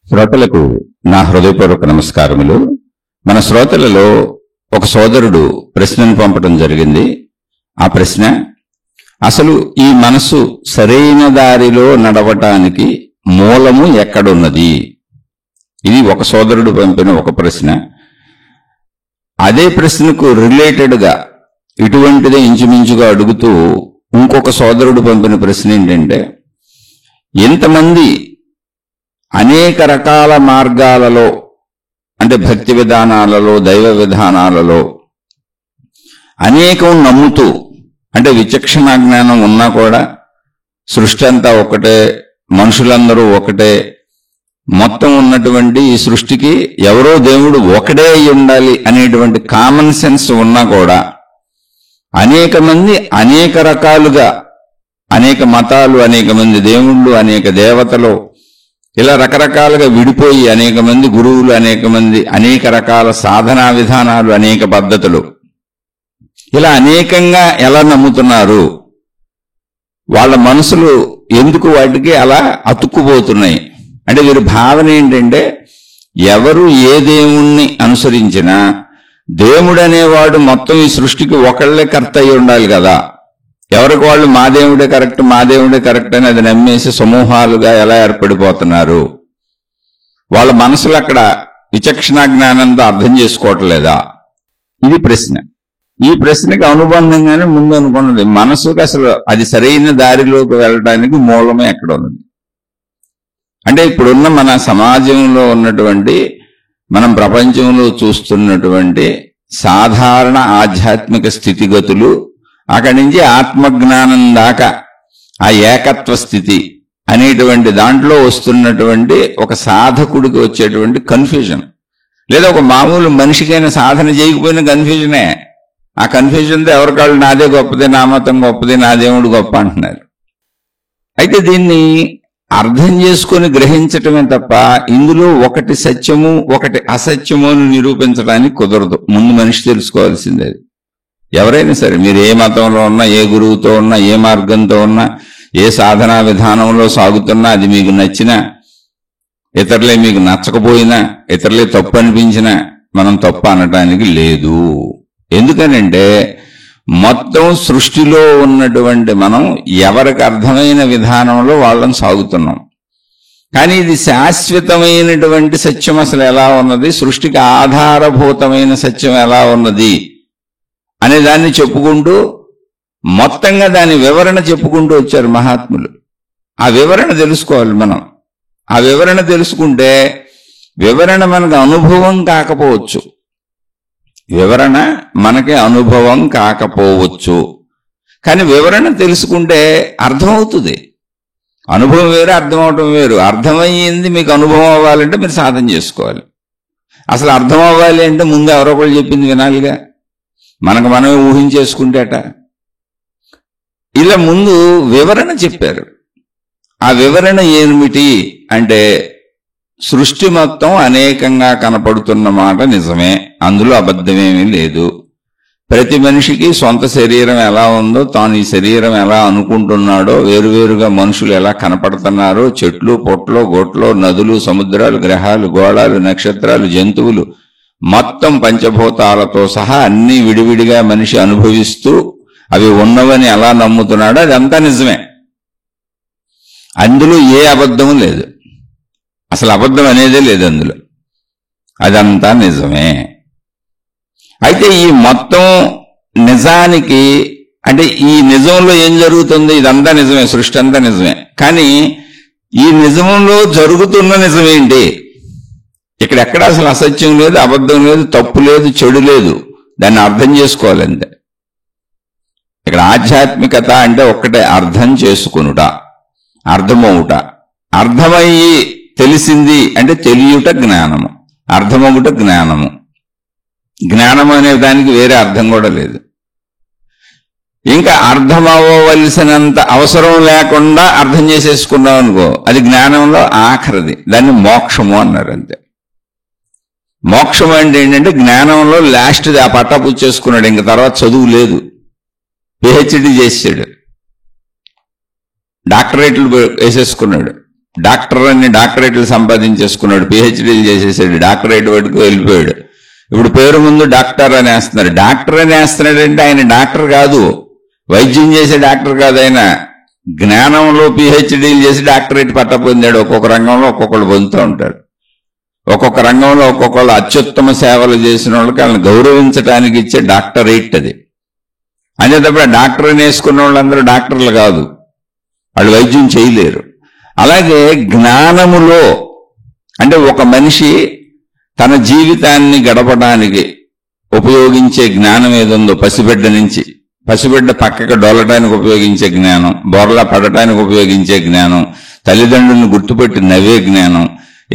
శ్రోతలకు నా హృదయపూర్వక నమస్కారములు. మన శ్రోతలలో ఒక సోదరుడు ప్రశ్నను పంపడం జరిగింది. ఆ ప్రశ్న, అసలు ఈ మనసు సరైన దారిలో నడవటానికి మూలము ఎక్కడున్నది? ఇది ఒక సోదరుడు పంపిన ఒక ప్రశ్న. అదే ప్రశ్నకు రిలేటెడ్గా ఇటువంటిదే ఇంచుమించుగా అడుగుతూ ఇంకొక సోదరుడు పంపిన ప్రశ్న ఏంటంటే, ఎంతమంది అనేక రకాల మార్గాలలో అంటే భక్తి విధానాలలో, దైవ విధానాలలో అనేకం నమ్ముతూ, అంటే విచక్షణ జ్ఞానం ఉన్నా కూడా సృష్టి అంతా ఒకటే, మనుషులందరూ ఒకటే, మొత్తం ఉన్నటువంటి ఈ సృష్టికి ఎవరో దేవుడు ఒకడే అయి ఉండాలి అనేటువంటి కామన్ సెన్స్ ఉన్నా కూడా అనేక మంది అనేక రకాలుగా, అనేక మతాలు, అనేక మంది దేవుళ్ళు, అనేక దేవతలు, ఇలా రకరకాలుగా విడిపోయి అనేక మంది గురువులు, అనేక మంది, అనేక రకాల సాధనా విధానాలు, అనేక పద్ధతులు, ఇలా అనేకంగా ఎలా నమ్ముతున్నారు? వాళ్ళ మనసులు ఎందుకు వాటికి అలా అతుక్కుపోతున్నాయి? అంటే వీరి భావన ఏంటంటే, ఎవరు ఏ దేవుణ్ణి అనుసరించినా దేవుడు అనేవాడు మొత్తం ఈ సృష్టికి ఒకళ్ళే కర్త అయి ఉండాలి కదా. ఎవరికి వాళ్ళు మా దేవుడే కరెక్ట్, మా దేవుడే కరెక్ట్ అని అది నమ్మేసి సమూహాలుగా ఎలా ఏర్పడిపోతున్నారు? వాళ్ళ మనసులు అక్కడ విచక్షణ జ్ఞానంతో అర్థం చేసుకోవట్లేదా? ఇది ప్రశ్న. ఈ ప్రశ్నకి అనుబంధంగానే ముందు అనుకున్నది, మనసుకు అసలు అది సరైన దారిలోకి వెళ్ళడానికి మూలమే ఎక్కడ ఉన్నది? అంటే ఇప్పుడున్న మన సమాజంలో ఉన్నటువంటి, మనం ప్రపంచంలో చూస్తున్నటువంటి సాధారణ ఆధ్యాత్మిక స్థితిగతులు, అక్కడి నుంచి ఆత్మజ్ఞానం దాకా ఆ ఏకత్వ స్థితి అనేటువంటి దాంట్లో వస్తున్నటువంటి ఒక సాధకుడికి వచ్చేటువంటి కన్ఫ్యూజన్, లేదా ఒక మామూలు మనిషికైనా సాధన చేయకపోయిన కన్ఫ్యూజనే. ఆ కన్ఫ్యూజన్తో ఎవరికాళ్ళు నాదే గొప్పది, నా మతం గొప్పది, నా దేవుడు గొప్ప అంటున్నారు. అయితే దీన్ని అర్థం చేసుకొని గ్రహించటమే తప్ప ఇందులో ఒకటి సత్యము ఒకటి అసత్యము అని నిరూపించడానికి కుదరదు. ముందు మనిషి తెలుసుకోవాల్సిందే. ఎవరైనా సరే, మీరు ఏ మతంలో ఉన్నా, ఏ గురువుతో ఉన్నా, ఏ మార్గంతో ఉన్నా, ఏ సాధనా విధానంలో సాగుతున్నా, అది మీకు నచ్చినా, ఇతరులే మీకు నచ్చకపోయినా, ఇతరులే తప్పు అనిపించినా మనం తప్పు అనటానికి లేదు. ఎందుకనంటే మొత్తం సృష్టిలో ఉన్నటువంటి మనం ఎవరికి అర్థమైన విధానంలో వాళ్ళని సాగుతున్నాం. కానీ ఇది శాశ్వతమైనటువంటి సత్యం అసలు ఎలా ఉన్నది, సృష్టికి ఆధారభూతమైన సత్యం ఎలా ఉన్నది అనే దాన్ని చెప్పుకుంటూ మొత్తంగా దాని వివరణ చెప్పుకుంటూ వచ్చారు మహాత్ములు. ఆ వివరణ తెలుసుకోవాలి మనం. ఆ వివరణ తెలుసుకుంటే, వివరణ మనకు అనుభవం కాకపోవచ్చు, వివరణ మనకి అనుభవం కాకపోవచ్చు, కానీ వివరణ తెలుసుకుంటే అర్థమవుతుంది. అనుభవం వేరు, అర్థం అవటం వేరు. అర్థమయ్యింది మీకు అనుభవం అవ్వాలంటే మీరు సాధన చేసుకోవాలి. అసలు అర్థం అవ్వాలి అంటే ముందు ఎవరో ఒకళ్ళు చెప్పింది వినాలిగా. మనకు మనమే ఊహించేసుకుంటేట. ఇలా ముందు వివరణ చెప్పారు. ఆ వివరణ ఏమిటి అంటే, సృష్టి మొత్తం అనేకంగా కనపడుతున్న మాట నిజమే, అందులో అబద్ధమేమీ లేదు. ప్రతి మనిషికి సొంత శరీరం ఎలా ఉందో, తాను ఈ శరీరం ఎలా అనుకుంటున్నాడో, వేరువేరుగా మనుషులు ఎలా కనపడుతున్నారో, చెట్లు, పొట్లు, గొట్లు, నదులు, సముద్రాలు, గ్రహాలు, గోళాలు, నక్షత్రాలు, జంతువులు, మొత్తం పంచభూతాలతో సహా అన్ని విడివిడిగా మనిషి అనుభవిస్తూ అవి ఉన్నవని ఎలా నమ్ముతున్నాడో అదంతా నిజమే. అందులో ఏ అబద్ధము లేదు. అసలు అబద్ధం అనేదే లేదు అందులో. అదంతా నిజమే. అయితే ఈ మొత్తం నిజానికి, అంటే ఈ నిజంలో ఏం జరుగుతుంది, ఇదంతా నిజమే, సృష్టి అంతా నిజమే. కానీ ఈ నిజంలో జరుగుతున్న నిజమేంటి? ఇక్కడ ఎక్కడ అసలు అసత్యం లేదు, అబద్ధం లేదు, తప్పు లేదు, చెడు లేదు. దాన్ని అర్థం చేసుకోవాలంటే ఇక్కడ ఆధ్యాత్మికత అంటే ఒక్కటే, అర్థం చేసుకొనుట, అర్థమవుట. అర్థమయ్యి తెలిసింది అంటే తెలియుట జ్ఞానము, అర్థమవుట జ్ఞానము. జ్ఞానం అనే దానికి వేరే అర్థం కూడా లేదు. ఇంకా అర్థం అవ్వవలసినంత అవసరం లేకుండా అర్థం చేసేసుకున్నాం అనుకో, అది జ్ఞానంలో ఆఖరిది. దాన్ని మోక్షము అన్నారు. అంతే. మోక్షం అంటే ఏంటంటే జ్ఞానంలో లాస్ట్ది. ఆ పట్టా పుచ్చేసుకున్నాడు, ఇంక తర్వాత చదువు లేదు. పిహెచ్డి చేసాడు, డాక్టరేట్లు వేసేసుకున్నాడు, డాక్టర్ అని డాక్టరేట్లు సంపాదించేసుకున్నాడు, పిహెచ్డీలు చేసేసాడు, డాక్టరేట్ వరకు వెళ్ళిపోయాడు. ఇప్పుడు పేరు ముందు డాక్టర్ అని వేస్తున్నారు. డాక్టర్ అని వేస్తున్నాడంటే ఆయన డాక్టర్ కాదు, వైద్యం చేసే డాక్టర్ కాదు, ఆయన జ్ఞానంలో పిహెచ్డీలు చేసి డాక్టరేట్ పట్ట పొందాడు. ఒక్కొక్క రంగంలో ఒక్కొక్కళ్ళు పొందుతూ ఉంటాడు. ఒక్కొక్క రంగంలో ఒక్కొక్కళ్ళు అత్యుత్తమ సేవలు చేసిన వాళ్ళకి వాళ్ళని గౌరవించడానికి ఇచ్చే డాక్టరేట్ అది. అనేటప్పుడు డాక్టర్ అని వేసుకున్న వాళ్ళందరూ డాక్టర్లు కాదు, వాళ్ళు వైద్యం చేయలేరు. అలాగే జ్ఞానములో అంటే ఒక మనిషి తన జీవితాన్ని గడపడానికి ఉపయోగించే జ్ఞానం ఏదుందో, పసిబిడ్డ పక్కకు డొల్లటానికి ఉపయోగించే జ్ఞానం, బోర్లా పడటానికి ఉపయోగించే జ్ఞానం, తల్లిదండ్రులను గుర్తుపెట్టి నవ్వే జ్ఞానం,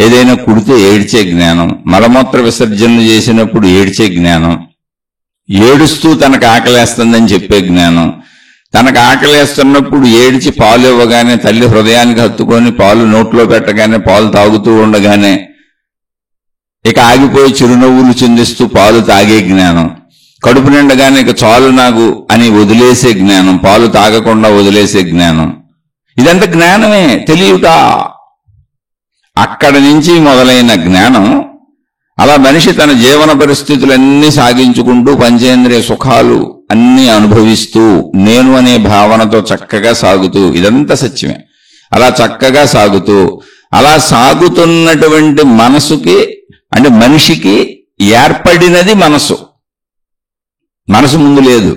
ఏదైనా కుడితే ఏడ్చే జ్ఞానం, మలమూత్ర విసర్జనలు చేసినప్పుడు ఏడ్చే జ్ఞానం, ఏడుస్తూ తనకు ఆకలేస్తుందని చెప్పే జ్ఞానం, తనకు ఆకలేస్తున్నప్పుడు ఏడిచి పాలు ఇవ్వగానే తల్లి హృదయానికి హత్తుకొని పాలు నోట్లో పెట్టగానే పాలు తాగుతూ ఉండగానే ఇక ఆగిపోయి చిరునవ్వులు చిందిస్తూ పాలు తాగే జ్ఞానం, కడుపు నిండగానే ఇక చాలు నాకు అని వదిలేసే జ్ఞానం, పాలు తాగకుండా వదిలేసే జ్ఞానం, ఇదంతా జ్ఞానమే. తెలియట అక్కడి నుంచి మొదలైన జ్ఞానం అలా మనిషి తన జీవన పరిస్థితులన్నీ సాగించుకుంటూ పంచేంద్రియ సుఖాలు అన్నీ అనుభవిస్తూ నేను అనే భావనతో చక్కగా సాగుతూ, ఇదంతా సత్యమే. అలా చక్కగా సాగుతూ అలా సాగుతున్నటువంటి మనసుకి అంటే మనిషికి ఏర్పడినది మనసు. మనసు ముందు లేదు.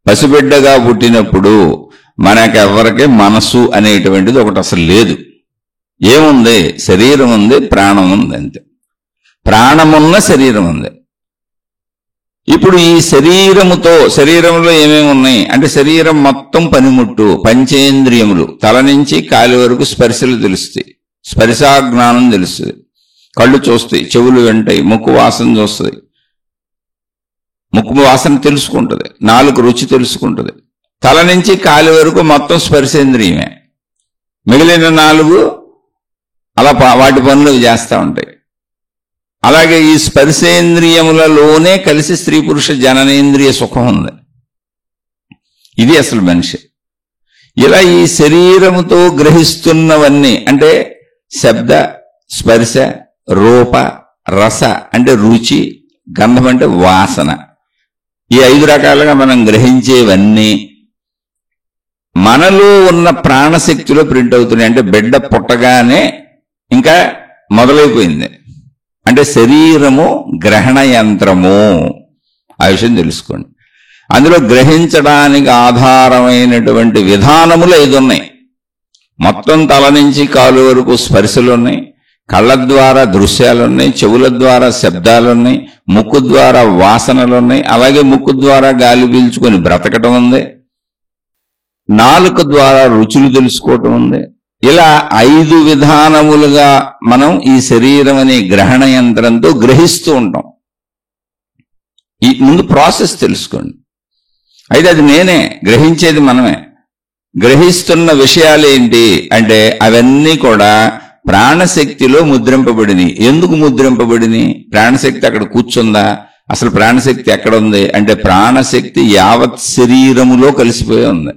పసిబిడ్డగా పుట్టినప్పుడు మనకెవ్వరికీ మనసు అనేటువంటిది ఒకటి అసలు లేదు. ఏముంది? శరీరం ఉంది, ప్రాణం ఉంది, అంతే. ప్రాణమున్న శరీరం ఉంది. ఇప్పుడు ఈ శరీరంలో ఏమేమి ఉన్నాయి అంటే శరీరం మొత్తం పనిముట్టు, పంచేంద్రియములు, తల నుంచి కాలి వరకు స్పర్శలు తెలుస్తాయి, స్పర్శాజ్ఞానం తెలుస్తుంది, కళ్ళు చూస్తాయి, చెవులు వింటాయి, ముక్కు వాసన చూస్తుంది, ముక్కు వాసన తెలుసుకుంటుంది, నాలుగు రుచి తెలుసుకుంటుంది. తల నుంచి కాలి వరకు మొత్తం స్పర్శేంద్రియమే. మిగిలిన నాలుగు అలా వాటి పనులు చేస్తూ ఉంటాయి. అలాగే ఈ స్పర్శేంద్రియములలోనే కలిసి స్త్రీ పురుష జననేంద్రియ సుఖం ఉంది. ఇది అసలు మనిషి. ఇలా ఈ శరీరముతో గ్రహిస్తున్నవన్నీ అంటే శబ్ద, స్పర్శ, రూప, రస అంటే రుచి, గంధం అంటే వాసన, ఈ 5 రకాలుగా మనం గ్రహించేవన్నీ మనలో ఉన్న ప్రాణశక్తిలో ప్రింట్ అవుతున్నాయి. అంటే బిడ్డ పుట్టగానే ఇంకా మొదలైపోయింది. అంటే శరీరము గ్రహణ యంత్రము, ఆ విషయం తెలుసుకోండి. అందులో గ్రహించడానికి ఆధారమైనటువంటి విధానములు 5 ఉన్నాయి. మొత్తం తల నుంచి కాలు వరకు స్పర్శలున్నాయి, కళ్ళ ద్వారా దృశ్యాలున్నాయి, చెవుల ద్వారా శబ్దాలున్నాయి, ముక్కు ద్వారా వాసనలున్నాయి, అలాగే ముక్కు ద్వారా గాలి పీల్చుకొని బ్రతకటం ఉంది, నాలుక ద్వారా రుచులు తెలుసుకోవటం ఉంది. ఇలా 5 విధానములుగా మనం ఈ శరీరం అనే గ్రహణ యంత్రంతో గ్రహిస్తూ ఉంటాం. ఈ ముందు ప్రాసెస్ తెలుసుకోండి. అయితే అది నేనే, గ్రహించేది మనమే. గ్రహిస్తున్న విషయాలు ఏంటి అంటే అవన్నీ కూడా ప్రాణశక్తిలో ముద్రింపబడినవి. ఎందుకు ముద్రింపబడినవి? ప్రాణశక్తి అక్కడ కూర్చుందా? అసలు ప్రాణశక్తి ఎక్కడ ఉంది అంటే ప్రాణశక్తి యావత్ శరీరములో కలిసిపోయి ఉంది.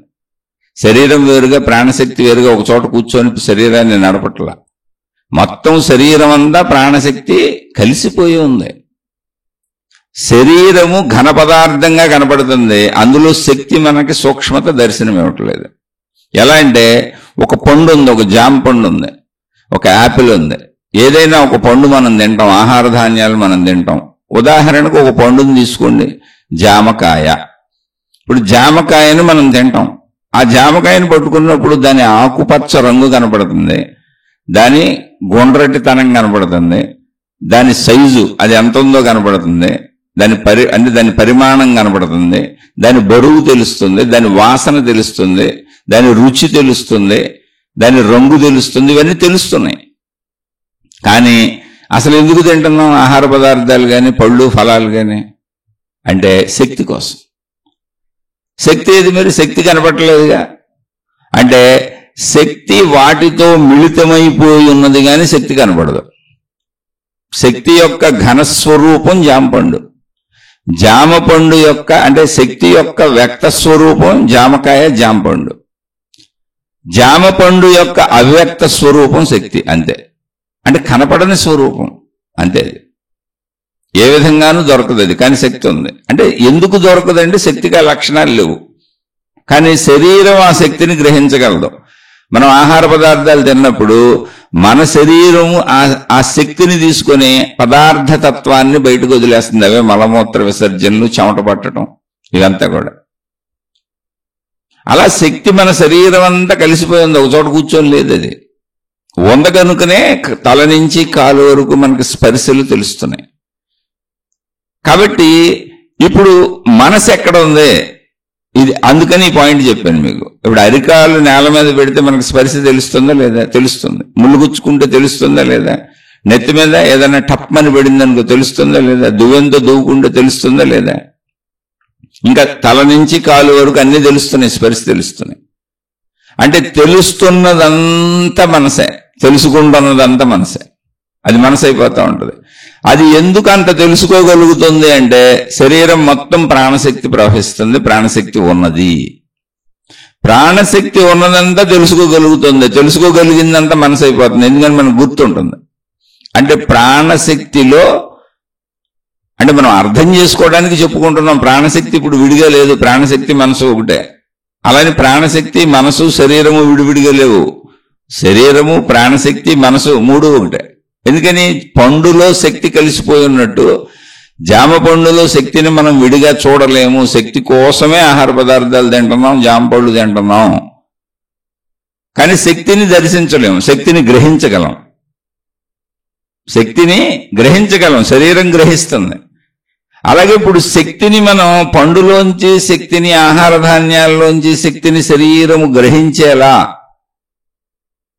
శరీరం వేరుగా ప్రాణశక్తి వేరుగా ఒక చోట కూర్చొని శరీరాన్ని నడపట్ల. మొత్తం శరీరం అంతా ప్రాణశక్తి కలిసిపోయి ఉంది. శరీరము ఘన పదార్థంగా కనపడుతుంది, అందులో శక్తి మనకి సూక్ష్మత దర్శనం ఇవ్వట్లేదు. ఎలా అంటే ఒక పండు ఉంది, ఒక జామ పండు ఉంది, ఒక యాపిల్ ఉంది. ఏదైనా ఒక పండు మనం తింటాం, ఆహార ధాన్యాలు మనం తింటాం. ఉదాహరణకు ఒక పండుని తీసుకోండి, జామకాయ. ఇప్పుడు జామకాయను మనం తింటాం. ఆ జామకాయను పట్టుకున్నప్పుడు దాని ఆకుపచ్చ రంగు కనపడుతుంది, దాని గుండ్రటితనం కనపడుతుంది, దాని సైజు అది ఎంత ఉందో కనపడుతుంది, దాని పరిమాణం కనపడుతుంది, దాని బరువు తెలుస్తుంది, దాని వాసన తెలుస్తుంది, దాని రుచి తెలుస్తుంది, దాని రంగు తెలుస్తుంది, ఇవన్నీ తెలుస్తున్నాయి. కానీ అసలు ఎందుకు తింటున్నాం ఆహార పదార్థాలు కానీ పళ్ళు ఫలాలు కానీ అంటే శక్తి కోసం. శక్తి ఏది? మరి శక్తి కనపడలేదుగా. అంటే శక్తి వాటితో మిళితమైపోయి ఉన్నది కానీ శక్తి కనపడదు. శక్తి యొక్క ఘనస్వరూపం జామపండు, జామపండు యొక్క అంటే శక్తి యొక్క వ్యక్త స్వరూపం జామకాయ, జామపండు. జామ పండు యొక్క అవ్యక్త స్వరూపం శక్తి, అంతే. అంటే కనపడని స్వరూపం, అంతే. ఏ విధంగానూ దొరకదు అది, కానీ శక్తి ఉంది. అంటే ఎందుకు దొరకదంటే శక్తికి ఆ లక్షణాలు లేవు, కానీ శరీరం ఆ శక్తిని గ్రహించగలదు. మనం ఆహార పదార్థాలు తిన్నప్పుడు మన శరీరం ఆ శక్తిని తీసుకొని పదార్థ తత్వాన్ని బయటకు వదిలేస్తుంది. అవే మలమూత్ర విసర్జనలు, చెమట పట్టడం, ఇదంతా కూడా. అలా శక్తి మన శరీరం అంతా కలిసిపోయింది, ఒక చోట కూర్చొని లేదు. అది వంద కనుకనే తల నుంచి కాలు వరకు మనకి స్పర్శలు తెలుస్తున్నాయి. కాబట్టి ఇప్పుడు మనసు ఎక్కడ ఉంది ఇది, అందుకని ఈ పాయింట్ చెప్పాను మీకు. ఇప్పుడు అరికాలు నేల మీద పెడితే మనకు స్పర్శ తెలుస్తుందా లేదా? తెలుస్తుంది. ముళ్ళు గుచ్చుకుంటే తెలుస్తుందా లేదా? నెత్తి మీద ఏదైనా టప్మని పడింది అనుకో తెలుస్తుందా లేదా? దువ్వెంతో దువ్వుకుంటే తెలుస్తుందా లేదా? ఇంకా తల నుంచి కాలు వరకు అన్ని తెలుస్తున్నాయి, స్పర్శ తెలుస్తున్నాయి. అంటే తెలుస్తున్నదంతా మనసే, తెలుసుకుంటున్నదంతా మనసే. అది మనసు అయిపోతూ ఉంటుంది. అది ఎందుకు అంత తెలుసుకోగలుగుతుంది అంటే శరీరం మొత్తం ప్రాణశక్తి ప్రవహిస్తుంది, ప్రాణశక్తి ఉన్నది. ప్రాణశక్తి ఉన్నదంతా తెలుసుకోగలుగుతుంది, తెలుసుకోగలిగిందంతా మనసు అయిపోతుంది. ఎందుకంటే మనకు గుర్తుంటుంది. అంటే ప్రాణశక్తిలో, అంటే మనం అర్థం చేసుకోవడానికి చెప్పుకుంటున్నాం, ప్రాణశక్తి ఇప్పుడు విడిగా లేదు, ప్రాణశక్తి మనసు ఒకటే. అలానే ప్రాణశక్తి మనసు శరీరము విడివిడిగా లేవు, శరీరము ప్రాణశక్తి మనసు మూడు ఒకటే. ఎందుకని? పండులో శక్తి కలిసిపోయి ఉన్నట్టు జామ పండులో శక్తిని మనం విడిగా చూడలేము. శక్తి కోసమే ఆహార పదార్థాలు తింటున్నాం, జామ పళ్ళు తింటున్నాం, కానీ శక్తిని దర్శించలేము. శక్తిని గ్రహించగలం, శక్తిని గ్రహించగలం, శరీరం గ్రహిస్తుంది. అలాగే ఇప్పుడు శక్తిని మనం పండులోంచి, శక్తిని ఆహార ధాన్యాల్లోంచి శక్తిని శరీరము గ్రహించేలా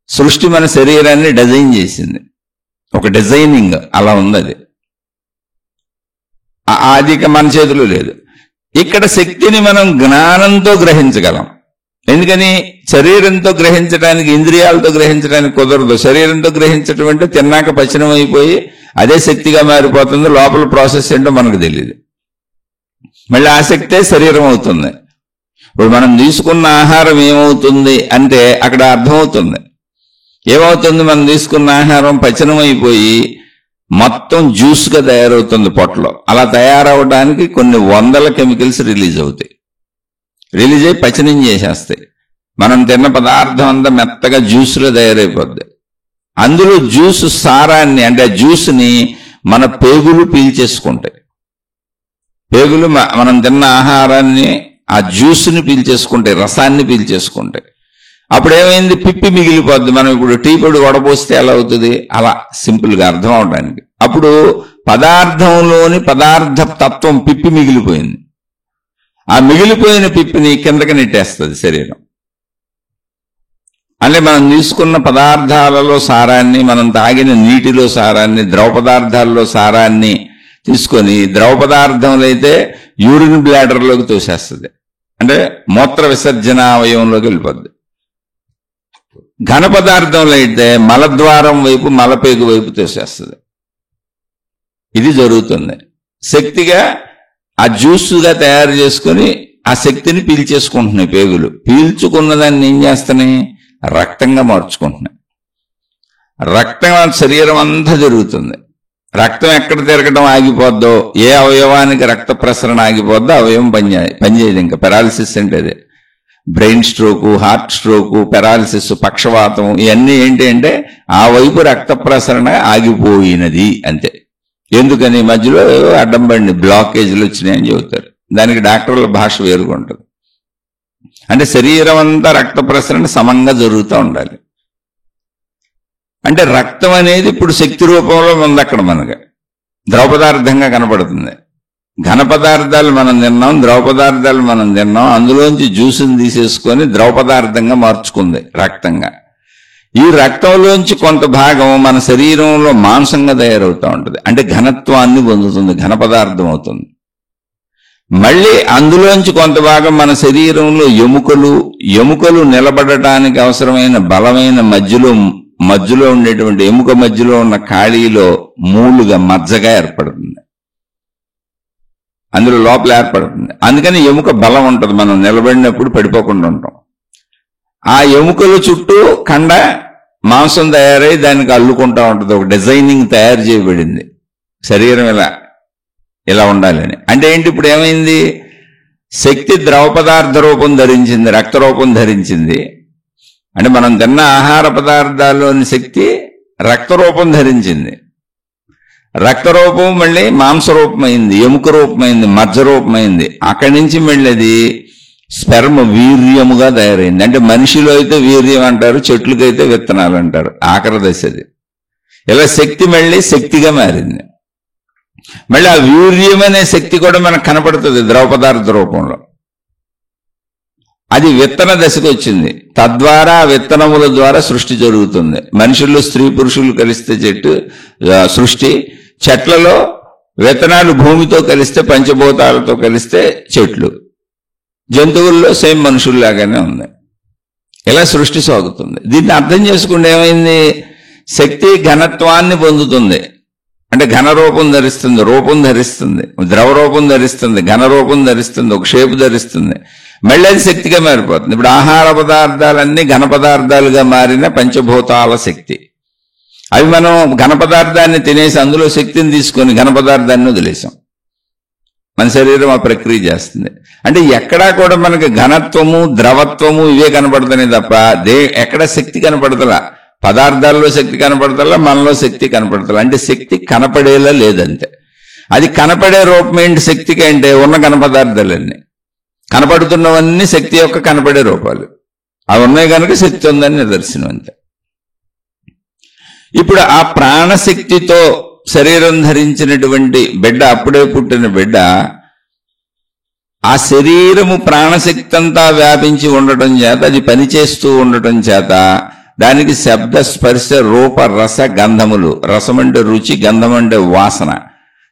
సృష్టి మన శరీరాన్ని డిజైన్ చేసింది. ఒక డిజైనింగ్ అలా ఉంది. అది మన చేతిలో లేదు. ఇక్కడ శక్తిని మనం జ్ఞానంతో గ్రహించగలం. ఎందుకని? శరీరంతో గ్రహించడానికి, ఇంద్రియాలతో గ్రహించడానికి కుదరదు. శరీరంతో గ్రహించడం అంటే తిన్నాక పచనం అయిపోయి అదే శక్తిగా మారిపోతుంది, లోపల ప్రాసెస్ ఏంటో మనకు తెలియదు. మళ్ళీ ఆ శక్తే శరీరం అవుతుంది. ఇప్పుడు మనం తీసుకున్న ఆహారం ఏమవుతుంది అంటే అక్కడ అర్థమవుతుంది. ఏమవుతుంది? మనం తీసుకున్న ఆహారం పచనం అయిపోయి మొత్తం జ్యూస్గా తయారవుతుంది పొట్టలో. అలా తయారవడానికి కొన్ని వందల కెమికల్స్ రిలీజ్ అవుతాయి, రిలీజ్ అయ్యి పచనం చేసేస్తాయి. మనం తిన్న పదార్థం అంతా మెత్తగా జ్యూస్లో తయారైపోద్ది. అందులో జ్యూస్ సారాన్ని, అంటే ఆ జ్యూస్ని మన పేగులు పీల్చేసుకుంటాయి. పేగులు మనం తిన్న ఆహారాన్ని, ఆ జ్యూస్ని పీల్చేసుకుంటాయి, రసాన్ని పీల్చేసుకుంటాయి. అప్పుడు ఏమైంది? పిప్పి మిగిలిపోద్ది. మనం ఇప్పుడు టీ పొడి వడపోస్తే ఎలా అవుతుంది? అలా సింపుల్గా అర్థం అవడానికి. అప్పుడు పదార్థంలోని పదార్థ తత్వం పిప్పి మిగిలిపోయింది. ఆ మిగిలిపోయిన పిప్పిని కిందకి నెట్టేస్తుంది శరీరం. అంటే మనం తీసుకున్న పదార్థాలలో సారాన్ని, మనం తాగిన నీటిలో సారాన్ని, ద్రవ పదార్థాల్లో సారాన్ని తీసుకొని ద్రవ పదార్థంలో అయితే యూరిన్ బ్లాడర్లోకి తోసేస్తుంది, అంటే మూత్ర విసర్జన అవయవంలోకి వెళ్ళిపోద్ది. ఘన పదార్థంలో అయితే మలద్వారం వైపు, మలపేగు వైపు తోసేస్తుంది. ఇది జరుగుతుంది. శక్తిగా ఆ జ్యూస్గా తయారు చేసుకుని ఆ శక్తిని పీల్చేసుకుంటున్నాయి పేగులు. పీల్చుకున్నదాన్ని ఏం చేస్తున్నాయి? రక్తంగా మార్చుకుంటున్నాయి. రక్తం శరీరం అంతా జరుగుతుంది. రక్తం ఎక్కడ తిరగడం ఆగిపోద్దో, ఏ అవయవానికి రక్త ప్రసరణ ఆగిపోద్దో అవయవం పనిచేయదు. ఇంకా పెరాలిసిస్ అంటే అదే. Brain stroke, heart stroke, paralysis, పక్షవాతం, ఇవన్నీ ఏంటి అంటే ఆ వైపు రక్త ప్రసరణ ఆగిపోయినది అంతే. ఎందుకని? మధ్యలో అడ్డం పడిన బ్లాకేజీలు వచ్చినాయని చెబుతారు. దానికి డాక్టర్ల భాష వేరుగా ఉంటుంది. అంటే శరీరం అంతా రక్త ప్రసరణ సమంగా జరుగుతూ ఉండాలి. అంటే రక్తం అనేది ఇప్పుడు శక్తి రూపంలో ఉంది అక్కడ మనకి, ద్రవ పదార్థంగా కనపడుతుంది. ఘన పదార్థాలు మనం తిన్నాం, ద్రవ పదార్థాలు మనం తిన్నాం, అందులోంచి జ్యూసుని తీసేసుకొని ద్రవ పదార్థంగా మార్చుకుంది రక్తంగా. ఈ రక్తంలోంచి కొంత భాగం మన శరీరంలో మాంసంగా తయారవుతూ ఉంటుంది, అంటే ఘనత్వాన్ని పొందుతుంది, ఘన పదార్థం అవుతుంది. మళ్ళీ అందులోంచి కొంత భాగం మన శరీరంలో ఎముకలు నిలబడటానికి అవసరమైన బలమైన మధ్యలో ఉండేటువంటి ఎముక మధ్యలో ఉన్న ఖాళీలో మూలుగా మజ్జగా ఏర్పడుతుంది, అందులో లోపల ఏర్పడుతుంది. అందుకని ఎముక బలం ఉంటుంది, మనం నిలబడినప్పుడు పడిపోకుండా ఉంటాం. ఆ ఎముకల చుట్టూ కండ మాంసం తయారై దానికి అల్లుకుంటా ఉంటుంది. ఒక డిజైనింగ్ తయారు చేయబడింది శరీరం ఇలా ఉండాలని. అంటే ఏంటి, ఇప్పుడు ఏమైంది, శక్తి ద్రవ పదార్థ రూపం ధరించింది, రక్త రూపం ధరించింది. అంటే మనం తిన్న ఆహార పదార్థాల్లోని శక్తి రక్త రూపం ధరించింది. రక్త రూపం మళ్ళీ మాంసరూపమైంది, ఎముక రూపమైంది, మజ్జ రూపమైంది. అక్కడి నుంచి మళ్ళీ అది స్పెర్మ్ వీర్యముగా తయారైంది. అంటే మనిషిలో అయితే వీర్యం అంటారు, చెట్లకైతే విత్తనాలు అంటారు. ఆఖరి దశ అది. ఇలా శక్తి మళ్ళీ శక్తిగా మారింది. మళ్ళీ ఆ వీర్యం అనే శక్తి కూడా మనకు కనపడుతుంది ద్రవ పదార్థ రూపంలో. అది విత్తన దశకు వచ్చింది. తద్వారా విత్తనముల ద్వారా సృష్టి జరుగుతుంది. మనుషుల్లో స్త్రీ పురుషులు కలిస్తే సృష్టి, చెట్లలో విత్తనాలు భూమితో కలిస్తే, పంచభూతాలతో కలిస్తే చెట్లు, జంతువుల్లో సేమ్ మనుషుల్లాగానే ఉంది. ఇలా సృష్టి సాగుతుంది. దీన్ని అర్థం చేసుకుంటే ఏమైంది, శక్తి ఘనత్వాన్ని పొందుతుంది. అంటే ఘన రూపం ధరిస్తుంది, రూపం ధరిస్తుంది, ద్రవ రూపం ధరిస్తుంది, ఘన రూపం ధరిస్తుంది, ఒక షేపు ధరిస్తుంది. మళ్ళీ అది శక్తిగా మారిపోతుంది. ఇప్పుడు ఆహార పదార్థాలన్నీ ఘన పదార్థాలుగా మారిన పంచభూతాల శక్తి. అవి మనం ఘన పదార్థాన్ని తినేసి అందులో శక్తిని తీసుకొని ఘన పదార్థాన్ని వదిలేసాం. మన శరీరం ఆ ప్రక్రియ చేస్తుంది. అంటే ఎక్కడా కూడా మనకి ఘనత్వము ద్రవత్వము ఇవే కనపడుతున్నాయి తప్ప ఎక్కడ శక్తి కనపడతలా. పదార్థాల్లో శక్తి కనపడతలా, మనలో శక్తి కనపడతలా. అంటే శక్తి కనపడేలా లేదంతే. అది కనపడే రూపం ఏంటి శక్తికి అంటే, ఉన్న ఘన పదార్థాలన్నీ కనపడుతున్నవన్నీ శక్తి యొక్క కనపడే రూపాలు. అవి ఉన్నాయి కనుక శక్తి ఉందని నిదర్శనం అంతే. ఇప్పుడు ఆ ప్రాణశక్తితో శరీరం ధరించినటువంటి బిడ్డ, అప్పుడే పుట్టిన బిడ్డ, ఆ శరీరము ప్రాణశక్తి అంతా వ్యాపించి ఉండటం చేత, అది పనిచేస్తూ ఉండటం చేత దానికి శబ్ద స్పర్శ రూప రస గంధములు, రసం అంటే రుచి, గంధం అంటే వాసన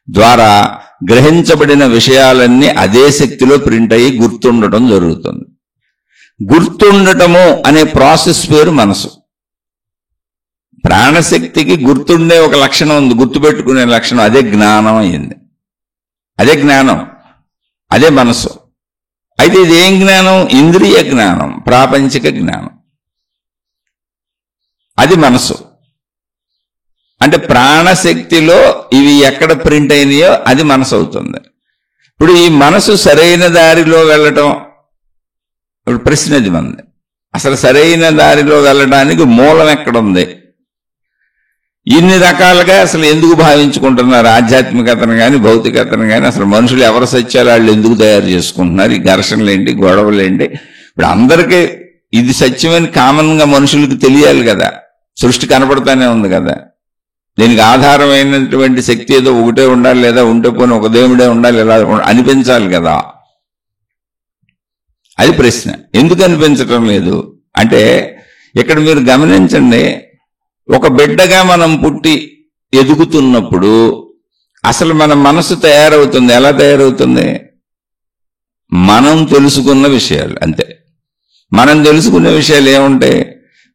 ద్వారా గ్రహించబడిన విషయాలన్నీ అదే శక్తిలో ప్రింట్ అయ్యి గుర్తుండటం జరుగుతుంది. గుర్తుండటము అనే ప్రాసెస్ పేరు మనసు. ప్రాణశక్తికి గుర్తుండే ఒక లక్షణం ఉంది, గుర్తుపెట్టుకునే లక్షణం. అదే జ్ఞానం అయింది. అదే జ్ఞానం, అదే మనసు. అయితే ఇది ఏం జ్ఞానం? ఇంద్రియ జ్ఞానం, ప్రాపంచిక జ్ఞానం. అది మనసు. అంటే ప్రాణశక్తిలో ఇవి ఎక్కడ ప్రింట్ అయినాయో అది మనసు అవుతుంది. ఇప్పుడు ఈ మనసు సరైన దారిలో వెళ్ళటం, ఇప్పుడు ప్రశ్న అది మంది. అసలు సరైన దారిలో వెళ్ళడానికి మూలం ఎక్కడుంది? ఇన్ని రకాలుగా అసలు ఎందుకు భావించుకుంటున్నారు ఆధ్యాత్మికతను కానీ భౌతికతను కానీ? అసలు మనుషులు ఎవరు సత్యాలు వాళ్ళు ఎందుకు తయారు చేసుకుంటున్నారు? ఈ ఘర్షణలేంటి, గొడవలేంటి? ఇప్పుడు అందరికీ ఇది సత్యమని కామన్గా మనుషులకు తెలియాలి కదా. సృష్టి కనపడతానే ఉంది కదా. దీనికి ఆధారమైనటువంటి శక్తి ఏదో ఒకటే ఉండాలి, లేదా ఉంటే పోనీ ఒక దేవుడే ఉండాలి, ఎలా అనిపించాలి కదా. అది ప్రశ్న. ఎందుకు అనిపించటం లేదు అంటే, ఇక్కడ మీరు గమనించండి, ఒక బిడ్డగా మనం పుట్టి ఎదుగుతున్నప్పుడు అసలు మన మనసు తయారవుతుంది. ఎలా తయారవుతుంది? మనం తెలుసుకున్న విషయాలు అంతే. మనం తెలుసుకునే విషయాలు ఏముంటాయి?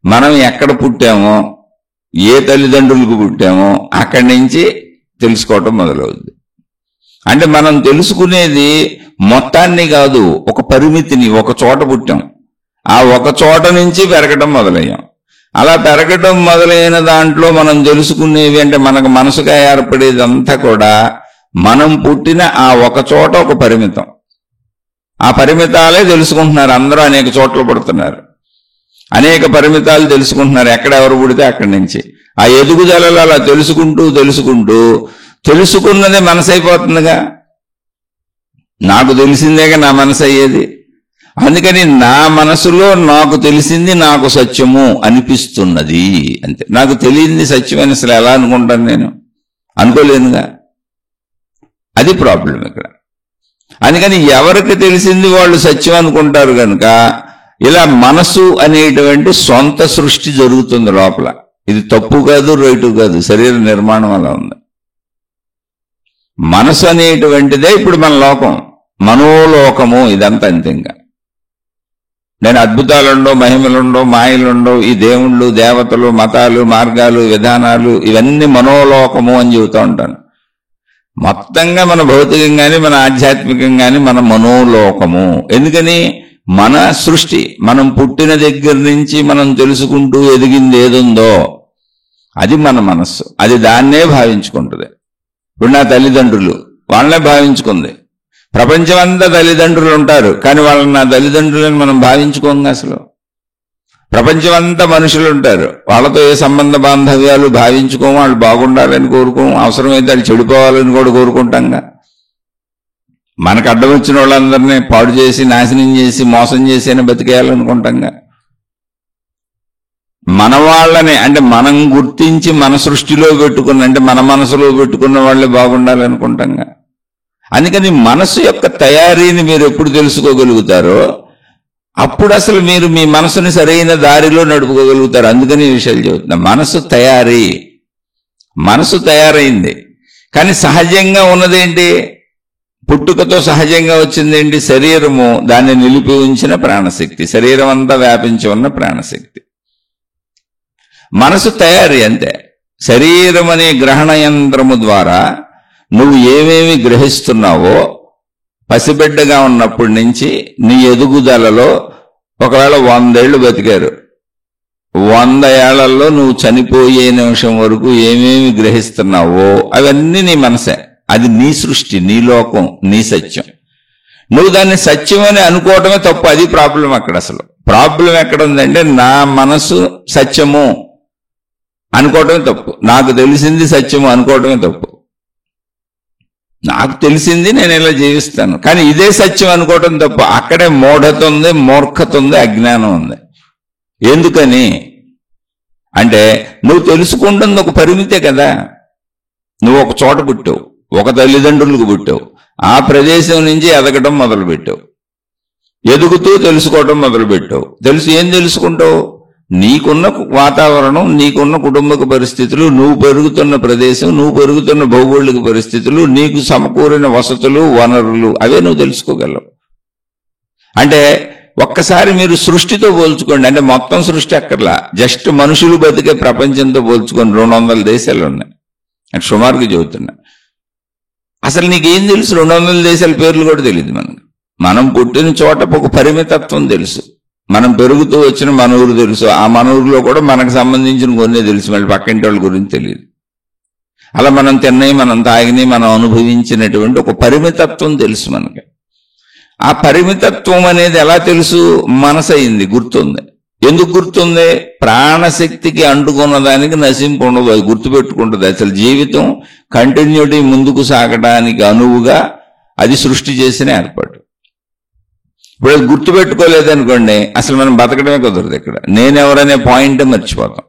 మనం ఎక్కడ పుట్టామో, ఏ తల్లిదండ్రులకు పుట్టామో అక్కడి నుంచి తెలుసుకోవటం మొదలవుతుంది. అంటే మనం తెలుసుకునేది మొత్తాన్ని కాదు, ఒక పరిమితిని. ఒక చోట పుట్టాం, ఆ ఒక చోట నుంచి పెరగటం మొదలయ్యాం. అలా పెరగటం మొదలైన దాంట్లో మనం తెలుసుకునేవి అంటే మనకు మనసుగా ఏర్పడేదంతా కూడా మనం పుట్టిన ఆ ఒక చోట ఒక పరిమితం. ఆ పరిమితాలే తెలుసుకుంటున్నారు. అందరూ అనేక చోట్ల పుడుతున్నారు, అనేక పరిమితాలు తెలుసుకుంటున్నారు. ఎక్కడ ఎవరు పుడితే అక్కడి నుంచి ఆ ఎదుగుదలలో అలా తెలుసుకుంటూ తెలుసుకున్నదే మనసు అయిపోతుందిగా. నాకు తెలిసిందేగా నా మనసు అయ్యేది. అందుకని నా మనసులో నాకు తెలిసింది నాకు సత్యము అనిపిస్తున్నది అంతే. నాకు తెలియంది సత్యమని అసలు ఎలా అనుకుంటాను? నేను అనుకోలేనుగా. అది ప్రాబ్లం ఇక్కడ. అందుకని ఎవరికి తెలిసింది వాళ్ళు సత్యం అనుకుంటారు కనుక ఇలా మనసు అనేటువంటి సొంత సృష్టి జరుగుతుంది లోపల. ఇది తప్పు కాదు, రైటు కాదు, శరీర నిర్మాణం అలా ఉంది. మనసు అనేటువంటిదే ఇప్పుడు మన లోకం, మనోలోకము. ఇదంతా అంతే. ఇంకా నేను అద్భుతాలుండో, మహిమలుండో, మాయలుండో, ఈ దేవుళ్ళు, దేవతలు, మతాలు, మార్గాలు, విధానాలు ఇవన్నీ మనోలోకము అని చెబుతూ ఉంటాను. మొత్తంగా మన భౌతికంగాని మన ఆధ్యాత్మికంగాని మన మనోలోకము. ఎందుకని? మన సృష్టి, మనం పుట్టిన దగ్గర నుంచి మనం తెలుసుకుంటూ ఎదిగింది ఏదుందో అది మన మనస్సు, అది దాన్నే భావించుకుంటుంది. ఇప్పుడు నా తల్లిదండ్రులు వాళ్ళనే భావించుకుంది. ప్రపంచమంతా తల్లిదండ్రులు ఉంటారు, కానీ వాళ్ళని నా తల్లిదండ్రులని మనం భావించుకోంగా. అసలు ప్రపంచమంతా మనుషులు ఉంటారు, వాళ్ళతో ఏ సంబంధ బాంధవ్యాలు భావించుకోము. వాళ్ళు బాగుండాలని కోరుకోము, అవసరమైతే వాళ్ళు చెడిపోవాలని కూడా కోరుకుంటాంగా. మనకు అడ్డం వచ్చిన వాళ్ళందరినీ పాడు చేసి, నాశనం చేసి, మోసం చేసి బతికేయాలనుకుంటాంగా. మన వాళ్ళని అంటే మనం గుర్తించి మన సృష్టిలో పెట్టుకున్న, అంటే మన మనసులో పెట్టుకున్న వాళ్ళే బాగుండాలనుకుంటాంగా. అందుకని మనసు యొక్క తయారీని మీరు ఎప్పుడు తెలుసుకోగలుగుతారో అప్పుడు అసలు మీరు మీ మనసుని సరైన దారిలో నడుపుకోగలుగుతారు. అందుకని ఈ విషయాలు చెబుతున్నా. మనసు తయారైంది, కానీ సహజంగా ఉన్నదేంటి? పుట్టుకతో సహజంగా వచ్చిందేంటి? శరీరము, దాన్ని నిలిపి ఉంచిన ప్రాణశక్తి, శరీరం అంతా వ్యాపించి ఉన్న ప్రాణశక్తి. మనసు తయారీ అంతే. శరీరం అనే గ్రహణ యంత్రము ద్వారా నువ్వు ఏమేమి గ్రహిస్తున్నావో పసిబిడ్డగా ఉన్నప్పటి నుంచి నీ ఎదుగుదలలో, ఒకవేళ 100 ఏళ్ళు బతికారు, 100 ఏళ్లలో నువ్వు చనిపోయే నిమిషం వరకు ఏమేమి గ్రహిస్తున్నావో అవన్నీ నీ మనసే. అది నీ సృష్టి, నీ లోకం, నీ సత్యం. నువ్వు దాన్ని సత్యం అని అనుకోవటమే తప్పు. అది ప్రాబ్లం. అక్కడ అసలు ప్రాబ్లం ఎక్కడ ఉందంటే, నా మనసు సత్యము అనుకోవటమే తప్పు, నాకు తెలిసింది సత్యము అనుకోవటమే తప్పు. నాకు తెలిసింది, నేను ఇలా జీవిస్తాను, కానీ ఇదే సత్యం అనుకోవటం తప్ప. అక్కడే మూఢత ఉంది, మూర్ఖత ఉంది, అజ్ఞానం ఉంది. ఎందుకని అంటే, నువ్వు తెలుసుకుంటుంది ఒక పరిమితే కదా. నువ్వు ఒక చోట పుట్టావు, ఒక తల్లిదండ్రులకు పుట్టావు, ఆ ప్రదేశం నుంచి ఎదగటం మొదలుపెట్టావు, ఎదుగుతూ తెలుసుకోవటం మొదలుపెట్టావు. ఏం తెలుసుకుంటావు? నీకున్న వాతావరణం, నీకున్న కుటుంబక పరిస్థితులు, నువ్వు పెరుగుతున్న ప్రదేశం, నువ్వు పెరుగుతున్న భౌగోళిక పరిస్థితులు, నీకు సమకూరిన వసతులు, వనరులు, అవే నువ్వు తెలుసుకోగలవు. అంటే ఒక్కసారి మీరు సృష్టితో పోల్చుకోండి. అంటే మొత్తం సృష్టి అక్కర్లా, జస్ట్ మనుషులు బతికే ప్రపంచంతో పోల్చుకొని 200 దేశాలు ఉన్నాయి అంటే సుమారుగా చెబుతున్నా. అసలు నీకేం తెలుసు? 200 దేశాల పేర్లు కూడా తెలియదు మనకు. మనం పుట్టిన చోట ఒక పరిమితత్వం తెలుసు, మనం పెరుగుతూ వచ్చిన మన ఊరు తెలుసు, ఆ మన ఊరిలో కూడా మనకు సంబంధించిన కొన్ని తెలుసు, మళ్ళీ పక్కింటి వాళ్ళ గురించి తెలియదు. అలా మనం తిన్నవి, మనం తాగినవి, మనం అనుభవించినటువంటి ఒక పరిమితత్వం తెలుసు మనకి. ఆ పరిమితత్వం అనేది ఎలా తెలుసు? మనసు అయింది, గుర్తుంది. ఎందుకు గుర్తుంది? ప్రాణశక్తికి అంటుకున్న దానికి నశింపు ఉండదు, అది గుర్తుపెట్టుకుంటుంది. అసలు జీవితం కంటిన్యూటీ ముందుకు సాగడానికి అనువుగా అది సృష్టి చేసిన ఏర్పాటు. ఇప్పుడు అది గుర్తుపెట్టుకోలేదనుకోండి, అసలు మనం బతకడమే కుదరదు. ఇక్కడ నేనెవరనే పాయింట్ మర్చిపోతాం.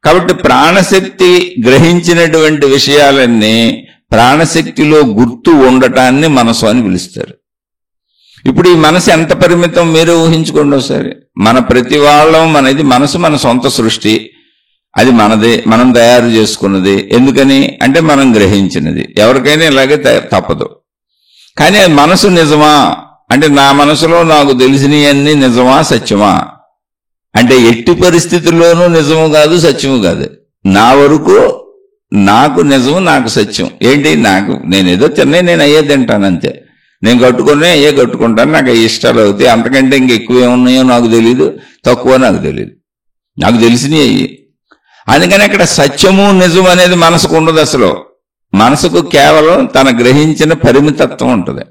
కాబట్టి ప్రాణశక్తి గ్రహించినటువంటి విషయాలన్నీ ప్రాణశక్తిలో గుర్తు ఉండటాన్ని మనసు అని పిలుస్తారు. ఇప్పుడు ఈ మనసు ఎంత పరిమితం మీరు ఊహించుకోండి ఒకసారి. మన ప్రతి వాళ్ళం మనది మనసు, మన సొంత సృష్టి, అది మనదే, మనం తయారు చేసుకున్నది. ఎందుకని అంటే మనం గ్రహించినది. ఎవరికైనా ఇలాగే తప్పదు. కానీ అది మనసు నిజమా అంటే, నా మనసులో నాకు తెలిసినవన్నీ నిజమా, సత్యమా అంటే ఎట్టి పరిస్థితుల్లోనూ నిజము కాదు, సత్యము కాదు. నా వరకు నాకు నిజము, నాకు సత్యం ఏంటి? నేనేదో తిన్నాయి, నేను అయ్యే తింటాను అంతే. నేను కట్టుకునే అయ్యే కట్టుకుంటాను, నాకు అయ్యి ఇష్టాలు అవుతాయి. అంతకంటే ఇంకెక్కువ ఏమున్నాయో నాకు తెలియదు, తక్కువ నాకు తెలియదు, నాకు తెలిసినవి అయ్యి. అందుకని అక్కడ సత్యము నిజం అనేది మనసుకు ఉండదు. అసలు మనసుకు కేవలం తన గ్రహించిన పరిమితత్వం ఉంటుంది.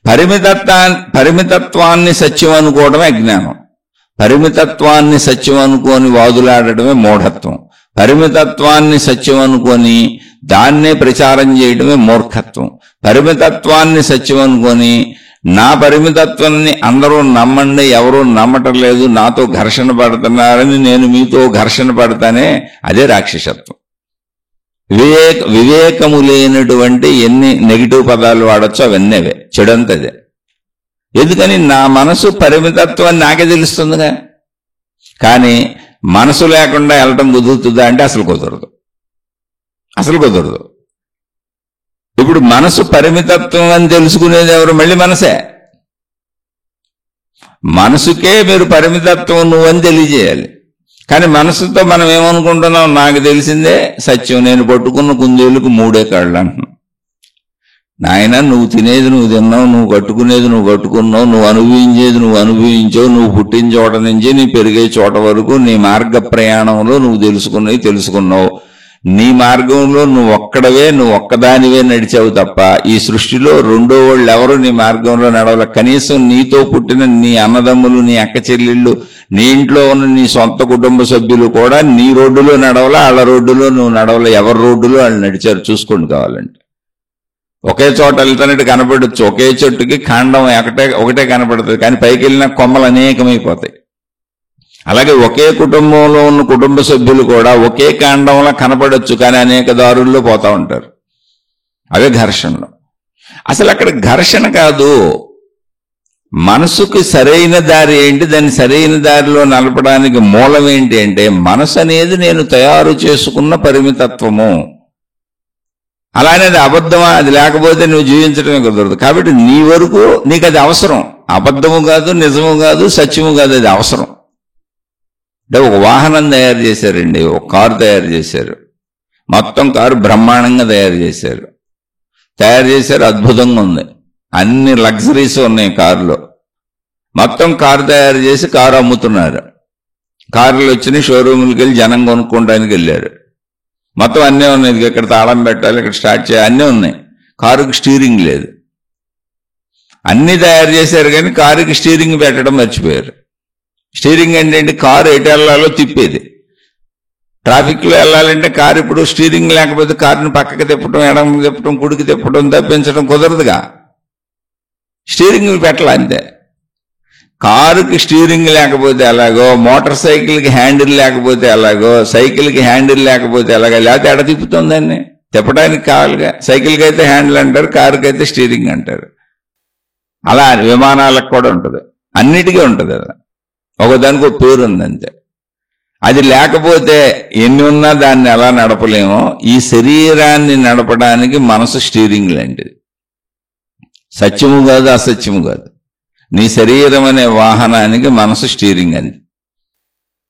పరిమితత్వాన్ని సత్యం అనుకోవడమే అజ్ఞానం, పరిమితత్వాన్ని సత్యం అనుకోని వాదులాడటమే మూఢత్వం, పరిమితత్వాన్ని సత్యం అనుకొని దాన్నే ప్రచారం చేయడమే మూర్ఖత్వం, పరిమితత్వాన్ని సత్యం అనుకొని నా పరిమితత్వాన్ని అందరూ నమ్మండి, ఎవరూ నమ్మటం లేదు, నాతో ఘర్షణ పడుతున్నారని నేను మీతో ఘర్షణ పడతానే, అదే రాక్షసత్వం. వివేకము లేనటువంటి ఎన్ని నెగిటివ్ పదాలు వాడచ్చో అవన్నీ అవే, చెడంతదే. ఎందుకని నా మనసు పరిమితత్వాన్ని నాకే తెలుస్తుందిగా. కానీ మనసు లేకుండా వెళ్ళటం కుదురుతుందా అంటే అసలు కుదరదు, అసలు కుదరదు. ఇప్పుడు మనసు పరిమితత్వం అని తెలుసుకునేది ఎవరు? మళ్ళీ మనసే. మనసుకే మీరు పరిమితత్వం నువ్వని తెలియజేయాలి. కానీ మనసుతో మనం ఏమనుకుంటున్నాం? నాకు తెలిసిందే సత్యం, నేను పట్టుకున్న కుందేలుకు 3 కాళ్ళు అంటున్నాం. నాయన నువ్వు తినేది నువ్వు తిన్నావు, నువ్వు కట్టుకునేది నువ్వు కట్టుకున్నావు, నువ్వు అనుభవించేది నువ్వు అనుభవించావు, నువ్వు పుట్టిన చోట నుంచి నీ పెరిగే చోట వరకు నీ మార్గ ప్రయాణంలో నువ్వు తెలుసుకున్నావు. నీ మార్గంలో నువ్వు ఒక్కడవే, నువ్వు ఒక్కదానివే నడిచావు తప్ప ఈ సృష్టిలో రెండో వాళ్ళు ఎవరు నీ మార్గంలో నడవలే. కనీసం నీతో పుట్టిన నీ అన్నదమ్ములు, నీ అక్క చెల్లెళ్ళు, నీ ఇంట్లో ఉన్న నీ సొంత కుటుంబ సభ్యులు కూడా నీ రోడ్డులో నడవలే, వాళ్ళ రోడ్డులో నువ్వు నడవలే. ఎవరి రోడ్డులో వాళ్ళు నడిచారు చూసుకోండి కావాలంటే. ఒకే చోట వెళ్తానంటే కనపడచ్చు, ఒకే చెట్టుకి కాండం ఒకటే కనపడుతుంది, కానీ పైకి వెళ్ళిన కొమ్మలు అనేకమైపోతాయి. అలాగే ఒకే కుటుంబంలో ఉన్న కుటుంబ సభ్యులు కూడా ఒకే కాండంలో కనపడచ్చు, కానీ అనేక దారుల్లో పోతా ఉంటారు. అవే ఘర్షణలు. అసలు అక్కడ ఘర్షణ కాదు, మనసుకి సరైన దారి ఏంటి, దాన్ని సరైన దారిలో నడపడానికి మూలం ఏంటి అంటే మనసు అనేది నేను తయారు చేసుకున్న పరిమితత్వము. అలానే అది అబద్ధమా, అది లేకపోతే నువ్వు జీవించడమే కుదరదు. కాబట్టి నీ వరకు నీకు అది అవసరం. అబద్ధము కాదు, నిజము కాదు, సత్యము కాదు, అది అవసరం. అంటే ఒక వాహనం తయారు చేశారండి, ఒక కారు తయారు చేశారు, మొత్తం కారు బ్రహ్మాండంగా తయారు చేశారు, అద్భుతంగా ఉంది, అన్ని లగ్జరీస్ ఉన్నాయి కారులో. మొత్తం కారు తయారు చేసి కారు అమ్ముతున్నారు. కారులు వచ్చినాయి, షోరూములకి వెళ్ళి జనం కొనుక్కోవడానికి వెళ్ళారు. మొత్తం అన్నీ ఉన్నాయి, ఇక్కడ తాళం పెట్టాలి, ఇక్కడ స్టార్ట్ చేయాలి, అన్నీ ఉన్నాయి. కారుకి స్టీరింగ్ లేదు. అన్నీ తయారు చేశారు కానీ కారుకి స్టీరింగ్ పెట్టడం మర్చిపోయారు. స్టీరింగ్ ఏంటంటే కారు ఎటు వెళ్ళాలో తిప్పేది. ట్రాఫిక్లో వెళ్ళాలంటే కారు ఇప్పుడు స్టీరింగ్ లేకపోతే కారుని పక్కకి తిప్పడం, ఎడమకి తిప్పడం, కుడికి తిప్పడం, తప్పించడం కుదరదుగా. స్టీరింగ్ పెట్టాలి అంతే. కారుకి స్టీరింగ్ లేకపోతే ఎలాగో, మోటార్ సైకిల్కి హ్యాండిల్ లేకపోతే ఎలాగో, సైకిల్కి హ్యాండిల్ లేకపోతే ఎలాగో, లేకపోతే ఎడ తిప్పుతుందాన్ని తిప్పడానికి కావాలిగా. సైకిల్కి అయితే హ్యాండిల్ అంటారు, కారుకి అయితే స్టీరింగ్ అంటారు. అలా విమానాలకు కూడా ఉంటుంది, అన్నిటికీ ఉంటుంది. అలా ఒకదానికి ఒక పేరు ఉంది అంతే. అది లేకపోతే ఎన్ని ఉన్నా దాన్ని ఎలా నడపలేమో, ఈ శరీరాన్ని నడపడానికి మనసు స్టీరింగ్ లాంటిది. సత్యము కాదు, అసత్యము కాదు. నీ శరీరం అనే వాహనానికి మనసు స్టీరింగ్ అంది.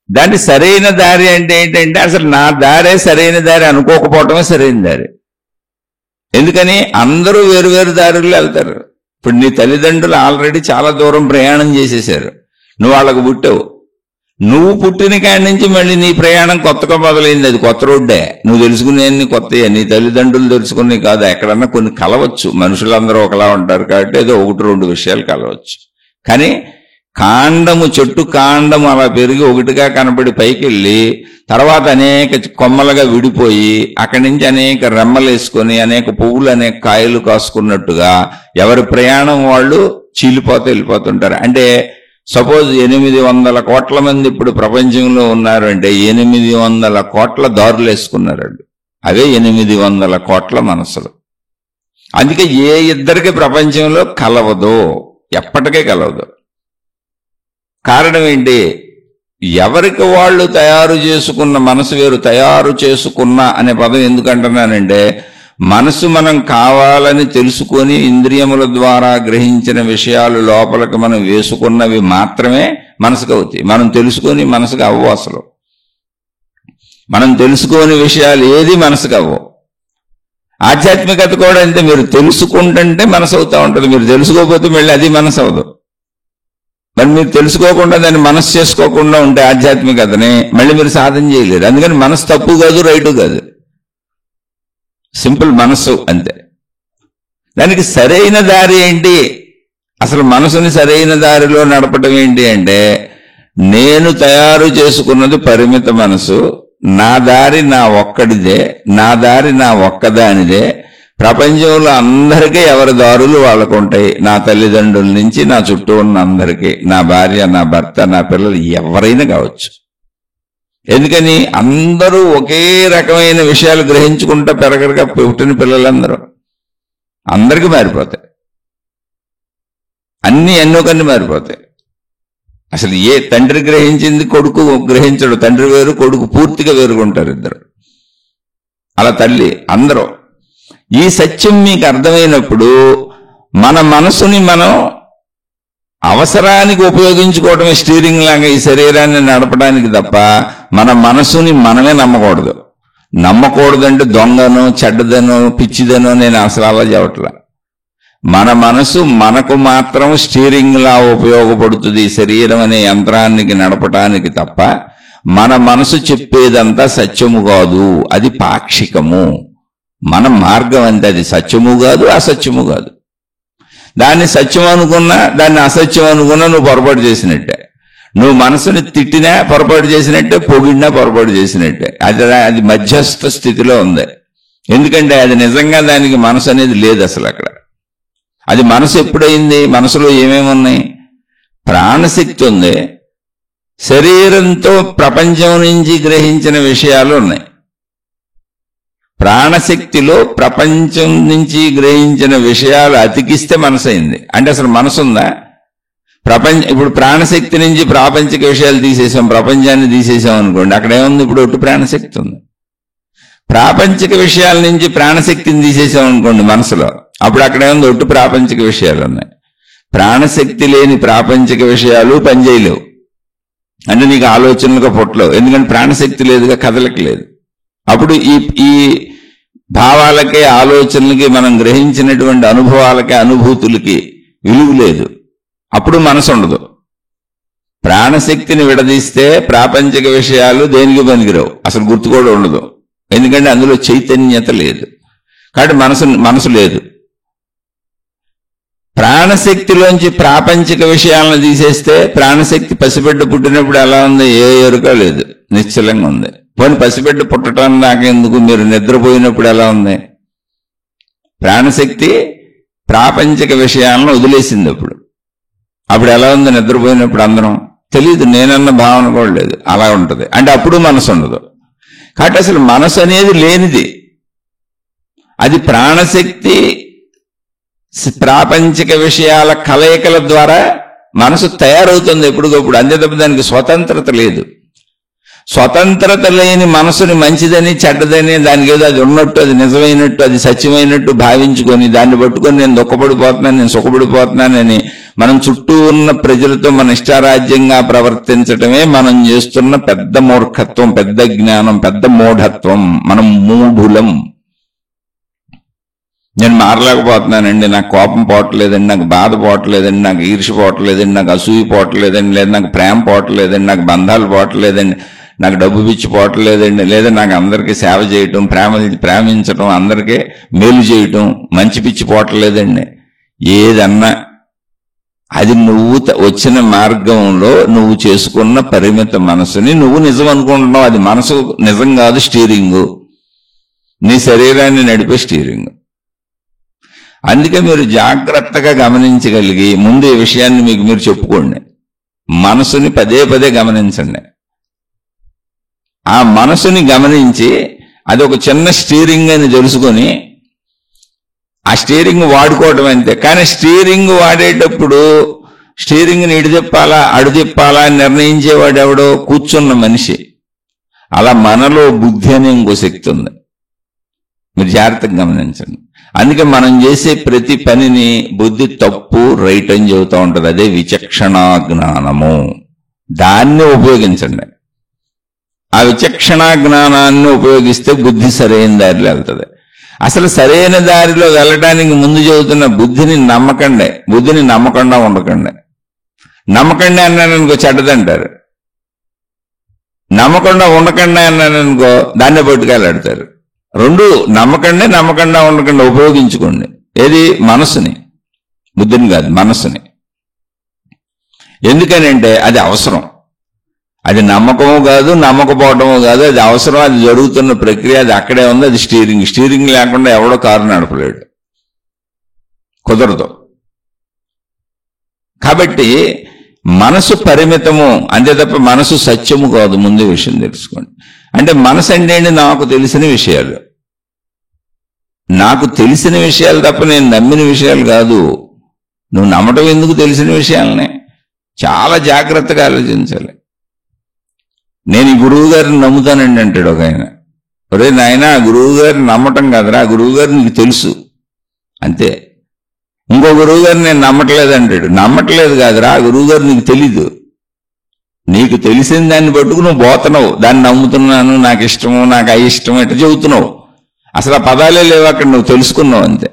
దాన్ని సరైన దారి అంటే ఏంటంటే అసలు నా దారే సరైన దారి అనుకోకపోవటమే సరైన దారి. ఎందుకని అందరూ వేరు దారుల్లో వెళ్తారు. ఇప్పుడు నీ తల్లిదండ్రులు ఆల్రెడీ చాలా దూరం ప్రయాణం చేసేసారు, నువ్వు వాళ్ళకు పుట్టావు. నువ్వు పుట్టిన కాడి నుంచి మళ్ళీ నీ ప్రయాణం కొత్తగా మొదలైంది. అది కొత్త రోడ్డే. నువ్వు తెలుసుకునేది కొత్తయే, నీ తల్లిదండ్రులు తెలుసుకునే కాదు. ఎక్కడన్నా కొన్ని కలవచ్చు, మనుషులందరూ ఒకలా ఉంటారు కాబట్టి ఏదో 1-2 విషయాలు కలవచ్చు. కానీ కాండము, చెట్టు కాండము అలా పెరిగి ఒకటిగా కనబడి పైకి వెళ్ళి తర్వాత అనేక కొమ్మలుగా విడిపోయి అక్కడి నుంచి అనేక రెమ్మలు వేసుకొని అనేక పువ్వులు, అనేక కాయలు కాసుకున్నట్టుగా ఎవరి ప్రయాణం వాళ్ళు చీలిపోతూ వెళ్ళిపోతుంటారు. అంటే సపోజ్ 800 కోట్ల మంది ఇప్పుడు ప్రపంచంలో ఉన్నారు అంటే 800 కోట్ల దారులు వేసుకున్నారండి. అవే 800 కోట్ల మనసులు. అందుకే ఏ ఇద్దరికి ప్రపంచంలో కలవదు, ఎప్పటికే కలవదు. కారణం ఏంటి? ఎవరికి వాళ్ళు తయారు చేసుకున్న మనసు వేరు. తయారు చేసుకున్న అనే పదం ఎందుకంటున్నానంటే మనసు మనం కావాలని తెలుసుకొని ఇంద్రియముల ద్వారా గ్రహించిన విషయాలు లోపలికి మనం వేసుకున్నవి మాత్రమే మనసుకు అవుతాయి. మనం తెలుసుకొని మనసుకు అవ్వవు. అసలు మనం తెలుసుకోని విషయాలు ఏది మనసుకు అవ్వవు. ఆధ్యాత్మికత కూడా అంతే. మీరు తెలుసుకుంటుంటే మనసు అవుతా ఉంటుంది, మీరు తెలుసుకోకపోతే మళ్ళీ అది మనసు అవ్వదు. మరి మీరు తెలుసుకోకుండా దాన్ని మనసు చేసుకోకుండా ఉంటే ఆధ్యాత్మికతని మళ్ళీ మీరు సాధన చేయలేరు. అందుకని మనసు తప్పు కాదు, రైటు కాదు, సింపుల్ మనసు అంతే. దానికి సరైన దారి ఏంటి? అసలు మనసుని సరైన దారిలో నడపడం ఏంటి అంటే నేను తయారు చేసుకున్నది పరిమిత మనసు, నా దారి నా ఒక్కడిదే, నా దారి నా ఒక్కదానిదే. ప్రపంచంలో అందరికీ ఎవరి దారులు వాళ్ళకు ఉంటాయి. నా తల్లిదండ్రుల నుంచి నా చుట్టూ ఉన్న అందరికీ, నా భార్య, నా భర్త, నా పిల్లలు, ఎవరైనా కావచ్చు. ఎందుకని అందరూ ఒకే రకమైన విషయాలు గ్రహించుకుంటా పెరగరగా పుట్టిన పిల్లలందరూ అందరికీ మారిపోతాయి. ఎన్నో కొన్ని మారిపోతాయి. అసలు ఏ తండ్రి గ్రహించింది కొడుకు గ్రహించడు. తండ్రి వేరు, కొడుకు పూర్తిగా వేరుగుంటారు ఇద్దరు. అలా తల్లి అందరూ. ఈ సత్యం మీకు అర్థమైనప్పుడు మన మనసుని మనం అవసరానికి ఉపయోగించుకోవడమే స్టీరింగ్ లాగా ఈ శరీరాన్ని నడపడానికి తప్ప మన మనసుని మనమే నమ్మకూడదు. నమ్మకూడదంటే దొంగను, చెడ్డదను, పిచ్చిదను నేను అసలు అలా చెప్పట్లా. మన మనసు మనకు మాత్రం స్టీరింగ్ లా ఉపయోగపడుతుంది శరీరం అనే యంత్రానికి నడపడానికి తప్ప మన మనసు చెప్పేదంతా సత్యము కాదు, అది పాక్షికము. మన మార్గం అంతే, అది సత్యము కాదు అసత్యము కాదు. దాన్ని సత్యం అనుకున్నా దాన్ని అసత్యం అనుకున్నా నువ్వు పొరపాటు చేసినట్టే. నువ్వు మనసుని తిట్టినా పొరపాటు చేసినట్టే, పొగిడినా పొరపాటు చేసినట్టే. అది మధ్యస్థ స్థితిలో ఉంది. ఎందుకంటే అది నిజంగా దానికి మనసు అనేది లేదు అసలు అక్కడ. అది మనసు ఎప్పుడైంది? మనసులో ఏమేమి ఉన్నాయి? ప్రాణశక్తి ఉంది, శరీరంతో ప్రపంచం నుంచి గ్రహించిన విషయాలు ఉన్నాయి. ప్రాణశక్తిలో ప్రపంచం నుంచి గ్రహించిన విషయాలు అతికిస్తే మనసు అయింది. అంటే అసలు మనసు ఉందా? ఇప్పుడు ప్రాణశక్తి నుంచి ప్రాపంచిక విషయాలు తీసేసాం, ప్రపంచాన్ని తీసేసాం అనుకోండి, అక్కడ ఏముంది? ఇప్పుడు ఒట్టు ప్రాణశక్తి ఉంది. ప్రాపంచిక విషయాల నుంచి ప్రాణశక్తిని తీసేసాం అనుకోండి మనసులో, అప్పుడు అక్కడ ఏముంది? ఒట్టు ప్రాపంచిక విషయాలు ఉన్నాయి. ప్రాణశక్తి లేని ప్రాపంచిక విషయాలు పనిచేయలేవు. అంటే నీకు ఆలోచనలుగా పుట్టలేవు, ఎందుకంటే ప్రాణశక్తి లేదుగా, కదలకి లేదు. అప్పుడు ఈ భావాలకే ఆలోచనలకి మనం గ్రహించినటువంటి అనుభవాలకి అనుభూతులకి విలువ లేదు. అప్పుడు మనసు ఉండదు. ప్రాణశక్తిని విడదీస్తే ప్రాపంచిక విషయాలు దేనికి పనికిరావు, అసలు గుర్తు కూడా ఉండదు. ఎందుకంటే అందులో చైతన్యత లేదు, కాబట్టి మనసు లేదు. ప్రాణశక్తిలోంచి ప్రాపంచిక విషయాలను తీసేస్తే ప్రాణశక్తి పసిబిడ్డ పుట్టినప్పుడు ఎలా ఉంది? ఏ ఎరుక లేదు, నిశ్చలంగా ఉంది. పోనీ పసిబిడ్డ పుట్టడం నాకెందుకు, మీరు నిద్రపోయినప్పుడు ఎలా ఉంది? ప్రాణశక్తి ప్రాపంచిక విషయాలను వదిలేసింది. అప్పుడు ఎలా ఉంది? నిద్రపోయినప్పుడు అందరం తెలియదు, నేనన్న భావన కూడా లేదు, అలా ఉంటుంది. అంటే అప్పుడు మనసు ఉండదు. కాబట్టి అసలు మనసు అనేది లేనిది. అది ప్రాణశక్తి ప్రాపంచిక విషయాల కలయికల ద్వారా మనసు తయారవుతుంది ఎప్పటికప్పుడు, అంతే తప్ప దానికి స్వతంత్రత లేదు. స్వతంత్రత లేని మనసుని మంచిదని చెడ్డదని, దానికి ఏదో అది ఉన్నట్టు, అది నిజమైనట్టు, అది సత్యమైనట్టు భావించుకొని దాన్ని పట్టుకొని నేను దుఃఖపడిపోతున్నాను, నేను సుఖపడిపోతున్నానని మనం చుట్టూ ఉన్న ప్రజలతో మన ఇష్టారాజ్యంగా ప్రవర్తించటమే మనం చేస్తున్న పెద్ద మూర్ఖత్వం, పెద్ద జ్ఞానం, పెద్ద మూఢత్వం. మనం మూఢులం. నేను మారలేకపోతున్నానండి, నాకు కోపం పోవట్లేదండి, నాకు బాధ పోవట్లేదండి, నాకు ఈర్ష పోవట్లేదండి, నాకు అసూయ పోవట్లేదండి, లేదా నాకు ప్రేమ పోవట్లేదండి, నాకు బంధాలు పోవట్లేదండి, నాకు డబ్బు పిచ్చి పోవట్లేదండి, లేదా నాకు అందరికీ సేవ చేయటం, ప్రేమించటం, అందరికీ మేలు చేయటం, మంచి పిచ్చి పోవట్లేదండి. ఏదన్నా అది నువ్వు వచ్చిన మార్గంలో నువ్వు చేసుకున్న పరిమిత మనసుని నువ్వు నిజం అనుకుంటున్నావు. అది మనసు నిజం కాదు, స్టీరింగు. నీ శరీరాన్ని నడిపే స్టీరింగ్. అందుకే మీరు జాగ్రత్తగా గమనించగలిగి ముందు ఈ విషయాన్ని మీకు మీరు చెప్పుకోండి. మనసుని పదే పదే గమనించండి. ఆ మనసుని గమనించి అది ఒక చిన్న స్టీరింగ్ అని తెలుసుకొని ఆ స్టీరింగ్ వాడుకోవటం అంతే. కానీ స్టీరింగ్ వాడేటప్పుడు స్టీరింగ్ని ఇటు తిప్పాలా అడు తిప్పాలా అని నిర్ణయించేవాడు ఎవడో కూర్చున్న మనిషి. అలా మనలో బుద్ధి అనే ఇంకో శక్తి ఉంది, మీరు జాగ్రత్తగా గమనించండి. అందుకే మనం చేసే ప్రతి పనిని బుద్ధి తప్పు రైట్ అని చెబుతూ ఉంటుంది. అదే విచక్షణా జ్ఞానము. దాన్ని ఉపయోగించండి. ఆ విచక్షణా జ్ఞానాన్ని ఉపయోగిస్తే బుద్ధి సరైన దారిలో వెళ్తుంది. అసలు సరైన దారిలో వెళ్ళడానికి ముందు చెబుతున్న బుద్ధిని నమ్మకండి. బుద్ధిని నమ్మకుండా ఉండకండి. నమ్మకండి అన్నాననుకో చెడ్డదంటారు, నమ్మకుండా ఉండకండి అన్నాననుకో దాన్నే పట్టుకెళ్ళాడతారు. రెండు నమ్మకండి, నమ్మకుండా ఉండకండి ఉపయోగించుకోండి. ఏది? మనసుని, బుద్ధిని కాదు, మనసుని. ఎందుకనంటే అది అవసరం. అది నమ్మకము కాదు, నమ్మకపోవటము కాదు, అది అవసరం. అది జరుగుతున్న ప్రక్రియ, అది అక్కడే ఉంది. అది స్టీరింగ్. స్టీరింగ్ లేకుండా ఎవడో కారు నడపలేడు, కుదరదు. కాబట్టి మనసు పరిమితము, అంతే తప్ప మనసు సత్యము కాదు. ముందు విషయం తెలుసుకోండి. అంటే మనసు అంటే నాకు తెలిసిన విషయాలు, నాకు తెలిసిన విషయాలు తప్ప నేను నమ్మిన విషయాలు కాదు. నువ్వు నమ్మటం ఎందుకు? తెలిసిన విషయాలనే చాలా జాగ్రత్తగా ఆలోచించాలి. నేను ఈ గురువు గారిని నమ్ముతానండి అంటాడు ఒక ఆయన. ఒరే నాయన, ఆ గురువు గారిని నమ్మటం కాదురా, ఆ గురువు గారు నీకు తెలుసు అంతే. ఇంకో గురువు గారిని నేను నమ్మట్లేదు అంటాడు. నమ్మట్లేదు కాదురా, ఆ గురువు గారు నీకు తెలీదు. నీకు తెలిసిన దాన్ని పట్టుకు నువ్వు పోతున్నావు. దాన్ని నమ్ముతున్నాను, నాకు ఇష్టము, నాకు అయిష్టము ఇట్లా చెబుతున్నావు. అసలు ఆ పదాలే లేవు అక్కడ, నువ్వు తెలుసుకున్నావు అంతే.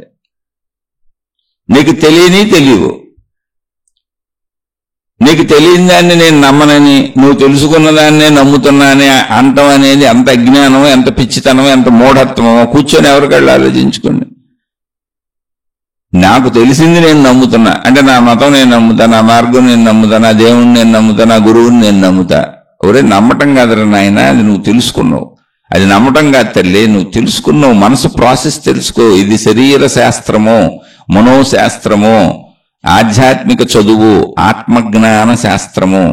నీకు తెలియవు. నీకు తెలియని దాన్ని నేను నమ్మనని, నువ్వు తెలుసుకున్న దాన్నే నమ్ముతున్నానని అంటం అనేది ఎంత అజ్ఞానమో, ఎంత పిచ్చితనమో, ఎంత మూఢత్వమో కూర్చొని ఎవరికళ్ళు ఆలోచించుకోండి. నాకు తెలిసింది నేను నమ్ముతున్నా అంటే నా మతం నేను నమ్ముతా, నా మార్గం నేను నమ్ముతా, నా దేవుణ్ణి నేను నమ్ముతా, నా గురువుని నేను నమ్ముతా. ఒరే నమ్మటం కాదురా నాయన, అది నువ్వు తెలుసుకున్నావు. అది నమ్మటం కాదు తల్లి, నువ్వు తెలుసుకున్నావు. మనసు ప్రాసెస్ తెలుసుకో. ఇది శరీర శాస్త్రమో, మనోశాస్త్రమో, ఆధ్యాత్మిక చదువు, ఆత్మజ్ఞాన శాస్త్రము.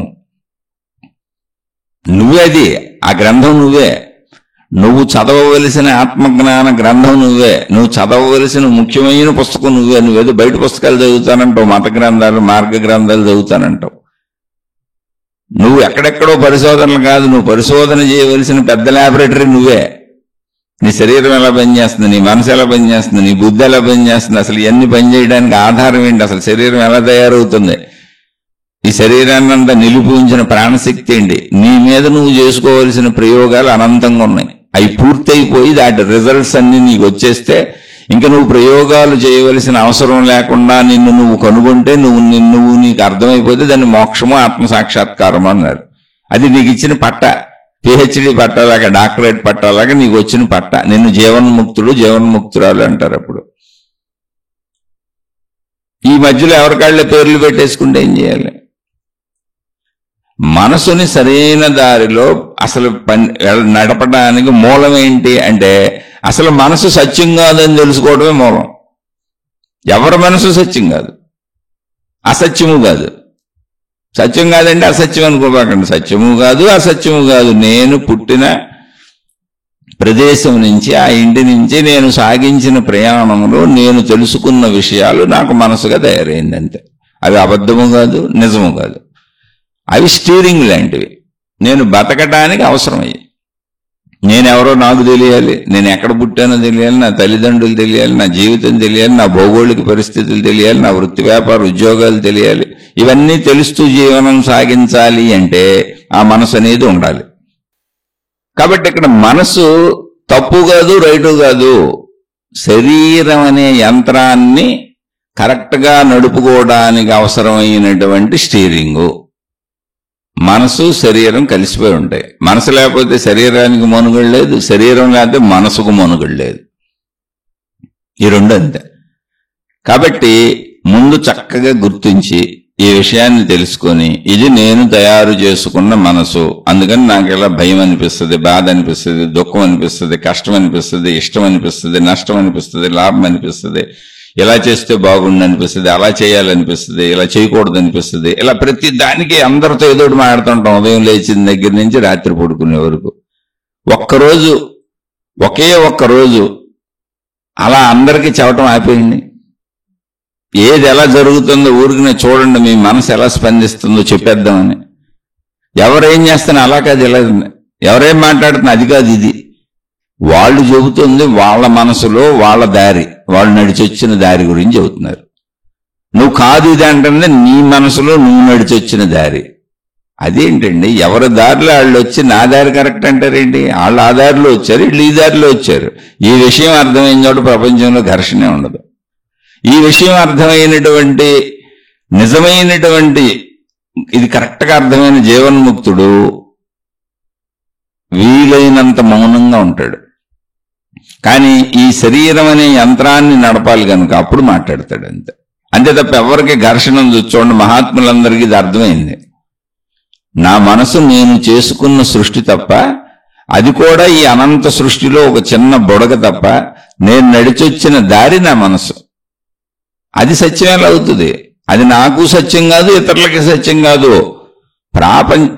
నువ్వే అది, ఆ గ్రంథం నువ్వే. నువ్వు చదవవలసిన ఆత్మజ్ఞాన గ్రంథం నువ్వే. నువ్వు చదవవలసిన ముఖ్యమైన పుస్తకం నువ్వే. నువ్వేదో బయట పుస్తకాలు చదువుతానంటావు, మత గ్రంథాలు, మార్గ గ్రంథాలు చదువుతానంటావు. నువ్వు ఎక్కడెక్కడో పరిశోధనలు కాదు, నువ్వు పరిశోధన చేయవలసిన పెద్ద ల్యాబొరేటరీ నువ్వే. నీ శరీరం ఎలా పనిచేస్తుంది, నీ మనసు ఎలా పనిచేస్తుంది, నీ బుద్ధి ఎలా పనిచేస్తుంది, అసలు ఇవన్నీ పనిచేయడానికి ఆధారం ఏంటి, అసలు శరీరం ఎలా తయారవుతుంది, ఈ శరీరాన్ని అంతా నిలిపి ఉంచిన ప్రాణశక్తి ఏంటి, నీ మీద నువ్వు చేసుకోవలసిన ప్రయోగాలు అనంతంగా ఉన్నాయి. అవి పూర్తయిపోయి దాటి రిజల్ట్స్ అన్ని నీకు వచ్చేస్తే ఇంకా నువ్వు ప్రయోగాలు చేయవలసిన అవసరం లేకుండా నిన్ను నువ్వు కనుగొంటే, నువ్వు నీకు అర్థమైపోతే దాన్ని మోక్షము, ఆత్మసాక్షాత్కారము అన్నారు. అది నీకు ఇచ్చిన పట్ట, పిహెచ్డి పట్టాలాగా, డాక్టరేట్ పట్టాలాగా నీకు వచ్చిన పట్ట. నిన్ను జీవన్ముక్తుడు, జీవన్ముక్తురాలు అంటారు. అప్పుడు ఈ మధ్యలో ఎవరికాళ్ళ పేర్లు పెట్టేసుకుంటే ఏం చేయాలి? మనసుని సరైన దారిలో అసలు నడపడానికి మూలం ఏంటి అంటే, అసలు మనసు సత్యం కాదని తెలుసుకోవడమే మూలం. ఎవరి మనసు సత్యం కాదు, అసత్యము కాదు. సత్యం కాదంటే అసత్యం అనుకోబాకండి. సత్యము కాదు, అసత్యము కాదు. నేను పుట్టిన ప్రదేశం నుంచి, ఆ ఇంటి నుంచి నేను సాగించిన ప్రయాణంలో నేను తెలుసుకున్న విషయాలు నాకు మనసుగా తయారైంది అంతే. అవి అబద్ధము కాదు, నిజము కాదు. అవి స్టీరింగ్ లాంటివి. నేను బతకడానికి అవసరమయ్యి, నేనెవరో నాకు తెలియాలి, నేను ఎక్కడ పుట్టానో తెలియాలి, నా తల్లిదండ్రులు తెలియాలి, నా జీవితం తెలియాలి, నా భౌగోళిక పరిస్థితులు తెలియాలి, నా వృత్తి వ్యాపార ఉద్యోగాలు తెలియాలి. ఇవన్నీ తెలుస్తూ జీవనం సాగించాలి అంటే ఆ మనసు అనేది ఉండాలి. కాబట్టి ఇక్కడ మనసు తప్పు కాదు, రైటు కాదు. శరీరం అనే యంత్రాన్ని కరెక్ట్గా నడుపుకోవడానికి అవసరమైనటువంటి స్టీరింగు. మనసు శరీరం కలిసిపోయి ఉంటాయి. మనసు లేకపోతే శరీరానికి మనుగడ లేదు, శరీరం లేకపోతే మనసుకు మనుగడ లేదు. ఈ రెండు అంతే. కాబట్టి ముందు చక్కగా గుర్తించి ఈ విషయాన్ని తెలుసుకొని, ఇది నేను తయారు చేసుకున్న మనసు, అందుకని నాకు ఇలా భయం అనిపిస్తుంది, బాధ అనిపిస్తుంది, దుఃఖం అనిపిస్తుంది, కష్టం అనిపిస్తుంది, ఇష్టం అనిపిస్తుంది, నష్టం అనిపిస్తుంది, లాభం అనిపిస్తుంది, ఇలా చేస్తే బాగుండు అనిపిస్తుంది, అలా చేయాలనిపిస్తుంది, ఇలా చేయకూడదు అనిపిస్తుంది. ఇలా ప్రతి దానికి అందరితో ఏదోటి మాట్లాడుతుంటాం, ఉదయం లేచిన దగ్గర నుంచి రాత్రి పడుకునే వరకు. ఒకే ఒక్కరోజు అలా అందరికీ చెప్పటం ఆపేయండి. ఏది ఎలా జరుగుతుందో ఊరికి చూడండి, మీ మనసు ఎలా స్పందిస్తుందో చెప్పేద్దామని. ఎవరేం చేస్తున్నా అలా కాదు, ఇలా ఎవరేం మాట్లాడుతున్నా అది కాదు ఇది. వాళ్ళు చెబుతుంది వాళ్ళ మనసులో వాళ్ళ దారి, వాళ్ళు నడిచొచ్చిన దారి గురించి చెబుతున్నారు. నువ్వు కాదు ఇది అంటే నీ మనసులో నువ్వు నడిచొచ్చిన దారి. అదేంటండి, ఎవరి దారిలో వాళ్ళు వచ్చి నా దారి కరెక్ట్ అంటారేంటి? వాళ్ళు ఆ దారిలో వచ్చారు, వీళ్ళు ఈ దారిలో వచ్చారు. ఈ విషయం అర్థమైన చోట ప్రపంచంలో ఘర్షణే ఉండదు. ఈ విషయం అర్థమైనటువంటి నిజమైనటువంటి ఇది కరెక్ట్గా అర్థమైన జీవన్ముక్తుడు వీలైనంత మౌనంగా ఉంటాడు. కానీ ఈ శరీరం అనే యంత్రాన్ని నడపాలి కనుక అప్పుడు మాట్లాడతాడు అంతే. అంతే తప్ప ఎవరికి ఘర్షణ చూడండి. మహాత్ములందరికీ ఇది అర్థమైంది. నా మనసు నేను చేసుకున్న సృష్టి తప్ప, అది కూడా ఈ అనంత సృష్టిలో ఒక చిన్న బుడగ తప్ప, నేను నడిచొచ్చిన దారి నా మనసు. అది సత్యం ఎలా అవుతుంది? అది నాకు సత్యం కాదు, ఇతరులకి సత్యం కాదు.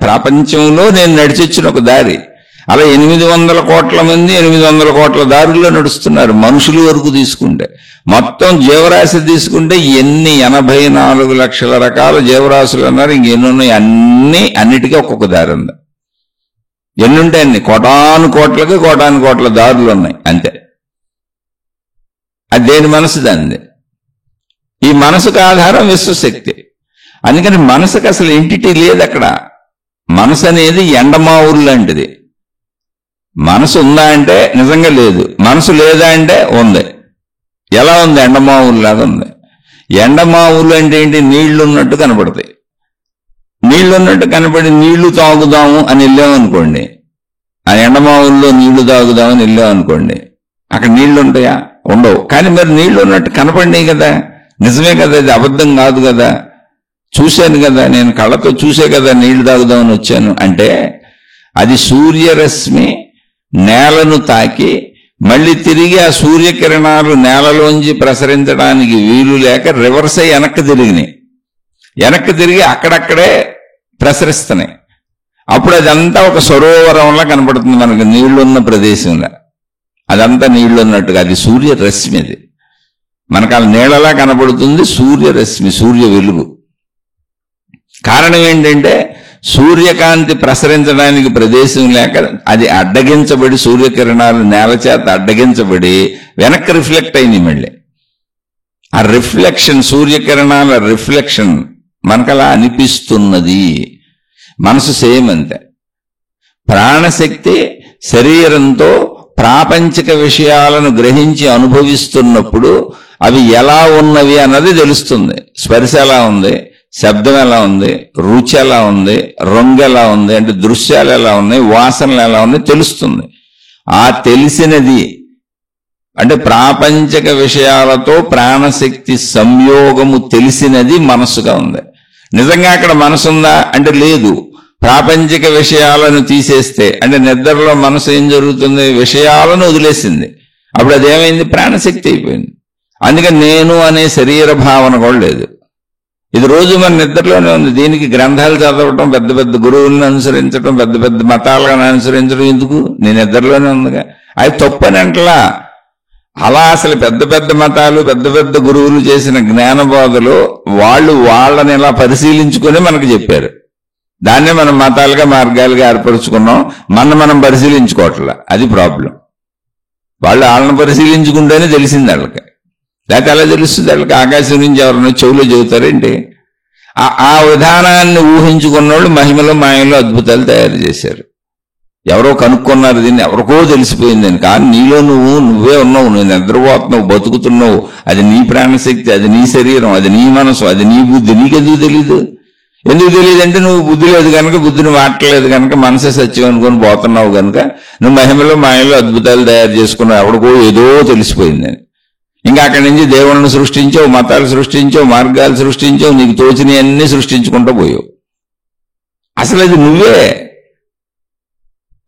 ప్రపంచంలో నేను నడిచొచ్చిన ఒక దారి. అలా 800 కోట్ల మంది 800 కోట్ల దారుల్లో నడుస్తున్నారు. మనుషుల వరకు తీసుకుంటే, మొత్తం జీవరాశి తీసుకుంటే ఎన్ని 84 లక్షల రకాల జీవరాశులు అన్నారు. ఇంకెన్నున్నాయి? అన్నిటికీ ఒక్కొక్క దారి ఉంది. ఎన్నుంటాయి? అన్ని కోటాను కోట్ల దారులు ఉన్నాయి అంతే. అది దేని మనసు దానిది. ఈ మనసుకు ఆధారం విశ్వశక్తి. అందుకని మనసుకు అసలు ఎంటిటీ లేదు అక్కడ. మనసు అనేది ఎండమావురు లాంటిది. మనసు ఉందా అంటే నిజంగా లేదు, మనసు లేదా అంటే ఉంది. ఎలా ఉంది? ఎండమావురులాగా ఉంది. ఎండమావులు అంటే ఏంటి? నీళ్లు ఉన్నట్టు కనపడతాయి. నీళ్లు ఉన్నట్టు కనపడి నీళ్లు తాగుదాము అని వెళ్ళామనుకోండి, ఆ ఎండమావుల్లో నీళ్లు తాగుదామని వెళ్ళామనుకోండి, అక్కడ నీళ్లు ఉంటాయా? ఉండవు. కానీ మరి నీళ్లు ఉన్నట్టు కనపడినాయి కదా, నిజమే కదా, ఇది అబద్ధం కాదు కదా, చూశాను కదా, నేను కళ్ళతో చూసే కదా నీళ్లు తాగుదామని వచ్చాను అంటే, అది సూర్యరశ్మి నేలను తాకి మళ్ళీ తిరిగి ఆ సూర్యకిరణాలు నేలలోంచి ప్రసరించడానికి వీలు లేక రివర్స్ అయ్యి వెనక్కి తిరిగి అక్కడక్కడే ప్రసరిస్తున్నాయి. అప్పుడు అదంతా ఒక సరోవరంలా కనపడుతుంది మనకు, నీళ్లున్న ప్రదేశంలో. అదంతా నీళ్లున్నట్టుగా అది సూర్యరశ్మి. అది మనకు ఆ నీళ్ళలా కనపడుతుంది సూర్యరశ్మి, సూర్య వెలుగు. కారణం ఏంటంటే సూర్యకాంతి ప్రసరించడానికి ప్రదేశం లేక అది అడ్డగించబడి, సూర్యకిరణాలు నేల చేత అడ్డగించబడి వెనక్కి రిఫ్లెక్ట్ అయింది. మళ్ళీ ఆ రిఫ్లెక్షన్, సూర్యకిరణాల రిఫ్లెక్షన్ మనకలా అనిపిస్తున్నది. మనసు సేమ్ అంతే. ప్రాణశక్తి శరీరంతో ప్రాపంచిక విషయాలను గ్రహించి అనుభవిస్తున్నప్పుడు అవి ఎలా ఉన్నవి అన్నది తెలుస్తుంది. స్పర్శ ఎలా ఉంది, శబ్దం ఎలా ఉంది, రుచి ఎలా ఉంది, రంగు ఎలా ఉంది, అంటే దృశ్యాలు ఎలా ఉన్నాయి, వాసనలు ఎలా ఉన్నాయి తెలుస్తుంది. ఆ తెలిసినది అంటే ప్రాపంచిక విషయాలతో ప్రాణశక్తి సంయోగము తెలిసినది మనసుగా ఉంది. నిజంగా అక్కడ మనసు ఉందా అంటే లేదు. ప్రాపంచిక విషయాలను తీసేస్తే అంటే నిద్రలో మనసు ఏం జరుగుతుంది? విషయాలను వదిలేసింది. అప్పుడు అదేమైంది? ప్రాణశక్తి అయిపోయింది. అందుకని నేను అనే శరీర భావన కూడా లేదు. ఇది రోజు మన నిద్రలోనే ఉంది. దీనికి గ్రంథాలు చదవటం, పెద్ద పెద్ద గురువులను అనుసరించడం, పెద్ద పెద్ద మతాలను అనుసరించడం ఎందుకు? నేను నిద్రలోనే ఉందిగా. అది తప్పని అంటలా. అలా అసలు పెద్ద పెద్ద మతాలు, పెద్ద పెద్ద గురువులు చేసిన జ్ఞానబోధలు వాళ్ళని ఇలా పరిశీలించుకొని మనకు చెప్పారు. దాన్నే మనం మతాలుగా, మార్గాలుగా ఏర్పరుచుకున్నాం. మనం పరిశీలించుకోవట్లా. అది ప్రాబ్లం. వాళ్ళని పరిశీలించుకుంటేనే తెలిసింది వాళ్ళకి. లేకపోతే అలా తెలుస్తుంది వాళ్ళకి? ఆకాశం నుంచి ఎవరన్నా చెవులో చెబుతారేంటి? ఆ విధానాన్ని ఊహించుకున్న వాళ్ళు మహిమలో మాయలో అద్భుతాలు తయారు చేశారు. ఎవరో కనుక్కున్నారు దీన్ని, ఎవరికో తెలిసిపోయిందని. కానీ నీలో నువ్వే ఉన్నావు, నువ్వు నిద్రపోతున్నావు, బతుకుతున్నావు. అది నీ ప్రాణశక్తి, అది నీ శరీరం, అది నీ మనసు, అది నీ బుద్ధి. నీకెందుకు తెలీదు? ఎందుకు తెలియదంటే నువ్వు బుద్ధి లేదు కనుక, బుద్ధిని వాడలేదు కనుక, మనసే సత్యం అనుకొని పోతున్నావు కనుక నువ్వు మహిమలో మాయలో అద్భుతాలు తయారు చేసుకున్నావు. ఎవరికో ఏదో తెలిసిపోయిందని. ఇంకా అక్కడి నుంచి దేవుళ్ళను సృష్టించావు, మతాలు సృష్టించావు, మార్గాలు సృష్టించావు, నీకు తోచినవి అన్నీ సృష్టించుకుంటూ పోయావు. అసలు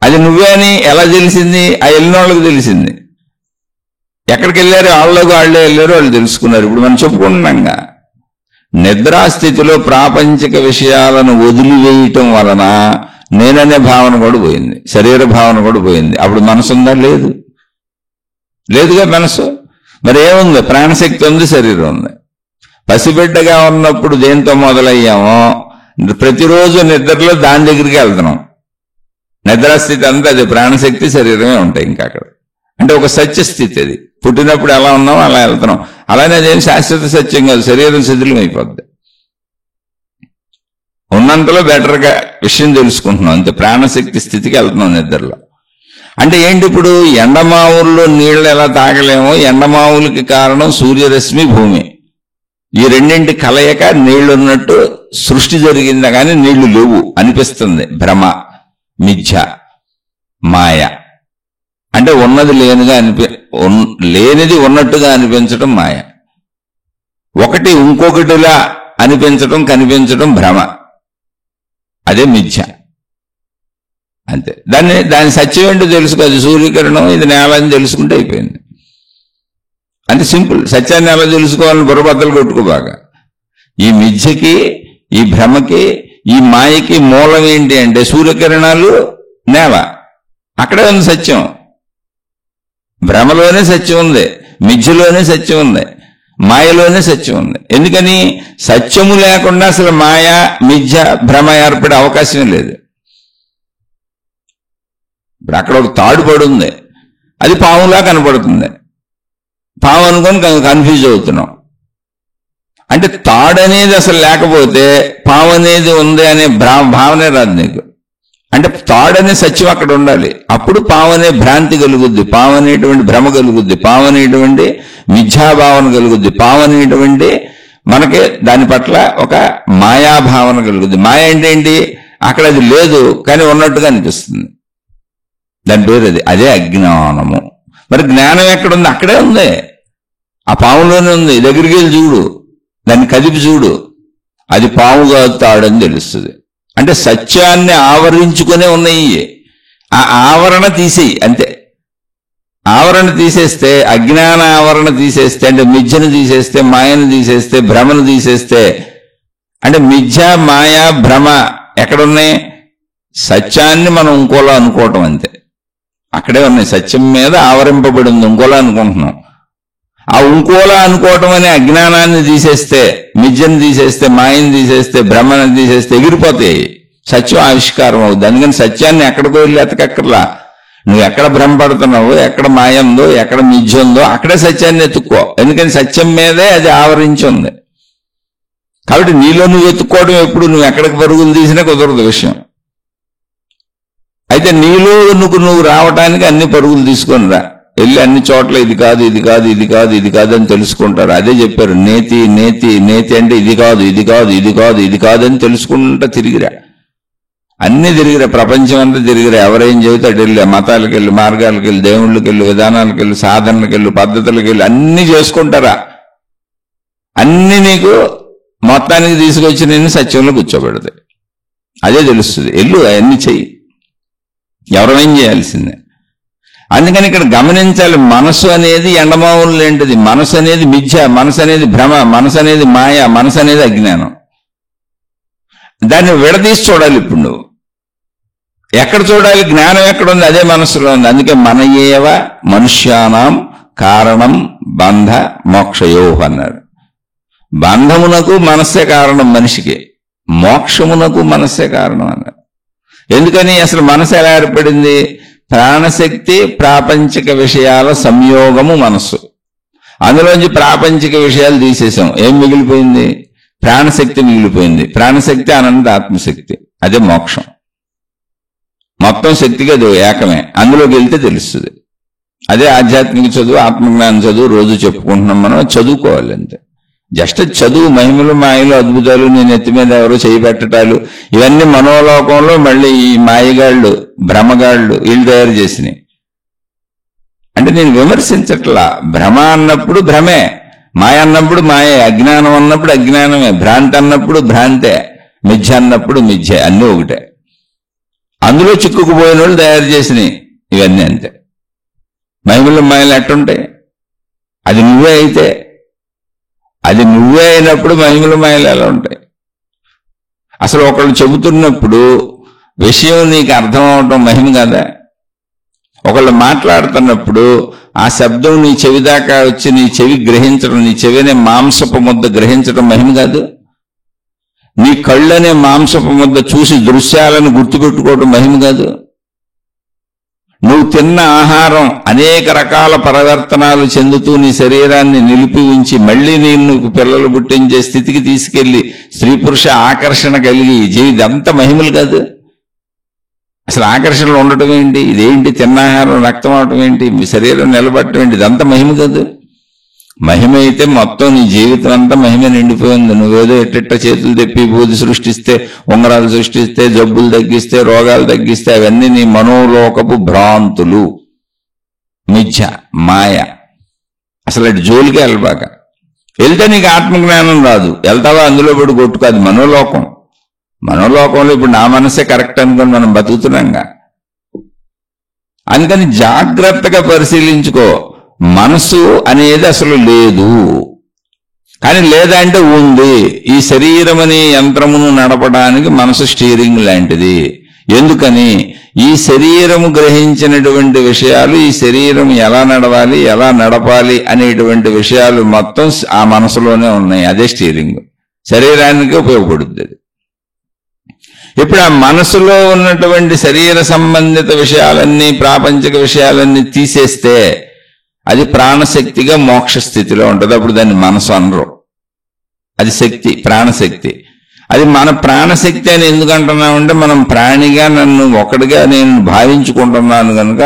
అది నువ్వే అని ఎలా తెలిసింది? ఆ వెళ్ళిన వాళ్ళకి తెలిసింది. ఎక్కడికి వెళ్ళారు? వాళ్ళే వెళ్ళారు, వాళ్ళు తెలుసుకున్నారు. ఇప్పుడు మనం చెప్పుకుంటున్నాంగా, నిద్రాస్థితిలో ప్రాపంచిక విషయాలను వదిలివేయటం వలన నేననే భావన కూడా పోయింది, శరీర భావన కూడా పోయింది. అప్పుడు మనసు ఉందా? లేదుగా మనసు. మరి ఏముంది? ప్రాణశక్తి ఉంది, శరీరం ఉంది. పసిబిడ్డగా ఉన్నప్పుడు దేంతో మొదలయ్యామో ప్రతిరోజు నిద్రలో దాని దగ్గరికి వెళ్తున్నాం. నిద్రాస్థితి అంతా అది ప్రాణశక్తి, శరీరమే ఉంటాయి. ఇంకా అక్కడ అంటే ఒక సత్యస్థితి. అది పుట్టినప్పుడు ఎలా ఉన్నామో అలా వెళ్తున్నాం. అలానే అదేం శాశ్వత సత్యం కాదు. శరీరం శిథిలం అయిపోద్ది. ఉన్నంతలో బెటర్గా విషయం తెలుసుకుంటున్నాం అంతే. ప్రాణశక్తి స్థితికి వెళ్తున్నాం నిద్రలో. అంటే ఏంటి? ఇప్పుడు ఎండమావుల్లో నీళ్లు ఎలా తాగలేమో, ఎండమావులకి కారణం సూర్యరశ్మి, భూమి. ఈ రెండింటి కలయిక నీళ్లున్నట్టు సృష్టి జరిగిందా కానీ నీళ్లు లేవు అనిపిస్తుంది. భ్రమ, మిథ్య, మాయ. అంటే ఉన్నది లేనిది ఉన్నట్టుగా అనిపించడం మాయ. ఒకటి ఇంకొకటిలా అనిపించడం, కనిపించడం భ్రమ. అదే మిథ్య. అంతే. దాని సత్యం ఏంటో తెలుసుకో. అది సూర్యకిరణం, ఇది నేల అని తెలుసుకుంటే అయిపోయింది. అంటే సింపుల్. సత్యాన్ని ఎలా తెలుసుకోవాలని బుర్రబద్దలు కొట్టుకోబాగా. ఈ మిథ్యకి, ఈ భ్రమకి, ఈ మాయకి మూలం ఏంటి అంటే సూర్యకిరణాలు, నేల. అక్కడే ఉంది సత్యం. భ్రమలోనే సత్యం ఉంది, మిథ్యలోనే సత్యం ఉంది, మాయలోనే సత్యం ఉంది. ఎందుకని? సత్యము లేకుండా అసలు మాయ, మిథ్య, భ్రమ ఏర్పడే అవకాశం లేదు. ఇప్పుడు అక్కడ ఒక తాడు పడి ఉంది, అది పాములా కనపడుతుంది. పాము అనుకొని కన్ఫ్యూజ్ అవుతున్నాం. అంటే తాడు అనేది అసలు లేకపోతే పాము అనేది ఉంది అనే భావనే రాదు నీకు. అంటే తాడు అనే సత్యం అక్కడ ఉండాలి. అప్పుడు పాము అనే భ్రాంతి కలుగుద్ది, పాము అనేటువంటి భ్రమ కలుగుద్ది, పాము అనేటువంటి మిథ్యాభావన కలుగుద్ది, పాము అనేటువంటి మనకి దాని పట్ల ఒక మాయాభావన కలుగుతుంది. మాయ అంటే ఏంటి? అక్కడ అది లేదు కానీ ఉన్నట్టుగా అనిపిస్తుంది. దాని పేరు అదే అజ్ఞానము. మరి జ్ఞానం ఎక్కడుంది? అక్కడే ఉంది, ఆ పాములోనే ఉంది. దగ్గరికి వెళ్ళి చూడు, దాన్ని కదిపి చూడు, అది పాము కాదు తాడని తెలుస్తుంది. అంటే సత్యాన్ని ఆవరించుకునే ఉన్నాయి. ఆ ఆవరణ తీసేయి అంతే. ఆవరణ తీసేస్తే, అజ్ఞాన ఆవరణ తీసేస్తే, అంటే మిథ్యను తీసేస్తే, మాయను తీసేస్తే, భ్రమను తీసేస్తే, అంటే మిథ్య మాయ భ్రమ ఎక్కడున్నాయి? సత్యాన్ని మనం ఇంకోలా అనుకోవటం అంతే, అక్కడే ఉన్నాయి. సత్యం మీద ఆవరింపబడి ఉంది, ఇంకోలా అనుకుంటున్నాం. ఆ ఇంకోలా అనుకోవటం అనే అజ్ఞానాన్ని తీసేస్తే, మిథ్యను తీసేస్తే, మాయను తీసేస్తే, భ్రమను తీసేస్తే ఎగిరిపోతాయి, సత్యం ఆవిష్కారం అవుతుంది. అందుకని సత్యాన్ని ఎక్కడికో వెళ్ళి ఎతకక్కర్లా. నువ్వు ఎక్కడ భ్రమపడుతున్నావో, ఎక్కడ మాయ ఉందో, ఎక్కడ మిథ్య ఉందో అక్కడే సత్యాన్ని ఎత్తుక్కో. ఎందుకని సత్యం మీదే అది ఆవరించి ఉంది. కాబట్టి నీలో నువ్వు ఎత్తుక్కోవడం ఎప్పుడు, నువ్వు ఎక్కడికి పరుగులు తీసినా కుదరదు విషయం. అయితే నీలో నువ్వు రావటానికి అన్ని పరుగులు తీసుకొని రా, వెళ్ళి అన్ని చోట్ల ఇది కాదు ఇది కాదు ఇది కాదు ఇది కాదు అని తెలుసుకుంటారు. అదే చెప్పారు, నేతి నేతి నేతి అంటే ఇది కాదు ఇది కాదు ఇది కాదు ఇది కాదు అని తెలుసుకుంటా తిరిగిరా. అన్ని తిరిగిరా, ప్రపంచం అంతా తిరిగిరా. ఎవరేం చెబితే అటు వెళ్ళి, మతాలకు వెళ్ళి, మార్గాలకు వెళ్ళి, దేవుళ్ళకి వెళ్ళి, విధానాలకు వెళ్ళి, సాధనలకు వెళ్ళి, పద్ధతులకు వెళ్ళి అన్ని చేసుకుంటారా. అన్ని నీకు మొత్తానికి తీసుకొచ్చి నేను సత్యంలో కూర్చోబెడతాయి. అదే తెలుస్తుంది. ఎల్లు అవన్నీ చెయ్యి, ఎవరేం చేయాల్సిందే. అందుకని ఇక్కడ గమనించాలి, మనసు అనేది ఎండమావులు ఏంటిది? మనసు అనేది మిథ్య, మనసు అనేది భ్రమ, మనసు అనేది మాయ, మనసు అనేది అజ్ఞానం. దాన్ని విడదీసి చూడాలి. ఇప్పుడు నువ్వు ఎక్కడ చూడాలి? జ్ఞానం ఎక్కడ ఉంది? అదే మనసులో ఉంది. అందుకే మన ఏవ మనుష్యానాం కారణం బంధ మోక్షయో అన్నాడు. బంధమునకు మనస్సే కారణం మనిషికి, మోక్షమునకు మనస్సే కారణం అన్నాడు. ఎందుకని? అసలు మనసు ఎలా ఏర్పడింది? ప్రాణశక్తి ప్రాపంచిక విషయాల సంయోగము మనస్సు. అందులోంచి ప్రాపంచిక విషయాలు తీసేసాం, ఏం మిగిలిపోయింది? ప్రాణశక్తి మిగిలిపోయింది. ప్రాణశక్తి అనంత ఆత్మశక్తి, అదే మోక్షం. మొత్తం శక్తిగా అది ఏకమే. అందులోకి వెళ్తే తెలుస్తుంది. అదే ఆధ్యాత్మిక చదువు, ఆత్మజ్ఞానం చదువు రోజు చెప్పుకుంటున్నాం మనం. చదువుకోవాలి అంతే. జస్ట్ చదువు, మహిమలు మాయలు అద్భుతాలు, నేను ఎత్తి మీద ఎవరో చేయి పెట్టటాలు, ఇవన్నీ మనోలోకంలో మళ్ళీ ఈ మాయగాళ్ళు భ్రమగాళ్ళు వీళ్ళు తయారు చేసినాయి. అంటే నేను విమర్శించట్లా. భ్రమ అన్నప్పుడు భ్రమే, మాయ అన్నప్పుడు మాయే, అజ్ఞానం అన్నప్పుడు అజ్ఞానమే, భ్రాంతి అన్నప్పుడు భ్రాంతే, మిథ్య అన్నప్పుడు మిథ్య, అన్నీ ఒకటే. అందులో చిక్కుకుపోయిన వాళ్ళు తయారు చేసినాయి ఇవన్నీ అంతే. మహిమలు మాయలు ఎట్టుంటాయి? అది నువ్వే అయితే, అది నువ్వే అయినప్పుడు మహిమలు మాయలు ఎలా ఉంటాయి? అసలు ఒకళ్ళు చెబుతున్నప్పుడు విషయం నీకు అర్థం అవటం మహిమ కదా. ఒకళ్ళు మాట్లాడుతున్నప్పుడు ఆ శబ్దం నీ చెవి దాకా వచ్చి నీ చెవి గ్రహించడం, నీ చెవినే మాంసపు ముద్ద గ్రహించడం మహిమ కాదు. నీ కళ్ళనే మాంసపు ముద్ద చూసి దృశ్యాలను గుర్తుపెట్టుకోవడం మహిమ కాదు. నువ్వు తిన్న ఆహారం అనేక రకాల పరివర్తనాలు చెందుతూ నీ శరీరాన్ని నిలిపి ఉంచి మళ్ళీ నేను పిల్లలు పుట్టించే స్థితికి తీసుకెళ్లి స్త్రీ పురుష ఆకర్షణ కలిగి ఇదంతా మహిమలు కాదు. అసలు ఆకర్షణలు ఉండటం ఏంటి? ఇదేంటి? తిన్న ఆహారం రక్తం అవటం ఏంటి? మీ శరీరం నిలబడటం ఏంటి? ఇదంతా మహిమ కాదు. మహిమ అయితే మొత్తం నీ జీవితం అంతా మహిమ నిండిపోయింది. నువ్వేదో ఎట్టెట్ట చేతులు తెప్పి బూది సృష్టిస్తే, ఉంగరాలు సృష్టిస్తే, జబ్బులు తగ్గిస్తే, రోగాలు తగ్గిస్తే అవన్నీ నీ మనోలోకపు భ్రాంతులు, మిథ్య, మాయ. అసలు అటు జోలికి వెళ్ళబాక. వెళ్తే నీకు ఆత్మజ్ఞానం రాదు. వెళ్తావా అందులో పడి కొట్టుకు, అది మనోలోకం. మనోలోకంలో ఇప్పుడు నా మనసే కరెక్ట్ అనుకొని మనం బతుకుతున్నాంగా. అందుకని జాగ్రత్తగా పరిశీలించుకో. మనసు అనేది అసలు లేదు, కానీ లేదంటే ఉంది. ఈ శరీరం అనే యంత్రమును నడపడానికి మనసు స్టీరింగ్ లాంటిది. ఎందుకని? ఈ శరీరము గ్రహించినటువంటి విషయాలు, ఈ శరీరం ఎలా నడవాలి, ఎలా నడపాలి అనేటువంటి విషయాలు మొత్తం ఆ మనసులోనే ఉన్నాయి. అదే స్టీరింగ్, శరీరానికి ఉపయోగపడుతుంది. ఇప్పుడు ఆ మనసులో ఉన్నటువంటి శరీర సంబంధిత విషయాలన్నీ, ప్రాపంచిక విషయాలన్నీ తీసేస్తే అది ప్రాణశక్తిగా మోక్ష స్థితిలో ఉంటుంది. అప్పుడు దాన్ని మనసు అనరు, అది శక్తి, ప్రాణశక్తి. అది మన ప్రాణశక్తి అని ఎందుకంటున్నామంటే మనం ప్రాణిగా నన్ను ఒకటిగా నేను భావించుకుంటున్నాను కనుక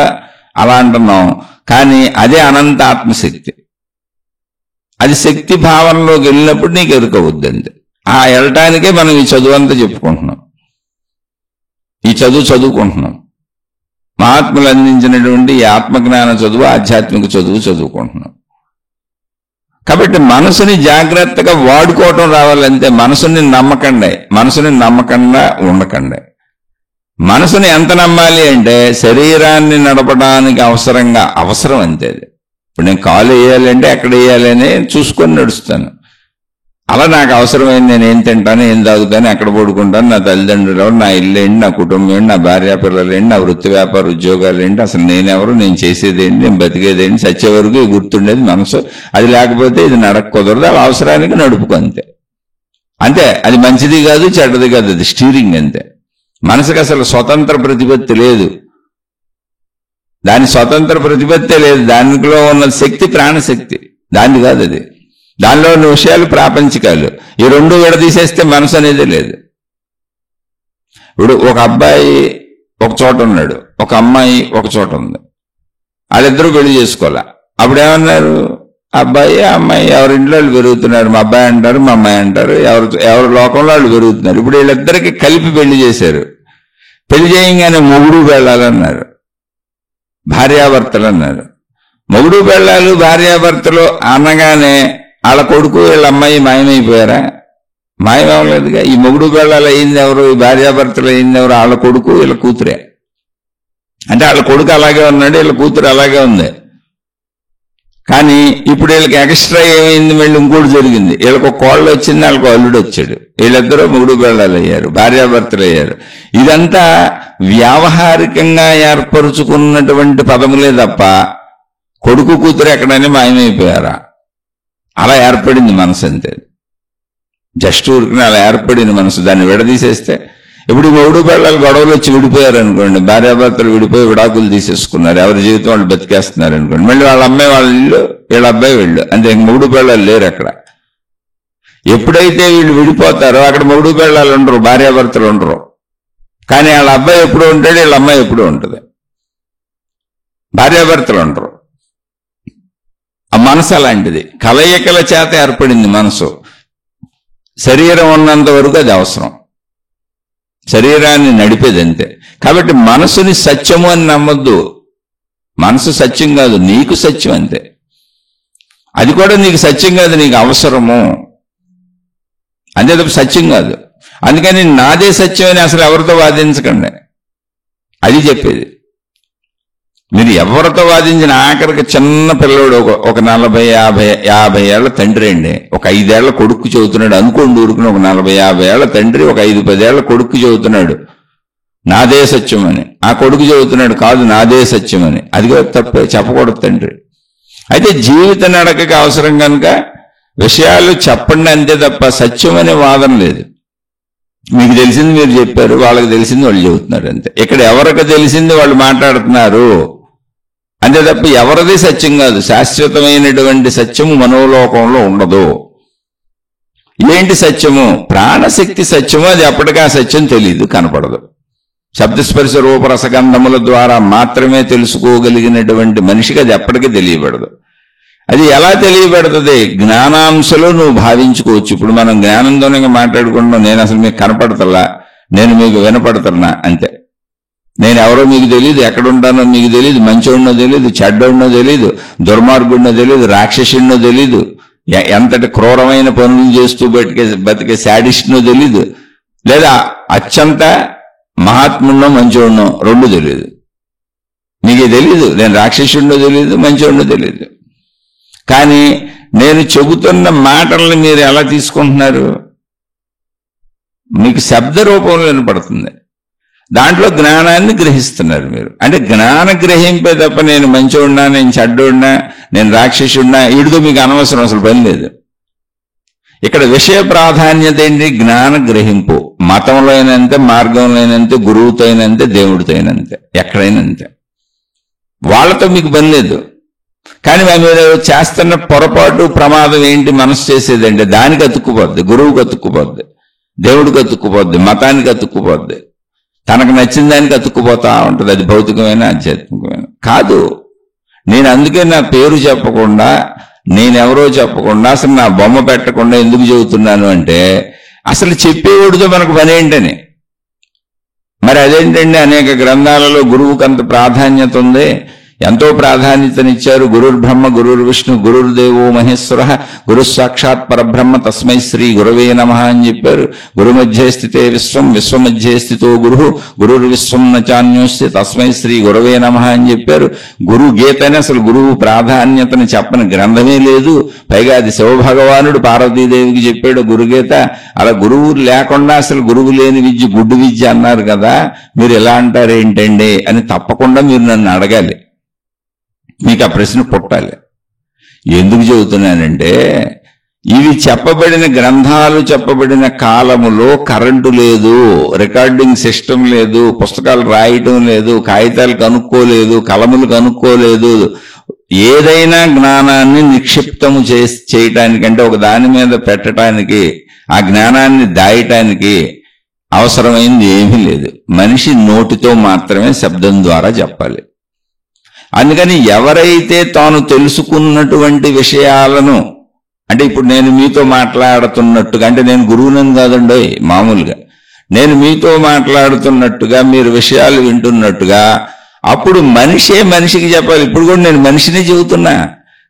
అలా అంటున్నాం. కానీ అదే అనంత ఆత్మశక్తి. అది శక్తి భావనలోకి వెళ్ళినప్పుడు నీకు ఎరుకవుద్ది అంతే. ఆ వెళ్ళటానికే మనం ఈ చదువు అంతా చెప్పుకుంటున్నాం, ఈ చదువుకుంటున్నాం. మహాత్ములు అందించినటువంటి ఈ ఆత్మజ్ఞాన చదువు, ఆధ్యాత్మిక చదువు చదువుకుంటున్నాం. కాబట్టి మనసుని జాగ్రత్తగా వాడుకోవటం రావాలంటే మనసుని నమ్మకండా ఉండకండి. మనసుని ఎంత నమ్మాలి అంటే శరీరాన్ని నడపడానికి అవసరం అంతే. ఇప్పుడు నేను కాలు వేయాలంటే ఎక్కడ వేయాలి అని చూసుకొని నడుస్తాను. అలా నాకు అవసరమైంది, నేను ఏం తింటాను, ఏం తాగుతాను, ఎక్కడ పడుకుంటాను, నా తల్లిదండ్రులు ఎవరు, నా ఇల్లు ఏంటి, నా కుటుంబం ఏంటి, నా భార్య పిల్లలు ఏంటి, నా వృత్తి వ్యాపార ఉద్యోగాలు ఏంటి, అసలు నేనెవరు, నేను చేసేది ఏంటి, నేను బతికేది ఏంటి, చచ్చే వరకు గుర్తుండేది మనసు. అది లేకపోతే ఇది నడక కుదరదు. అలా అవసరానికి నడుపుకు అంతే. అది మంచిది కాదు, చెడ్డది కాదు, అది స్టీరింగ్ అంతే. మనసుకు అసలు స్వతంత్ర ప్రతిపత్తి లేదు, దాని స్వతంత్ర ప్రతిపత్తే లేదు. దానిలో ఉన్న శక్తి ప్రాణశక్తి, దాన్ని కాదు అది. దానిలో ఉన్న విషయాలు ప్రాపంచికాలు. ఈ రెండు విడదీసేస్తే మనసు అనేది లేదు. ఇప్పుడు ఒక అబ్బాయి ఒక చోట ఉన్నాడు, ఒక అమ్మాయి ఒక చోట ఉంది. వాళ్ళిద్దరూ పెళ్లి చేసుకోవాలా. అప్పుడు ఏమన్నారు, అబ్బాయి అమ్మాయి ఎవరింట్లో వాళ్ళు పెరుగుతున్నారు, మా అబ్బాయి అంటారు, మా అమ్మాయి అంటారు, ఎవరి లోకంలో వాళ్ళు పెరుగుతున్నారు. ఇప్పుడు వీళ్ళిద్దరికి కలిపి పెళ్లి చేశారు. పెళ్లి చేయగానే మొగుడు పెళ్ళాలన్నారు, భార్యాభర్తలు అన్నారు. మొగుడు పెళ్ళాలు భార్యాభర్తలు అనగానే వాళ్ళ కొడుకు వీళ్ళ అమ్మాయి మాయమైపోయారా? మాయమవలేదుగా. ఈ మొగుడు పెళ్ళాలు అయింది ఎవరు, ఈ భార్యాభర్తలు అయింది ఎవరు? వాళ్ళ కొడుకు వీళ్ళ కూతురే. అంటే వాళ్ళ కొడుకు అలాగే ఉన్నాడు, వీళ్ళ కూతురు అలాగే ఉంది. కానీ ఇప్పుడు వీళ్ళకి ఎక్స్ట్రా ఏమైంది, మళ్ళీ ఇంకోటి జరిగింది. వీళ్ళకు కోళ్ళు వచ్చింది, వాళ్ళకు అల్లుడు వచ్చాడు. వీళ్ళిద్దరూ మొగుడు పెళ్ళాలు అయ్యారు, భార్యాభర్తలు అయ్యారు. ఇదంతా వ్యావహారికంగా ఏర్పరుచుకున్నటువంటి పదములే తప్ప కొడుకు కూతురు ఎక్కడైనా మాయమైపోయారా? అలా ఏర్పడింది మనసు అంతే. జస్ట్ ఊరికి అలా ఏర్పడింది మనసు. దాన్ని విడదీసేస్తే ఇప్పుడు మొగుడు పెళ్ళాలు గొడవలు వచ్చి విడిపోయారు అనుకోండి, భార్యాభర్తలు విడిపోయి విడాకులు తీసేసుకున్నారు, ఎవరి జీవితం వాళ్ళు బతికేస్తున్నారు అనుకోండి. మళ్ళీ వాళ్ళ అమ్మాయి వాళ్ళ ఇల్లు, వీళ్ళ అబ్బాయి వీళ్ళు అంతే. మొగుడు పెళ్ళాలు లేరు అక్కడ. ఎప్పుడైతే వీళ్ళు విడిపోతారో అక్కడ మొగుడు పెళ్ళాలు ఉండరు, భార్యాభర్తలు ఉండరు. కానీ వాళ్ళ అబ్బాయి ఎప్పుడూ ఉంటాడు, వీళ్ళ అమ్మాయి ఎప్పుడూ ఉంటుంది, భార్యాభర్తలు ఉండరు. ఆ మనసు అలాంటిది. కలయికల చేత ఏర్పడింది మనసు. శరీరం ఉన్నంత వరకు అది అవసరం, శరీరాన్ని నడిపేది అంతే. కాబట్టి మనసుని సత్యము అని నమ్మొద్దు. మనసు సత్యం కాదు, నీకు సత్యం అంతే. అది కూడా నీకు సత్యం కాదు, నీకు అవసరము అంతే తప్ప సత్యం కాదు. అందుకని నాదే సత్యం అని అసలు ఎవరితో వాదించకండి, అది చెప్పేది. మీరు ఎవరితో వాదించిన ఆఖరికి చిన్న పిల్లడు ఒక 40-50 ఏళ్ల తండ్రి అండి, ఒక 5 ఏళ్ల కొడుకు చెబుతున్నాడు అనుకోండి, ఊరుకుని ఒక 40-50 ఏళ్ల తండ్రి ఒక 5-10 ఏళ్ల కొడుకు చెబుతున్నాడు నాదే సత్యం అని. ఆ కొడుకు చెబుతున్నాడు కాదు నాదే సత్యం అని. అది తప్పే, చెప్పకూడదు తండ్రి. అయితే జీవిత నడకకి అవసరం కనుక విషయాలు చెప్పండి అంతే తప్ప సత్యం అనే వాదన లేదు. మీకు తెలిసింది మీరు చెప్పారు, వాళ్ళకి తెలిసింది వాళ్ళు చెబుతున్నారు అంతే. ఇక్కడ ఎవరికి తెలిసింది వాళ్ళు మాట్లాడుతున్నారు అంతే తప్ప ఎవరిది సత్యం కాదు. శాశ్వతమైనటువంటి సత్యము మనోలోకంలో ఉండదు. ఏంటి సత్యము? ప్రాణశక్తి సత్యము. అది అప్పటికా సత్యం తెలియదు, కనపడదు. శబ్దస్పర్శ రూపరసగంధముల ద్వారా మాత్రమే తెలుసుకోగలిగినటువంటి మనిషికి అది ఎప్పటికీ తెలియబడదు. అది ఎలా తెలియబడుతుంది? జ్ఞానాంశలో నువ్వు భావించుకోవచ్చు. ఇప్పుడు మనం జ్ఞానంతోనే మాట్లాడుకుంటున్నాం. నేను అసలు మీకు కనపడతలా, నేను మీకు వినపడతన్నా అంతే. నేను ఎవరో మీకు తెలియదు, ఎక్కడుంటానో మీకు తెలియదు, మంచోడినో తెలియదు, చెడ్డోడినో తెలియదు, దుర్మార్గుడినో తెలియదు, రాక్షసుడినో తెలియదు, ఎంతటి క్రూరమైన పనులు చేస్తూ బతికే శాడిస్ట్నో తెలీదు, లేదా అత్యంత మహాత్ముడినో మంచోడినో రెండు తెలియదు. నీకే తెలీదు, నేను రాక్షసుడినో తెలియదు, మంచోడినో తెలియదు. కానీ నేను చెబుతున్న మాటల్ని మీరు ఎలా తీసుకుంటున్నారు? మీకు శబ్ద రూపంలో వినపడుతుంది, దాంట్లో జ్ఞానాన్ని గ్రహిస్తున్నారు మీరు. అంటే జ్ఞాన గ్రహింపే తప్ప నేను మంచోడినా, నేను చెడ్డోడినా, నేను రాక్షసుడినా వీడితో మీకు అనవసరం, అసలు పని లేదు. ఇక్కడ విషయ ప్రాధాన్యత ఏంటి? జ్ఞాన గ్రహింపు. మతంలో అయినంతే, మార్గంలో అయినంతే, గురువుతో అయినంతే, దేవుడితో అయినంతే, ఎక్కడైనా అంతే. వాళ్ళతో మీకు పని లేదు. కానీ మీరు చేస్తున్న పొరపాటు ప్రమాదం ఏంటి? మనసు చేసేదంటే దానికి అతుక్కుపోద్ది, గురువుకి అతుక్కుపోద్ది, దేవుడికి అతుక్కుపోద్ది, మతానికి అతుక్కుపోద్ది, తనకు నచ్చిన దానికి అతుక్కుపోతా ఉంటుంది. అది భౌతికమైన ఆధ్యాత్మికమైన కాదు. నేను అందుకే నా పేరు చెప్పకుండా నేనెవరో చెప్పకుండా అసలు నా బొమ్మ పెట్టకుండా ఎందుకు చెబుతున్నాను అంటే అసలు చెప్పేవాడితో మనకు పని ఏంటని. మరి అదేంటండి, అనేక గ్రంథాలలో గురువుకు అంత ప్రాధాన్యత ఉంది, ఎంతో ప్రాధాన్యతనిచ్చారు. గురుర్బ్రహ్మ గురుర్విష్ణు గురుర్దేవో మహేశ్వర గురు సాక్షాత్ పరబ్రహ్మ తస్మై శ్రీ గురవే నమః అని చెప్పారు. గురు మధ్యే స్థితే విశ్వం విశ్వమధ్యే స్థితో గురు గురుర్విశ్వం నచాన్యోస్తి తస్మై శ్రీ గురవే నమః అని చెప్పారు. గురు గీతని అసలు గురువు ప్రాధాన్యతని చెప్పని గ్రంథమే లేదు. పైగా అది శివభగవానుడు పార్వతీదేవికి చెప్పాడు గురుగీత. అలా గురువు లేకుండా అసలు గురువు లేని విద్య గుడ్డు విద్య అన్నారు కదా, మీరు ఎలా అంటారు ఏంటండి అని తప్పకుండా మీరు నన్ను అడగాలి. మీకు ఆ ప్రశ్న పుట్టాలి. ఎందుకు చెబుతున్నానంటే ఇవి చెప్పబడిన గ్రంథాలు చెప్పబడిన కాలములో కరెంటు లేదు, రికార్డింగ్ సిస్టమ్ లేదు, పుస్తకాలు రాయటం లేదు, కాగితాలు కనుక్కోలేదు, కలములు కనుక్కోలేదు. ఏదైనా జ్ఞానాన్ని నిక్షిప్తము చేయటానికంటే ఒక దాని మీద పెట్టడానికి, ఆ జ్ఞానాన్ని దాయటానికి అవసరమైంది ఏమీ లేదు. మనిషి నోటితో మాత్రమే శబ్దం ద్వారా చెప్పాలి. అందుకని ఎవరైతే తాను తెలుసుకున్నటువంటి విషయాలను, అంటే ఇప్పుడు నేను మీతో మాట్లాడుతున్నట్టుగా, అంటే నేను గురువునని కాదండి, మామూలుగా నేను మీతో మాట్లాడుతున్నట్టుగా మీరు విషయాలు వింటున్నట్టుగా, అప్పుడు మనిషే మనిషికి చెప్పాలి. ఇప్పుడు కూడా నేను మనిషిని చెబుతున్నా,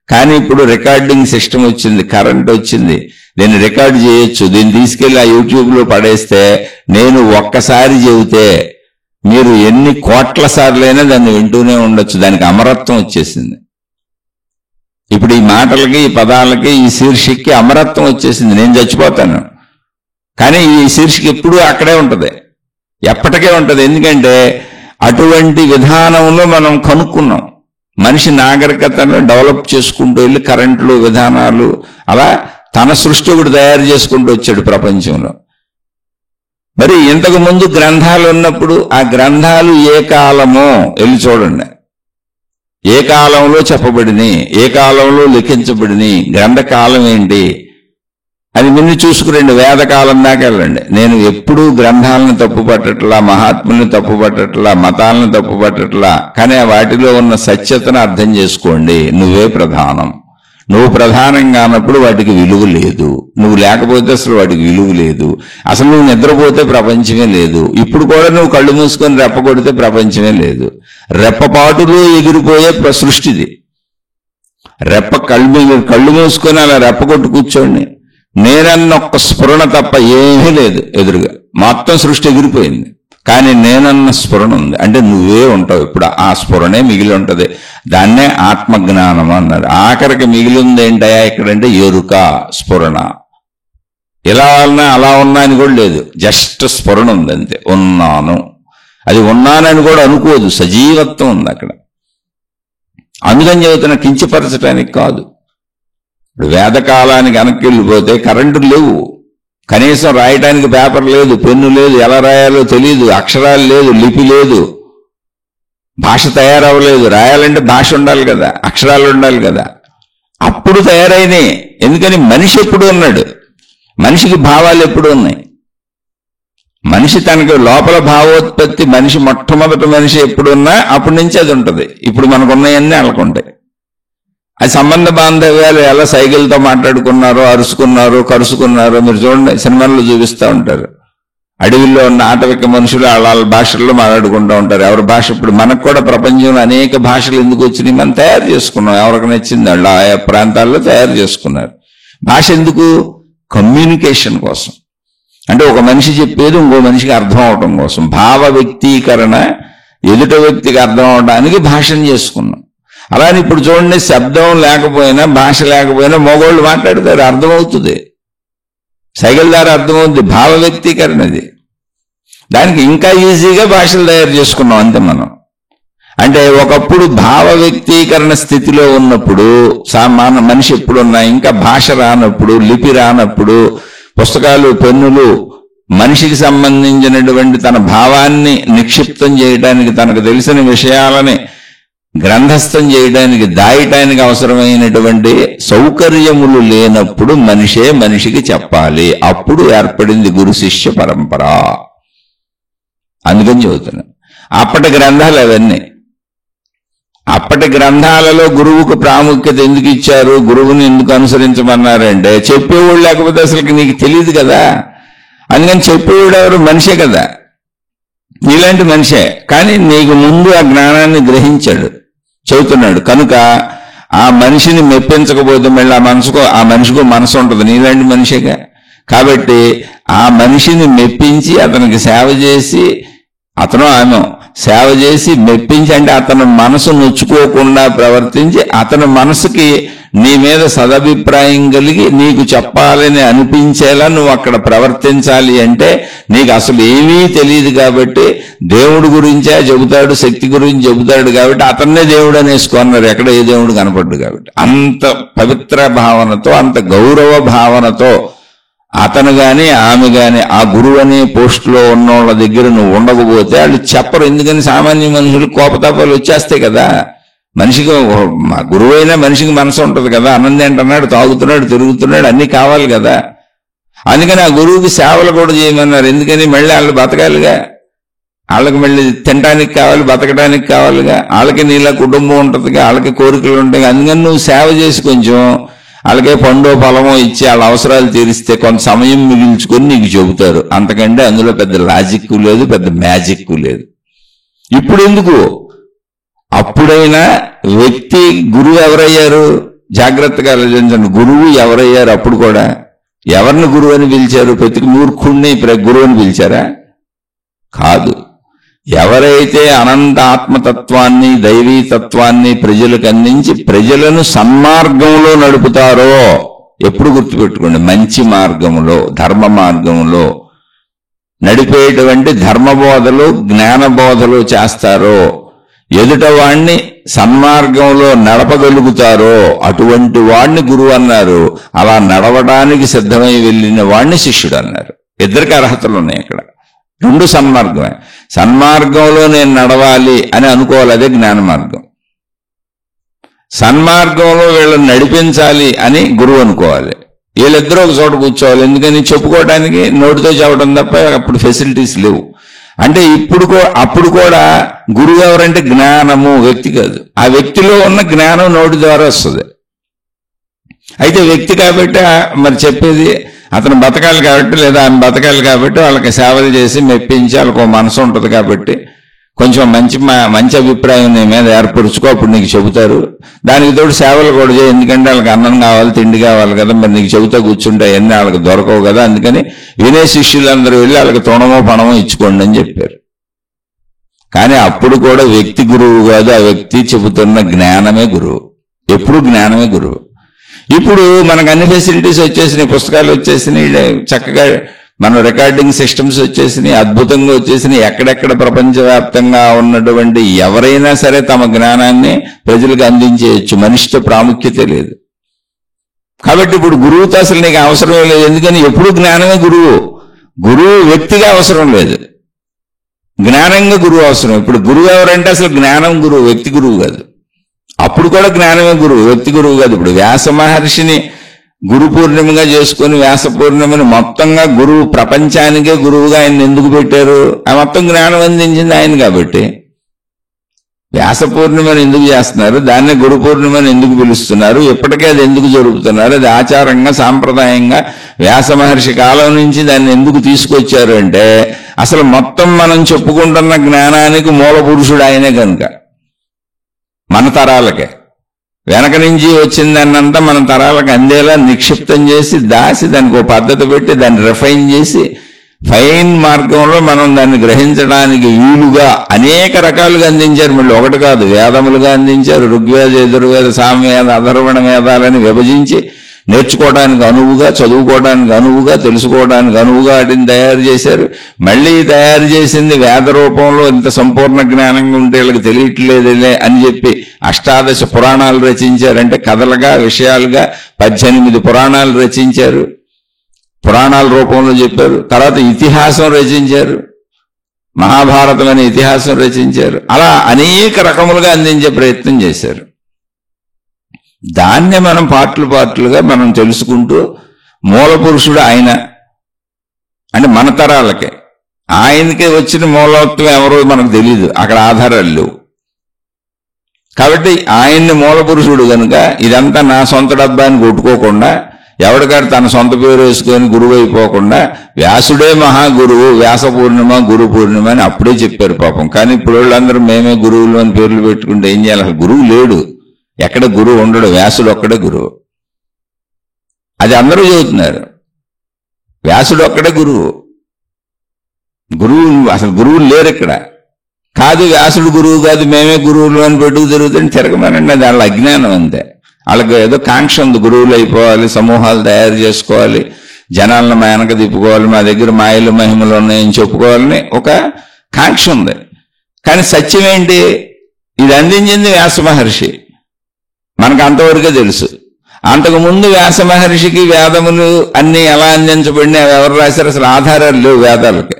కానీ ఇప్పుడు రికార్డింగ్ సిస్టమ్ వచ్చింది, కరెంట్ వచ్చింది, దీన్ని రికార్డ్ చేయొచ్చు. దీన్ని తీసుకెళ్లి ఆ యూట్యూబ్లో పడేస్తే నేను ఒక్కసారి చెబితే మీరు ఎన్ని కోట్ల సార్లైనా దాన్ని వింటూనే ఉండొచ్చు. దానికి అమరత్వం వచ్చేసింది. ఇప్పుడు ఈ మాటలకి, ఈ పదాలకి, ఈ శీర్షికకి అమరత్వం వచ్చేసింది. నేను చచ్చిపోతాను, కానీ ఈ శీర్షిక ఎప్పుడూ అక్కడే ఉంటుంది, ఎప్పటికే ఉంటుంది. ఎందుకంటే అటువంటి విధానంలో మనం కనుక్కున్నాం. మనిషి నాగరికతను డెవలప్ చేసుకుంటూ వెళ్ళి కరెంట్లు, విధానాలు, అలా తన సృష్టి ఒకటి తయారు చేసుకుంటూ వచ్చాడు ప్రపంచంలో. మరి ఇంతకు ముందు గ్రంథాలు ఉన్నప్పుడు ఆ గ్రంథాలు ఏ కాలమో వెళ్ళి చూడండి, ఏ కాలంలో చెప్పబడిని, ఏ కాలంలో లిఖించబడిని, గ్రంథకాలం ఏంటి అని విని చూసుకురండి. వేదకాలం దాకా వెళ్ళండి. నేను ఎప్పుడూ గ్రంథాలను తప్పుపట్టట్లా, మహాత్ముల్ని తప్పుపట్టట్లా, మతాలను తప్పుపట్టట్లా, కానీ వాటిలో ఉన్న సత్యతను అర్థం చేసుకోండి. నువ్వే ప్రధానం. నువ్వు ప్రధానంగా అన్నప్పుడు వాటికి విలువ లేదు. నువ్వు లేకపోతే అసలు వాటికి విలువ లేదు. అసలు నువ్వు నిద్రపోతే ప్రపంచమే లేదు. ఇప్పుడు కూడా నువ్వు కళ్ళు మూసుకొని రెప్ప కొడితే ప్రపంచమే లేదు. రెప్పపాటులో ఎగిరిపోయే సృష్టిది. కళ్ళు మూసుకొని అలా రెప్ప కొట్టు కూర్చోండి, నేనన్న ఒక్క స్ఫురణ తప్ప ఏమీ లేదు ఎదురుగా. మొత్తం సృష్టి ఎగిరిపోయింది, కానీ నేనన్న స్ఫురణ ఉంది. అంటే నువ్వే ఉంటావు. ఇప్పుడు ఆ స్ఫురణే మిగిలి ఉంటుంది. దాన్నే ఆత్మజ్ఞానం అన్నాడు. ఆఖరికి మిగిలి ఉంది ఏంటయా ఇక్కడంటే ఎరుక, స్ఫురణ. ఇలా ఉన్నా అలా ఉన్నా అని కూడా లేదు, జస్ట్ స్ఫురణ ఉంది అంతే. ఉన్నాను, అది ఉన్నానని కూడా అనుకోదు, సజీవత్వం ఉంది అక్కడ. అందుకని చెబుతున్న కించపరచడానికి కాదు. ఇప్పుడు వేదకాలానికి వెనక్కి వెళ్ళిపోతే కరెంటు లేవు, కనీసం రాయటానికి పేపర్ లేదు, పెన్ను లేదు, ఎలా రాయాలో తెలియదు, అక్షరాలు లేదు, లిపి లేదు, భాష తయారవ్వలేదు. రాయాలంటే భాష ఉండాలి కదా, అక్షరాలు ఉండాలి కదా. అప్పుడు తయారైనాయి. ఎందుకని మనిషి ఎప్పుడు ఉన్నాడు, మనిషికి భావాలు ఎప్పుడు ఉన్నాయి. మనిషి తనకి లోపల భావోత్పత్తి, మనిషి మొట్టమొదటి మనిషి ఎప్పుడున్నా అప్పటి నుంచి అది ఉంటుంది. ఇప్పుడు మనకున్నాయన్నీ అలాగుంటాయి. అది సంబంధ బాంధవ్యాలు ఎలా సైకిల్తో మాట్లాడుకున్నారో, అరుచుకున్నారో, కరుచుకున్నారో మీరు చూడండి, సినిమాల్లో చూపిస్తూ ఉంటారు. అడవిలో ఉన్న ఆటవిక మనుషులు వాళ్ళ భాషల్లో మాట్లాడుకుంటూ ఉంటారు. ఎవరి భాష. ఇప్పుడు మనకు కూడా ప్రపంచంలో అనేక భాషలు ఎందుకు వచ్చినాయి, మనం తయారు చేసుకున్నాం. ఎవరికి నచ్చింది వాళ్ళు ఆయా ప్రాంతాల్లో తయారు చేసుకున్నారు. భాష ఎందుకు? కమ్యూనికేషన్ కోసం. అంటే ఒక మనిషి చెప్పేది ఇంకో మనిషికి అర్థం అవడం కోసం, భావ వ్యక్తీకరణ ఎదుట వ్యక్తికి అర్థం అవడానికి భాషను చేసుకున్నాం. అలానే ఇప్పుడు చూడండి, శబ్దం లేకపోయినా, భాష లేకపోయినా మగోళ్ళు మాట్లాడతారు, అర్థమవుతుంది. సైకిల్ ద్వారా అర్థమవుతుంది, భావ వ్యక్తీకరణ అది. దానికి ఇంకా ఈజీగా భాషలు తయారు చేసుకున్నాం అంతే మనం. అంటే ఒకప్పుడు భావ వ్యక్తీకరణ స్థితిలో ఉన్నప్పుడు మనిషి ఎప్పుడున్నా, ఇంకా భాష రానప్పుడు, లిపి రానప్పుడు, పుస్తకాలు, పెన్నులు మనిషికి సంబంధించినటువంటి తన భావాన్ని నిక్షిప్తం చేయడానికి, తనకు తెలిసిన విషయాలని గ్రంథస్థం చేయడానికి, దాయటానికి అవసరమైనటువంటి సౌకర్యములు లేనప్పుడు మనిషే మనిషికి చెప్పాలి. అప్పుడు ఏర్పడింది గురు శిష్య పరంపర. అందుకని చెబుతున్నా, అప్పటి గ్రంథాలు అవన్నీ. అప్పటి గ్రంథాలలో గురువుకు ప్రాముఖ్యత ఎందుకు ఇచ్చారు, గురువుని ఎందుకు అనుసరించమన్నారంటే చెప్పేవాళ్ళు లేకపోతే అసలు నీకు తెలియదు కదా. అందుకని చెప్పేవాడు ఎవరు? మనిషే కదా, నీలాంటి మనిషే. కానీ నీకు ముందు ఆ జ్ఞానాన్ని గ్రహించాడు, చెబుతున్నాడు. కనుక ఆ మనిషిని మెప్పించకపోతే మళ్ళీ ఆ మనిషికో మనసు ఉంటుంది, నీలాంటి మనిషిగా. కాబట్టి ఆ మనిషిని మెప్పించి అతనికి సేవ చేసి, అతను ఆమె సేవ చేసి మెప్పించి, అంటే అతని మనసు నొచ్చుకోకుండా ప్రవర్తించి అతని మనసుకి నీ మీద సదభిప్రాయం కలిగి నీకు చెప్పాలని అనిపించేలా నువ్వు అక్కడ ప్రవర్తించాలి. అంటే నీకు అసలు ఏమీ తెలియదు కాబట్టి దేవుడి గురించే చెబుతాడు, శక్తి గురించి చెబుతాడు కాబట్టి అతన్నే దేవుడు అనేసుకున్నారు. ఎక్కడ ఏ దేవుడు కనపడ్డు కాబట్టి అంత పవిత్ర భావనతో, అంత గౌరవ భావనతో అతను గాని ఆమె గాని ఆ గురువు అనే పోస్టులో ఉన్న వాళ్ళ దగ్గర నువ్వు ఉండకపోతే వాళ్ళు చెప్పరు. ఎందుకని సామాన్య మనుషులు కోపతాపాలు వచ్చేస్తాయి కదా. మనిషికి గురువు అయినా మనిషికి మనసు ఉంటుంది కదా. అన్నం తింటున్నాడు, తాగుతున్నాడు, తిరుగుతున్నాడు, అన్నీ కావాలి కదా. అందుకని ఆ గురువుకి సేవలు కూడా చేయమన్నారు. ఎందుకని మళ్ళీ వాళ్ళు బతకాలిగా, వాళ్ళకి మళ్ళీ తినడానికి కావాలి, బతకడానికి కావాలిగా. వాళ్ళకి నీళ్ళ కుటుంబం ఉంటుందిగా, వాళ్ళకి కోరికలు ఉంటాయి. అందుకని నువ్వు సేవ చేసి కొంచెం వాళ్ళకే పండో ఫలమో ఇచ్చి వాళ్ళ అవసరాలు తీరిస్తే కొంత సమయం మిగిల్చుకొని నీకు చెబుతారు. అంతకంటే అందులో పెద్ద లాజిక్ లేదు, పెద్ద మ్యాజిక్ లేదు. ఇప్పుడు ఎందుకు? అప్పుడైనా వ్యక్తి గురువు ఎవరయ్యారు జాగ్రత్తగా ఆలోచించండి. గురువు ఎవరయ్యారు? అప్పుడు కూడా ఎవరిని గురువు అని పిలిచారు? ప్రతి మూర్ఖుణ్ణి గురువు అని పిలిచారా? కాదు. ఎవరైతే అనంత ఆత్మతత్వాన్ని, దైవీ తత్వాన్ని ప్రజలకు అందించి ప్రజలను సన్మార్గంలో నడుపుతారో, ఎప్పుడు గుర్తుపెట్టుకోండి, మంచి మార్గంలో, ధర్మ మార్గంలో నడిపేటువంటి ధర్మబోధలు, జ్ఞానబోధలు చేస్తారో, ఎదుట వాణ్ణి సన్మార్గంలో నడపగలుగుతారో అటువంటి వాణ్ణి గురువు అన్నారు. అలా నడవడానికి సిద్ధమై వెళ్ళిన వాణ్ణి శిష్యుడు అన్నారు. ఇద్దరికి అర్హతలు ఉన్నాయి. ఇక్కడ రెండు సన్మార్గమే. సన్మార్గంలో నేను నడవాలి అని అనుకోవాలి, అదే జ్ఞాన మార్గం. సన్మార్గంలో వీళ్ళని నడిపించాలి అని గురువు అనుకోవాలి. వీళ్ళిద్దరూ ఒక చోట కూర్చోవాలి. ఎందుకని? చెప్పుకోవడానికి నోటితో చెప్పడం తప్ప అప్పుడు ఫెసిలిటీస్ లేవు. అంటే అప్పుడు కూడా గురువు ఎవరంటే జ్ఞానము, వ్యక్తి కాదు. ఆ వ్యక్తిలో ఉన్న జ్ఞానం నోటి ద్వారా వస్తుంది. అయితే వ్యక్తి కాబట్టి మరి చెప్పేది అతను బతకాలి కాబట్టి, లేదా ఆమె బతకాలి కాబట్టి వాళ్ళకి సేవలు చేసి మెప్పించి వాళ్ళకు మనసు ఉంటుంది కాబట్టి కొంచెం మంచి అభిప్రాయం నీ మీద ఏర్పరుచుకో, అప్పుడు నీకు చెబుతారు. దానికి తోడు సేవలు కూడా చేయి. ఎందుకంటే వాళ్ళకి అన్నం కావాలి, తిండి కావాలి కదా. మరి నీకు చెబుతా కూర్చుంటే అన్నీ వాళ్ళకి దొరకవు కదా. అందుకని వినే శిష్యులందరూ వెళ్ళి వాళ్ళకి తొణమో పణమో ఇచ్చుకోండి అని చెప్పారు. కానీ అప్పుడు కూడా వ్యక్తి గురువు కాదు, ఆ వ్యక్తి చెబుతున్న జ్ఞానమే గురువు. ఎప్పుడు జ్ఞానమే గురువు. ఇప్పుడు మనకు అన్ని ఫెసిలిటీస్ వచ్చేసినాయి, పుస్తకాలు వచ్చేసినాయి, చక్కగా మన రికార్డింగ్ సిస్టమ్స్ వచ్చేసినాయి, అద్భుతంగా వచ్చేసినాయి. ఎక్కడెక్కడ ప్రపంచవ్యాప్తంగా ఉన్నటువంటి ఎవరైనా సరే తమ జ్ఞానాన్ని ప్రజలకు అందించేయచ్చు. మనిషితో ప్రాముఖ్యత లేదు. కాబట్టి ఇప్పుడు గురువుతో అసలు నీకు అవసరం లేదు. ఎందుకని? ఎప్పుడు జ్ఞానమే గురువు. గురువు వ్యక్తిగా అవసరం లేదు, జ్ఞానంగా గురువు అవసరం. ఇప్పుడు గురువు ఎవరంటే అసలు జ్ఞానం గురువు, వ్యక్తి గురువు కాదు. అప్పుడు కూడా జ్ఞానమే గురువు, వ్యక్తి గురువు కాదు. ఇప్పుడు వ్యాస మహర్షిని గురు పూర్ణిమగా చేసుకుని వ్యాస పూర్ణిమని మొత్తంగా గురువు, ప్రపంచానికే గురువుగా ఆయన ఎందుకు పెట్టారు? ఆ మొత్తం జ్ఞానం అందించింది ఆయన కాబట్టి. వ్యాస పూర్ణిమని ఎందుకు చేస్తున్నారు? దాన్నే గురు పూర్ణిమని ఎందుకు పిలుస్తున్నారు? ఇప్పటికే అది ఎందుకు జరుపుతున్నారు? అది ఆచారంగా, సాంప్రదాయంగా వ్యాస మహర్షి కాలం నుంచి దాన్ని ఎందుకు తీసుకొచ్చారు అంటే అసలు మొత్తం మనం చెప్పుకుంటున్న జ్ఞానానికి మూల పురుషుడు ఆయనే కనుక. మన తరాలకే వెనక నుంచి వచ్చిందన్నంతా మన తరాలకు అందేలా నిక్షిప్తం చేసి దాసి దానికి ఒక పద్ధతి పెట్టి దాన్ని రిఫైన్ చేసి ఫైన్ మార్గంలో మనం దాన్ని గ్రహించడానికి వీలుగా అనేక రకాలుగా అందించారు. మళ్ళీ ఒకటి కాదు, వేదములుగా అందించారు. ఋగ్వేద, యజుర్వేద, సామవేద, అథర్వణ వేదాలని విభజించి నేర్చుకోవడానికి అనువుగా, చదువుకోవడానికి అనువుగా, తెలుసుకోవడానికి అనువుగా వాటిని తయారు చేశారు. మళ్ళీ తయారు చేసింది వేద రూపంలో ఇంత సంపూర్ణ జ్ఞానంగా ఉంటే వీళ్ళకి తెలియట్లేదులే అని చెప్పి అష్టాదశ పురాణాలు రచించారు. అంటే కథలుగా, విషయాలుగా 18 పురాణాలు రచించారు. పురాణాల రూపంలో చెప్పారు. తర్వాత ఇతిహాసం రచించారు, మహాభారతం అనే ఇతిహాసం రచించారు. అలా అనేక రకములుగా అందించే ప్రయత్నం చేశారు. దాన్నే మనం పార్ట్లుగా మనం తెలుసుకుంటూ మూల పురుషుడు ఆయన అంటే మన తరాలకే, ఆయనకే వచ్చిన మూలత్వం ఎవరో మనకు తెలియదు. అక్కడ ఆధారాలు లేవు. కాబట్టి ఆయన్ని మూల పురుషుడు కనుక ఇదంతా నా సొంత డబ్బాని కొట్టుకోకుండా ఎవరికాడు తన సొంత పేరు వేసుకొని గురువు అయిపోకుండా వ్యాసుడే మహాగురువు, వ్యాస పూర్ణిమ గురు పూర్ణిమ అని అప్పుడే చెప్పారు పాపం. కానీ ఇప్పుడు వాళ్ళందరూ మేమే గురువులు అని పేర్లు పెట్టుకుంటే ఏం చేయాలి? అసలు గురువు లేడు, ఎక్కడ గురువు ఉండడు, వ్యాసుడు ఒక్కడే గురువు. అది అందరూ చెబుతున్నారు, వ్యాసుడు ఒక్కడే గురువు. గురువు అసలు గురువులు లేరు ఇక్కడ. కాదు వ్యాసుడు గురువు కాదు, మేమే గురువులు అని పెట్టుకు తిరుగుతుంటే తిరగమనండి. అది వాళ్ళ అజ్ఞానం అంతే. వాళ్ళకి ఏదో కాంక్ష ఉంది, గురువులు అయిపోవాలి, సమూహాలు తయారు చేసుకోవాలి, జనాలను వెనక తిప్పుకోవాలి, మా దగ్గర మాయలు మహిమలు ఉన్నాయని చెప్పుకోవాలని ఒక కాంక్ష ఉంది. కానీ సత్యం ఏంటి? ఇది అందించింది వ్యాస మహర్షి, మనకు అంతవరకే తెలుసు. అంతకుముందు వ్యాస మహర్షికి వేదములు అన్ని ఎలా అందించబడినాయి, అవి ఎవరు రాశారు? అసలు ఆధారాలు లేవు వేదాలకి.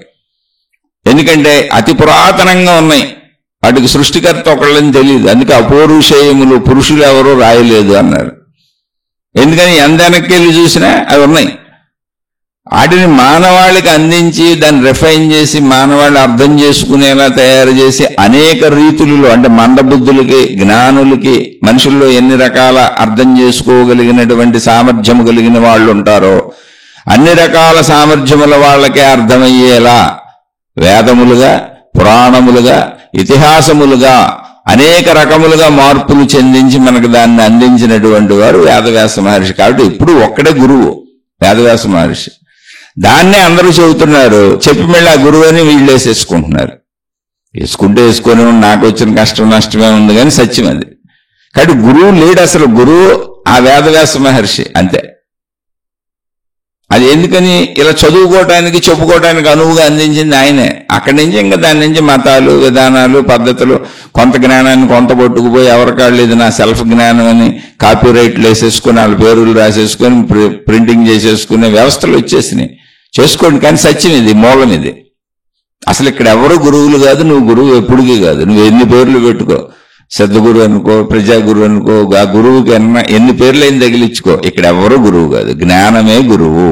ఎందుకంటే అతి పురాతనంగా ఉన్నాయి, వాటికి సృష్టికర్త ఒకళ్ళని తెలియదు. అందుకే అపౌరుషేయములు, పురుషులు ఎవరో రాయలేదు అన్నారు. ఎందుకని ఎంత వెనక్కి వెళ్ళి చూసినా అవి ఉన్నాయి. వాటిని మానవాళికి అందించి దాన్ని రిఫైన్ చేసి మానవాళి అర్థం చేసుకునేలా తయారు చేసి అనేక రీతులలో, అంటే మందబుద్ధులకి, జ్ఞానులకి, మనుషుల్లో ఎన్ని రకాల అర్థం చేసుకోగలిగినటువంటి సామర్థ్యము కలిగిన వాళ్ళు ఉంటారో అన్ని రకాల సామర్థ్యముల వాళ్ళకే అర్థమయ్యేలా వేదములుగా, పురాణములుగా, ఇతిహాసములుగా అనేక రకములుగా మార్పులు చెందించి మనకు దాన్ని అందించినటువంటి వారు వేదవ్యాస మహర్షి. కాబట్టి ఇప్పుడు ఒక్కడే గురువు వేదవ్యాస మహర్షి. దాన్నే అందరూ చెబుతున్నారు, చెప్పి మళ్ళీ ఆ గురువు అని వీళ్ళు వేసేసుకుంటున్నారు. వేసుకుంటే వేసుకొని నాకు వచ్చిన కష్టం నష్టమే ఉంది కానీ సత్యం అది. కాబట్టి గురువు లేడు, అసలు గురువు ఆ వేదవ్యాస మహర్షి అంతే. అది ఎందుకని ఇలా చదువుకోవటానికి చెప్పుకోవటానికి అనువుగా అందించింది ఆయనే. అక్కడి నుంచి ఇంకా దాని నుంచి మతాలు, విధానాలు, పద్ధతులు, కొంత జ్ఞానాన్ని కొంత పట్టుకుపోయి ఎవరికాళ్ళు ఇది నా సెల్ఫ్ జ్ఞానం అని కాపీరైట్లు వేసేసుకుని వాళ్ళ పేర్లు రాసేసుకొని ప్రింటింగ్ చేసేసుకునే వ్యవస్థలు వచ్చేసినాయి. చేసుకోండి, కానీ సత్యం ఇది, మూలం ఇది. అసలు ఇక్కడ ఎవరు గురువులు కాదు, నువ్వు గురువు ఎప్పుడుకి కాదు. నువ్వు ఎన్ని పేర్లు పెట్టుకో, సద్గురు అనుకో, ప్రజాగురు అనుకో, ఆ గురువుకి ఎన్ని పేర్లు అయిన తగిలించుకో, ఇక్కడ ఎవరు గురువు కాదు, జ్ఞానమే గురువు.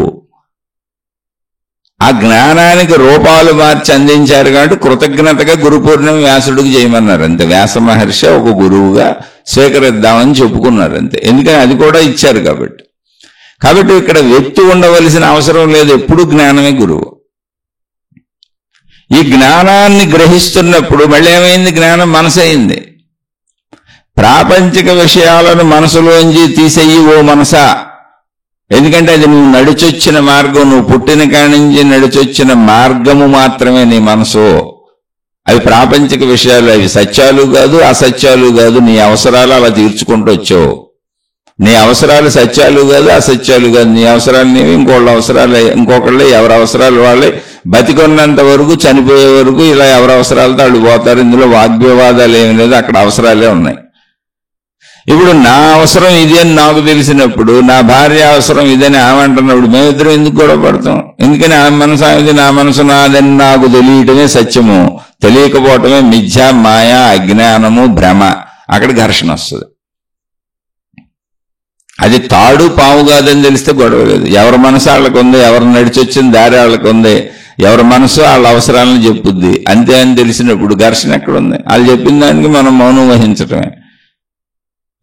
ఆ జ్ఞానానికి రూపాలు మార్చి అందించారు కాబట్టి కృతజ్ఞతగా గురు పూర్ణిమ వ్యాసుడికి చేయమన్నారు అంతే. వ్యాస మహర్షి ఒక గురువుగా స్వీకరిద్దామని చెప్పుకున్నారు అంతే. ఎందుకని అది కూడా ఇచ్చారు కాబట్టి. కాబట్టి ఇక్కడ వ్యక్తి ఉండవలసిన అవసరం లేదు, ఎప్పుడు జ్ఞానమే గురువు. ఈ జ్ఞానాన్ని గ్రహిస్తున్నప్పుడు మళ్ళీ ఏమైంది? జ్ఞానం మనసు అయింది. ప్రాపంచిక విషయాలను మనసులోంచి తీసేయి ఓ మనసా. ఎందుకంటే అది నువ్వు నడిచొచ్చిన మార్గం, నువ్వు పుట్టిన కాడి నుంచి నడిచొచ్చిన మార్గము మాత్రమే నీ మనసు. అవి ప్రాపంచిక విషయాలు, అవి సత్యాలు కాదు, అసత్యాలు కాదు. నీ అవసరాలు అలా తీర్చుకుంటూ వచ్చావు. నీ అవసరాలు సత్యాలు కాదు, అసత్యాలు కాదు. నీ అవసరాలు నీవి, ఇంకొకళ్ళే, ఎవరి అవసరాలు వాళ్ళే. బతికొన్నంత వరకు, చనిపోయే వరకు ఇలా ఎవరి అవసరాలతో వాళ్ళు పోతారు. ఇందులో వాగ్వివాదాలు ఏమి లేదు, అక్కడ అవసరాలే ఉన్నాయి. ఇప్పుడు నా అవసరం ఇది అని నాకు తెలిసినప్పుడు, నా భార్య అవసరం ఇదని ఆమె అంటున్నప్పుడు మేమిద్దరం ఎందుకు గొడవ పడతాం? ఎందుకని ఆమె మనసు ఆమెది, నా మనసు నాదని నాకు తెలియటమే సత్యము, తెలియకపోవటమే మిథ్య, మాయ, అజ్ఞానము, భ్రమ. అక్కడ ఘర్షణ వస్తుంది. అది తాడు పాము కాదని తెలిస్తే గొడవ లేదు. ఎవరి మనసు వాళ్ళకు ఉంది, ఎవరు నడిచొచ్చిన దారి వాళ్ళకు ఉంది, ఎవరి మనసు వాళ్ళ అవసరాలను చెప్పుద్ది అంతే అని తెలిసినప్పుడు ఘర్షణ ఎక్కడ ఉంది? వాళ్ళు చెప్పిన దానికి మనం మౌనం వహించటమే.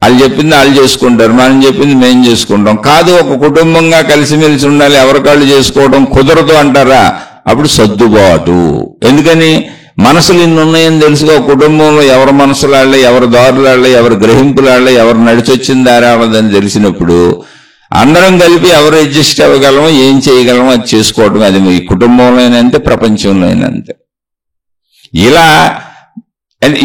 వాళ్ళు చెప్పింది వాళ్ళు చేసుకుంటారు, మనం చెప్పింది మేము చేసుకుంటాం. కాదు, ఒక కుటుంబంగా కలిసిమెలిసి ఉండాలి, ఎవరికాళ్ళు చేసుకోవడం కుదరదు అంటారా? అప్పుడు సర్దుబాటు. ఎందుకని? మనసులు ఇన్ని ఉన్నాయని తెలుసుగా. కుటుంబంలో ఎవరి మనసులాళ్లే, ఎవరి దారులాళ్లే, ఎవరి గ్రహింపులాళ్లే, ఎవరు నడిచొచ్చిన దారి వాళ్ళదని తెలిసినప్పుడు అందరం కలిపి ఎవరు అడ్జస్ట్ అవ్వగలమో, ఏం చేయగలమో అది చేసుకోవడం. అది మీ కుటుంబంలోనంతే, ప్రపంచంలోనంతే. ఇలా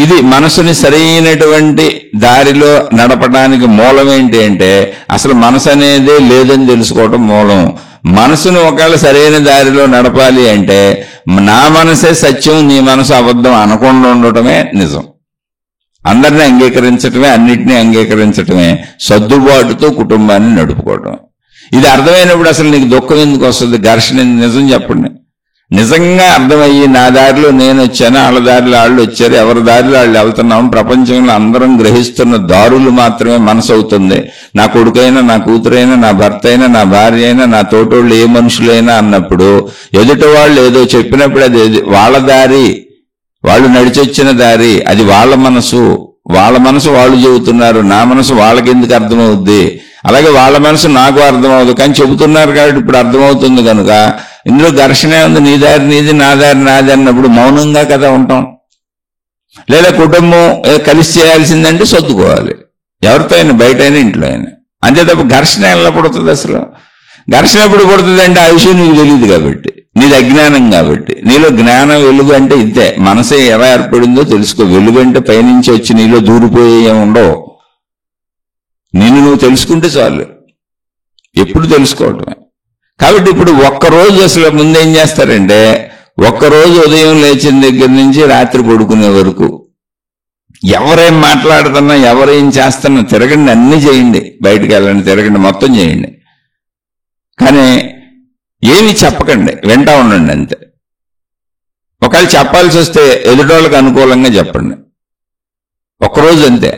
ఇది మనసుని సరైనటువంటి దారిలో నడపడానికి మూలం ఏంటి అంటే, అసలు మనసు అనేదే లేదని తెలుసుకోవటం మూలం. మనసును ఒకవేళ సరైన దారిలో నడపాలి అంటే నా మనసే సత్యం, నీ మనసు అబద్ధం అనకుండా ఉండటమే నిజం. అందరినీ అంగీకరించటమే, అన్నిటినీ అంగీకరించటమే, సర్దుబాటుతో కుటుంబాన్ని నడుపుకోవటం. ఇది అర్థమైనప్పుడు అసలు నీకు దుఃఖం ఎందుకు వస్తుంది, ఘర్షణ? నిజం చెప్పండి. నిజంగా అర్థమయ్యి నా దారిలో నేను వచ్చాను, వాళ్ళ దారిలో వాళ్ళు వచ్చారు, ఎవరి దారిలో వాళ్ళు వెళ్తున్నాం, ప్రపంచంలో అందరం గ్రహిస్తున్న దారులు మాత్రమే మనసు అవుతుంది. నా కొడుకైనా, నా కూతురైనా, నా భర్త అయినా, నా భార్య అయినా, నా తోటోళ్ళు ఏ మనుషులైనా అన్నప్పుడు ఎదుటి వాళ్ళు ఏదో చెప్పినప్పుడు అది వాళ్ళ దారి, వాళ్ళు నడిచొచ్చిన దారి, అది వాళ్ళ మనసు, వాళ్ళ మనసు వాళ్ళు చెబుతున్నారు, నా మనసు వాళ్ళకి ఎందుకు అర్థమవుద్ది, అలాగే వాళ్ళ మనసు నాకు అర్థమవుతుంది, కానీ చెబుతున్నారు కాబట్టి ఇప్పుడు అర్థమవుతుంది కనుక ఇందులో ఘర్షణే ఉంది. నీ దారి నీది, నా దారి నాది అన్నప్పుడు మౌనంగా కదా ఉంటాం. లేదా కుటుంబం కలిసి చేయాల్సిందంటే సర్దుకోవాలి, ఎవరితో అయినా, బయట అయినా ఇంట్లో అయినా. అంతే తప్ప ఘర్షణ ఎలా పుడుతుంది? అసలు ఘర్షణ ఎప్పుడు పుడుతుంది అంటే ఆ విషయం నీకు తెలియదు కాబట్టి, నీది అజ్ఞానం కాబట్టి. నీలో జ్ఞానం, వెలుగు అంటే ఇంతే. మనసే ఎలా ఏర్పడిందో తెలుసుకో. వెలుగు అంటే పైనుంచి వచ్చి నీలో దూరిపోయే ఉండవు. నిన్ను నువ్వు తెలుసుకుంటే చాలు, ఎప్పుడు తెలుసుకోవటమే. కాబట్టి ఇప్పుడు ఒక్కరోజు అసలు ముందేం చేస్తారంటే, ఒక్కరోజు ఉదయం లేచిన దగ్గర నుంచి రాత్రి పడుకునే వరకు ఎవరేం మాట్లాడుతున్నా, ఎవరేం చేస్తున్నా తిరగండి, అన్నీ చేయండి, బయటికి వెళ్ళండి, తిరగండి, మొత్తం చేయండి, కానీ ఏమి చెప్పకండి, వింటా ఉండండి అంతే. ఒకవేళ చెప్పాల్సి వస్తే ఎదుటోళ్ళకి అనుకూలంగా చెప్పండి, ఒక్కరోజు అంతే.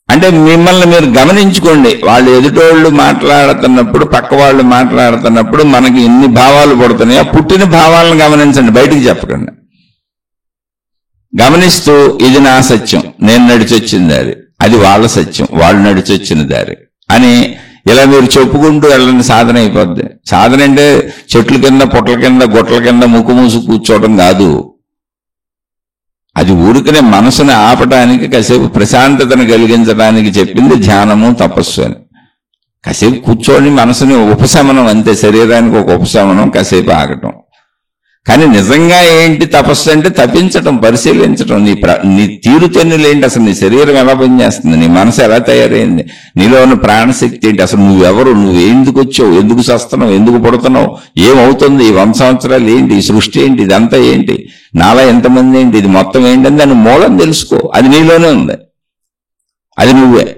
అంటే మిమ్మల్ని మీరు గమనించుకోండి. వాళ్ళు ఎదుటోళ్ళు మాట్లాడుతున్నప్పుడు, పక్క వాళ్ళు మాట్లాడుతున్నప్పుడు మనకి ఎన్ని భావాలు పడుతున్నాయో పుట్టిన భావాలను గమనించండి, బయటికి చెప్పకండి. గమనిస్తూ ఇది నా సత్యం, నేను నడిచొచ్చిన దారి, అది వాళ్ళ సత్యం, వాళ్ళు నడిచొచ్చిన దారి అని ఇలా మీరు చెప్పుకుంటూ వెళ్ళండి. సాధన అయిపోద్ది. సాధన అంటే చెట్ల కింద, పుట్ల కింద, గుట్ల కింద ముక్కు మూసు కూర్చోవడం కాదు. అది ఊరికనే మనసుని ఆపటానికి, కాసేపు ప్రశాంతతను కలిగించడానికి చెప్పింది ధ్యానము, తపస్సు అని. కాసేపు కూర్చోని మనసుని ఉపశమనం అంతే, శరీరానికి ఒక ఉపశమనం, కాసేపు ఆగటం. కానీ నిజంగా ఏంటి తపస్సు అంటే తపించటం, పరిశీలించటం. నీ తీరుతెన్నులేంటి, అసలు నీ శరీరం ఎలా పనిచేస్తుంది, నీ మనసు ఎలా తయారైంది, నీలో ఉన్న ప్రాణశక్తి ఏంటి, అసలు నువ్వెవరు, నువ్వు ఎందుకు వచ్చావు, ఎందుకు చస్తున్నావు, ఎందుకు పుడుతున్నావు, ఏమవుతుంది, ఈ 100 సంవత్సరాలు ఏంటి, ఈ సృష్టి ఏంటి, ఇదంతా ఏంటి, నాలా ఎంతమంది ఏంటి, ఇది మొత్తం ఏంటని దాని మూలం తెలుసుకో. అది నీలోనే ఉంది, అది నువ్వే.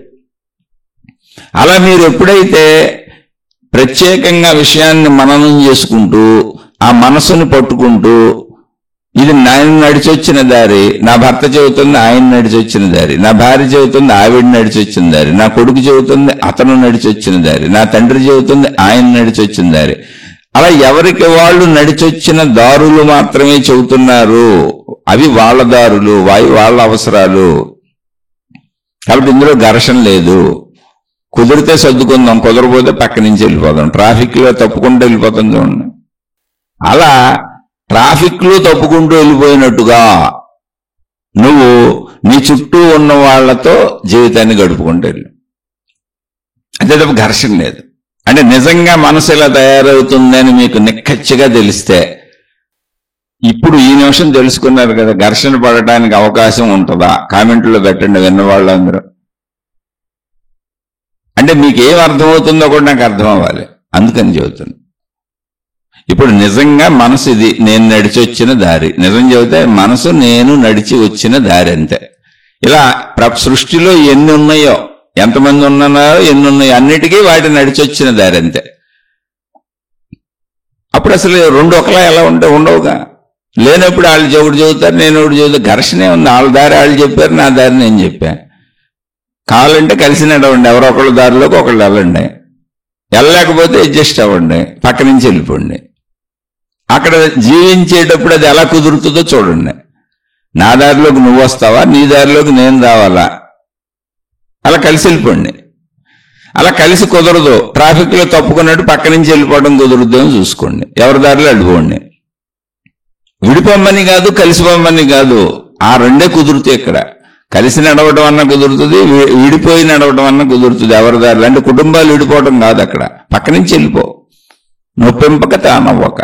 అలా మీరు ఎప్పుడైతే ప్రత్యేకంగా విషయాన్ని మననం చేసుకుంటూ ఆ మనసుని పట్టుకుంటూ ఇది నేను నడిచొచ్చిన దారి, నా భర్త చెబుతుంది ఆయన నడిచొచ్చిన దారి, నా భార్య చెబుతుంది ఆవిడ నడిచొచ్చిన దారి, నా కొడుకు చెబుతుంది అతను నడిచొచ్చిన దారి, నా తండ్రి చెబుతుంది ఆయన నడిచొచ్చిన దారి, అలా ఎవరికి వాళ్ళు నడిచొచ్చిన దారులు మాత్రమే చెబుతున్నారు. అవి వాళ్ళ దారులు, వాళ్ళ అవసరాలు. కాబట్టి ఇందులో ఘర్షణ లేదు. కుదిరితే సర్దుకుందాం, కుదరపోతే పక్క నుంచి వెళ్ళిపోదాం. ట్రాఫిక్ లో తప్పుకుంటూ వెళ్ళిపోతాం చూడండి. అలా ట్రాఫిక్ లో తప్పుకుంటూ వెళ్ళిపోయినట్టుగా నువ్వు నీ చుట్టూ ఉన్న వాళ్లతో జీవితాన్ని గడుపుకుంటూ వెళ్ళు. అంతే తప్ప ఘర్షణ లేదు. అంటే నిజంగా మనసు ఎలా తయారవుతుందని మీకు నిక్కచ్చిగా తెలిస్తే, ఇప్పుడు ఈ నిమిషం తెలుసుకున్నారు కదా, ఘర్షణ పడటానికి అవకాశం ఉంటుందా? కామెంట్లో పెట్టండి విన్నవాళ్ళందరూ. అంటే మీకేం అర్థమవుతుందో కూడా నాకు అర్థం అవ్వాలి, అందుకని చెబుతుంది. ఇప్పుడు నిజంగా మనసు ఇది నేను నడిచి వచ్చిన దారి, నిజం చెబితే మనసు నేను నడిచి వచ్చిన దారి అంతే. ఇలా సృష్టిలో ఎన్ని ఉన్నాయో, ఎంతమంది ఉన్నారో, ఎన్ని ఉన్నాయో అన్నిటికీ వాటి నడిచి వచ్చిన దారి అంతే. అప్పుడు అసలు రెండు ఒకలా ఎలా ఉంటే ఉండవుగా. లేనప్పుడు వాళ్ళు ఒకటి చెబుతారు, నేను ఒకటి చెబుతాను, ఘర్షణే ఉంది. వాళ్ళ దారి వాళ్ళు చెప్పారు, నా దారి నేను చెప్పాను. కావాలంటే కలిసి నడవండి, ఎవరో ఒకళ్ళ దారిలోకి ఒకళ్ళు వెళ్ళండి, వెళ్ళలేకపోతే అడ్జస్ట్ అవ్వండి, పక్క నుంచి వెళ్ళిపోండి. అక్కడ జీవించేటప్పుడు అది ఎలా కుదురుతుందో చూడండి. నా దారిలోకి నువ్వు వస్తావా, నీ దారిలోకి నేను రావాలా, అలా కలిసి వెళ్ళిపోండి. అలా కలిసి కుదరదు, ట్రాఫిక్ లో తప్పుకున్నట్టు పక్క నుంచి వెళ్ళిపోవడం కుదురుద్దేమో చూసుకోండి, ఎవరి దారిలో వెళ్ళిపోండి. విడిపోమ్మని కాదు, కలిసిపోమ్మని కాదు, ఆ రెండే కుదురుతాయి. ఇక్కడ కలిసి నడవడం అన్న కుదురుతుంది, విడిపోయి నడవడం అన్న కుదురుతుంది. ఎవరి దారిలో అంటే కుటుంబాలు విడిపోవడం కాదు, అక్కడ పక్క నుంచి వెళ్ళిపో, నొప్పింపక తానవ్వక.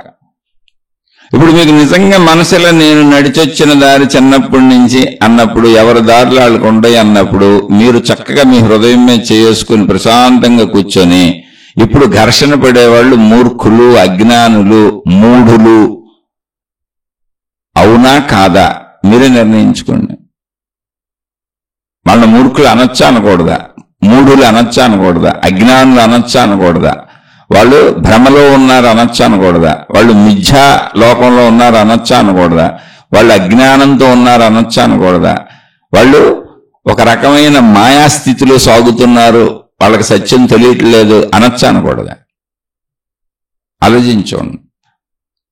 ఇప్పుడు మీకు నిజంగా మనసులో నేను నడిచొచ్చిన దారి చిన్నప్పటి నుంచి అన్నప్పుడు, ఎవరి దారిలో వాళ్ళకు ఉంటాయి అన్నప్పుడు, మీరు చక్కగా మీ హృదయం మీద చేసుకుని ప్రశాంతంగా కూర్చొని, ఇప్పుడు ఘర్షణ పడేవాళ్ళు మూర్ఖులు, అజ్ఞానులు, మూఢులు, అవునా కాదా మీరే నిర్ణయించుకోండి. వాళ్ళ మూర్ఖులు అనొచ్చా అనకూడదా, మూఢులు అనొచ్చా అనకూడదా, అజ్ఞానులు అనొచ్చా అనకూడదా, వాళ్ళు భ్రమలో ఉన్నారు అనొచ్చా అనకూడదా, వాళ్ళు మిథ్యా లోకంలో ఉన్నారు అనొచ్చా అనకూడదా, వాళ్ళు అజ్ఞానంతో ఉన్నారు అనొచ్చా అనకూడదా, వాళ్ళు ఒక రకమైన మాయాస్థితిలో సాగుతున్నారు, వాళ్ళకి సత్యం తెలియట్లేదు అనొచ్చా అనకూడదా? ఆలోచించండి.